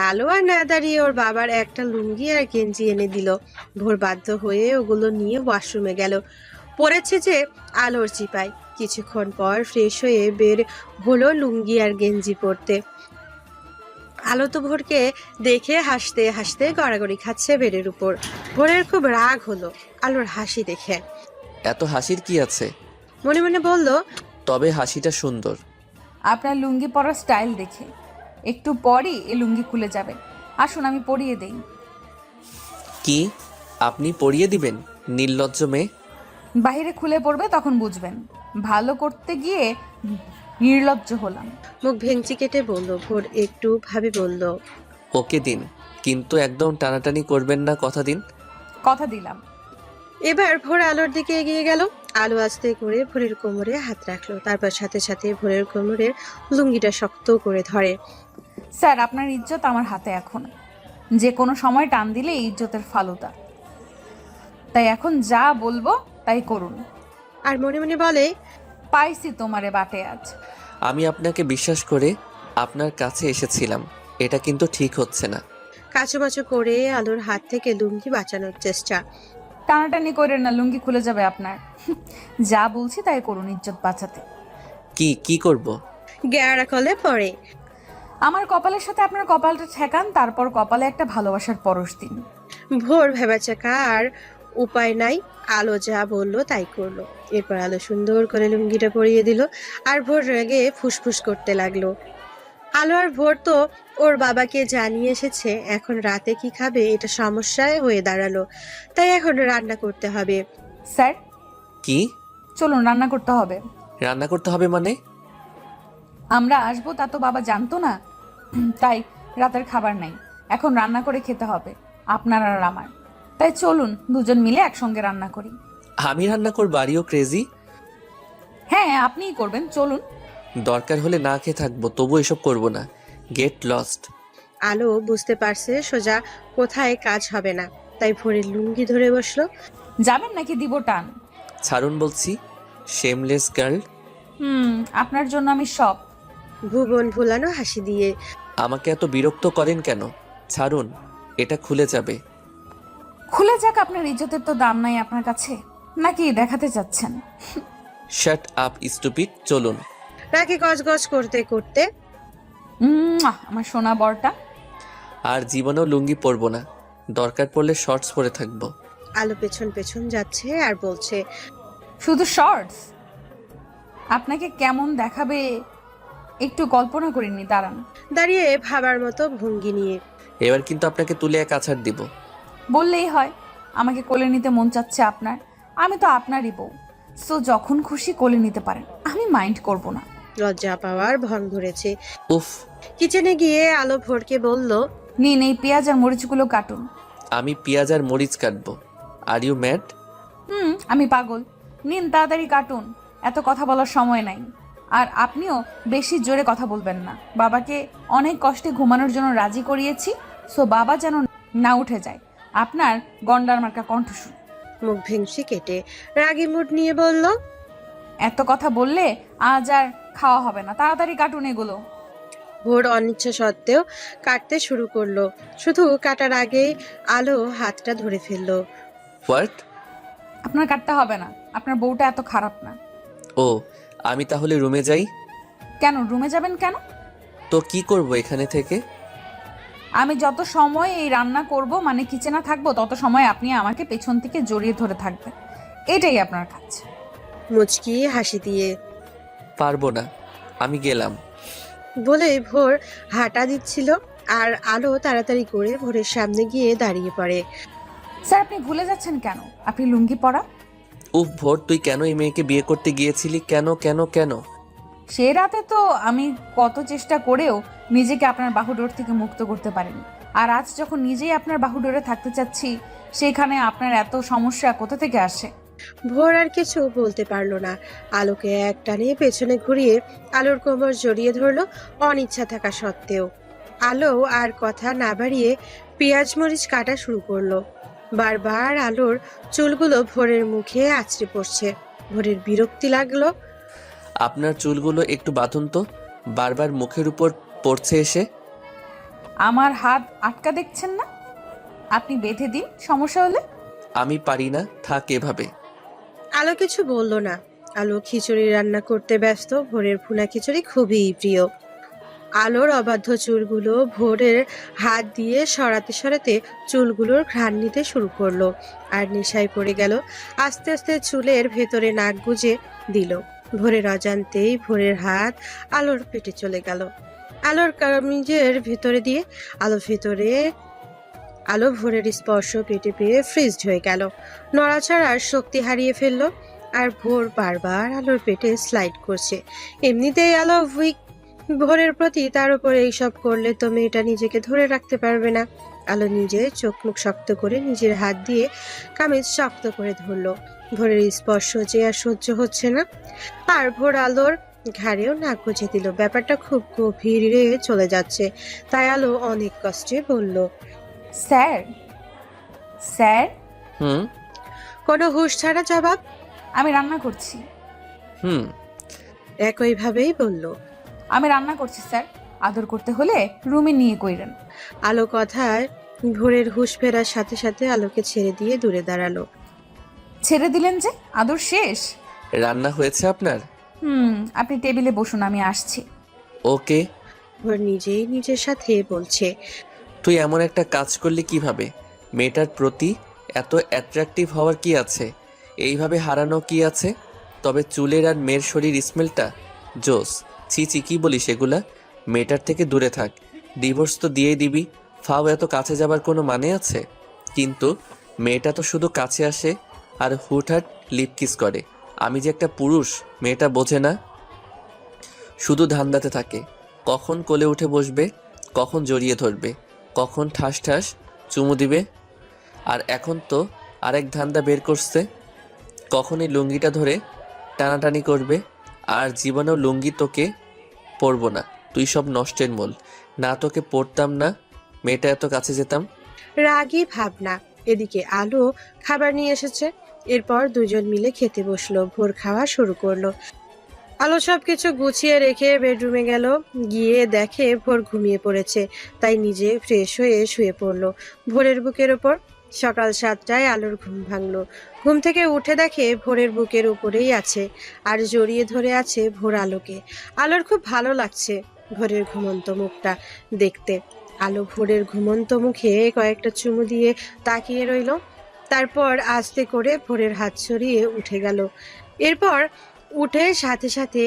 আলো আর না দাঁড়িয়ে ওর বাবার একটা লুঙ্গি আর গেঞ্জি এনে দিল। ভোর বাধ্য হয়ে ওগুলো নিয়ে ওয়াশরুমে গেল। পড়েছে যে আলোর চিপায়। কিছুক্ষণ পর ফ্রেশ হয়ে বের হলো লুঙ্গি আর গেঞ্জি পরতে। আলো তো ভোরকে দেখে হাসতে হাসতে গড়াগড়ি খাচ্ছে বেডের উপর। ভোরের খুব রাগ হলো আলোর হাসি দেখে। এত হাসির কি আছে? মনে মনে বলল, তবে হাসিটা সুন্দর। আপনার লুঙ্গি পরার স্টাইল দেখে একটু পরই এই লুঙ্গি খুলে যাবে। আসুন আমি পরিয়ে দেই। কি আপনি পরিয়ে দিবেন? নির্লজ্জ মেয়ে। বাইরে খুলে পড়বে তখন বুঝবেন। ভালো করতে গিয়ে নির্লজ্জ হলাম। মুখ ভেঙচি কেটে বলল। ভোর একটু ভাবি বলল, ওকে দিন, কিন্তু একদম টানাটানি করবেন না, কথা দিন। কথা দিলাম। এবার ভোর আলোর দিকে এগিয়ে গেল। আলো আস্তে করে ভোরের কোমরে হাত রাখলো, তারপর সাথে সাথে ভোরের কোমরের লুঙ্গিটা শক্ত করে ধরে। স্যার, আপনার ইজ্জত আমার হাতে এখন। যে কোনো সময় টান দিলে ইজ্জতের ফালুদা। তাই এখন যা বলবো তাই করুন। আর মনে মনে বলে, পাইছি তোমারে বাটে আজ। আমি আপনাকে বিশ্বাস করে আপনার কাছে এসেছিলাম, এটা কিন্তু ঠিক হচ্ছে না। কাচুমাচু করে আলোর হাত থেকে লুঙ্গি বাঁচানোর চেষ্টা। টানাটানি করেন না, লুঙ্গি খুলে যাবে আপনার। যা বলছি তাই করুন ইজ্জত বাঁচাতে। কি করব? গেয়ারা কলে পড়ে। আমার কপালের সাথে আপনার কপালটা ঠেকান, তারপর কপালে একটা ভালোবাসার পরশ দিন। ভোর ভেবাচাকা আর উপায় নাই। আলো যা বললো তাই করলো। এরপর আলো সুন্দর করে লুঙ্গিটা পরিয়ে দিল আর ভোর রেগে ফুসফুস করতে লাগলো। আলো আর ভোর তো ওর বাবাকে জানিয়ে এসেছে, এখন রাতে কি খাবে এটা সমস্যায় হয়ে দাঁড়ালো। তাই এখন রান্না করতে হবে। স্যার কি চলুন, রান্না করতে হবে। রান্না করতে হবে মানে? আমরা আসবো তা তো বাবা জানতো না, তাই রাতের খাবার নাই, এখন রান্না করে খেতে হবে আপনার আর আমার। তাই চলুন দুজন মিলে একসঙ্গে রান্না করি। আমি রান্না করবো? Arroyo crazy? হ্যাঁ আপনিই করবেন, চলুন। দরকার হলে না খেয়ে থাকবো, তবু এসব করবো না। Get lost. আলো বুঝতে পারছে সোজা কোথায় কাজ হবে না, তাই ভোরের লুঙ্গি ধরে বসলো। যাবেন নাকি দিব টান? ছাড়ুন বলছি, শেমলেস গার্ল। আপনার জন্য আমি সব। ভুবন ভুলানো হাসি দিয়ে। আমাকে এত বিরক্ত করেন কেন? ছাড়ুন, এটা খুলে যাবে। খুলে যাক, আপনার ইজ্জতের তো দাম নাই আপনার কাছে, নাকি দেখাতে চাচ্ছেন? শাট আপ স্টুপিড, চলুন। রাগে গজগজ করতে করতে, আমার সোনা বরটা। আর জীবনেও লুঙ্গি পরবো না, দরকার পড়লে শর্টস পরে থাকবো। আলো পেছন পেছন যাচ্ছে আর বলছে, শুধু শর্টস? আপনাকে কেমন দেখাবে একটু কল্পনা করিনি, দাঁড়ান। দাঁড়িয়ে ভাবার মতো ভঙ্গি নিয়ে। এবার কিন্তু আপনাকে তুলে এক আছাড় দিব। বললেই হয়, আমাকে কোলে নিতে মন চাচ্ছে আপনার। আমি তো আপনারই বউ, সো যখন খুশি কোলে নিতে পারেন, আমি মাইন্ড করব না। লজ্জা পাওয়ার ভং ধরেছে। উফ। কিচেনে গিয়ে আলো ভোরকে বলল, নিন এই পেঁয়াজ আর মরিচগুলো কাটুন। আমি পেঁয়াজ আর মরিচ কাটবো? Are you mad? আমি পাগল। নিন তাড়াতাড়ি কাটুন, এত কথা বলার সময় নাই। আর আপনিও বেশি জোরে কথা বলবেন না। বাবাকে অনেক কষ্টে ঘুমানোর জন্য রাজি করিয়েছি, সো বাবা যেন না উঠে যায়। আপনার গন্ডার মার্কা কণ্ঠ শুনে। মুখ ভেংসি কেটে রাগী মুড নিয়ে বলল, এত কথা বললে আজ আর খাওয়া হবে না, তাড়াতাড়ি কাটুন এগুলো। ভোর অনিচ্ছা সত্ত্বেও কাটতে শুরু করলো। শুধু কাটার আগেই আলো হাতটা ধরে ফেললো। হোয়াট? আপনার কাটতে হবে না, আপনার বউটা এত খারাপ না। ও, আমি তাহলে রুমে যাই? কেন রুমে যাবেন কেন? তো কি করব এখানে থেকে? আমি যত সময় এই রান্না করব মানে কিচেনে থাকবো তত সময় আপনি আমাকে পেছন থেকে জড়িয়ে ধরে থাকবেন, এটাই আপনার কাজ। মুচকি হাসি দিয়ে পারবো না, আমি গেলাম। বলে ভোর হাঁটা দিচ্ছিল আর আলো তাড়াতাড়ি করে ভোরের সামনে গিয়ে দাঁড়িয়ে পড়ে। স্যার আপনি ভুলে যাচ্ছেন কেন আপনি লুঙ্গি পরা? উফ ভোর, তুই কেন এই মেয়েকে বিয়ে করতে গিয়েছিলি? কেন কেন কেন? সে রাতে তো আমি কত চেষ্টা করেও নিজেকে আপনার বাহুডোর থেকে মুক্ত করতে পারিনি, আর আজ যখন নিজেই আপনার বাহুডোরে থাকতে চাচ্ছি সেখানে আপনার এত সমস্যা কোথা থেকে আসে? ভোর আর কিছু বলতে পারলো না। আলোকে এক টানে পেছনে ঘুরিয়ে আলোর কোমর জড়িয়ে ধরলো অনিচ্ছা থাকা সত্ত্বেও। আলো আর কথা না বাড়িয়ে পেঁয়াজ মরিচ কাটা শুরু করলো। বারবার আলোর চুলগুলো ভোরের মুখে আছড়ে পড়ছে। ভোরের বিরক্তি লাগলো। আপনার চুলগুলো একটু বাঁধুন তো, বারবার মুখের উপর পড়ছে এসে। আমার হাত আটকা দেখছেন না? আপনি বেঁধে দিন সমস্যা হলে। আমি পারি না, থাক এভাবে। আলো কিছু বলল না। আলো খিচুড়ি রান্না করতে ব্যস্ত। ভোরের ভুনা খিচুড়ি খুবই প্রিয়। আলোর অবাধ্য চুলগুলো ভোরের হাত দিয়ে সরাতে সরাতে চুলগুলোর ঘ্রাণ নিতে শুরু করলো আর নেশায় পড়ে গেল। আস্তে আস্তে চুলের ভেতরে নাক গুজে দিল। ভোরের অজান্তেই ভোরের হাত আলোর পেটে চলে গেল। আলোর কামিজের ভেতরে দিয়ে আলো ভোরের স্পর্শ পেটে পেয়ে ফ্রিজড হয়ে গেল। নড়াচড়ার শক্তি হারিয়ে ফেললো আর ভোর বারবার আলোর পেটে স্লাইড করছে। এমনিতেই আলো উইক। ভোরের প্রতি তার উপরে এইসব করলে তো মেয়েটা নিজেকে ধরে রাখতে পারবে না। আলো নিজে চোখ মুখ শক্ত করে নিজের হাত দিয়ে কামিজ শক্ত করে ধরলো। ভোরের স্পর্শ যে আর সহ্য হচ্ছে না। আর ভোর আলোর ঘাড়েও নাক গুঁজে দিল। ব্যাপারটা খুব গভীরে চলে যাচ্ছে। তাই আলো অনেক কষ্টে বলল, স্যার স্যার। হুম কোনো হুঁশ ছাড়া জবাব। আমি রান্না করছি। হুম একইভাবেই বলল। আমি রান্না করছি স্যার, আদর করতে হলে রুমে নিয়ে কইরেন। আলো কথায় ভোরের হুঁশ ফেরার সাথে সাথে আলোকে ছেড়ে দিয়ে দূরে দাঁড়ালো। ছেড়ে দিলেন যে? আদর শেষ? রান্না হয়েছে আপনার? আপনি টেবিলে বসুন, আমি আসছি। ওকে। ভোর নিজেই নিজের সাথে বলছে, তুই এমন একটা কাজ করলি কিভাবে? মেয়েটার প্রতি এত অ্যাট্রাকটিভ হওয়ার কি আছে? এইভাবে হারানো কি আছে? তবে চুলের আর মেয়ের শরীর স্মেলটা জোস। ছি ছি, কি বলিস এগুলা? মেয়েটার থেকে দূরে থাক। ডিভোর্স তো দিয়েই দিবি, ফাও এত কাছে যাবার কোনো মানে আছে? কিন্তু মেয়েটা তো শুধু কাছে আসে আর হুটহাট লিপ কিস করে। আমি যে একটা পুরুষ মেয়েটা বোঝে না, শুধু ধান্দাতে থাকে। কখন কোলে উঠে বসবে, কখন জড়িয়ে ধরবে, কখন ঠাস ঠাস চুমু দিবে। আর এখন তো আরেক ধান্দা বের করছে, কখনই লুঙ্গিটা ধরে টানাটানি করবে। আর জীবনেও লুঙ্গি তোকে পরবো না, তুই সব নষ্টের মূল। না তোকে পরতাম না, মেয়েটা এত কাছে যেতাম। রাগী ভাবনা। এদিকে আলো খাবার নিয়ে এসেছে। এরপর দুজন মিলে খেতে বসলো। ভোর খাওয়া শুরু করলো। আলো সবকিছু গুছিয়ে রেখে বেডরুমে গেল। গিয়ে দেখে ভোর ঘুমিয়ে পড়েছে। তাই নিজে ফ্রেশ হয়ে শুয়ে পড়লো ভোরের বুকের ওপর। সকাল 7টায় আলোর ঘুম ভাঙলো। ঘুম থেকে উঠে দেখে ভোরের বুকের উপরেই আছে আর জড়িয়ে ধরে আছে ভোর আলোকে। আলোর খুব ভালো লাগছে ভোরের ঘুমন্ত মুখটা দেখতে। আলো ভোরের ঘুমন্ত মুখে কয়েকটা চুমু দিয়ে তাকিয়ে রইল। তারপর আস্তে করে ভোরের হাত সরিয়ে উঠে গেল। এরপর উঠে সাথে সাথে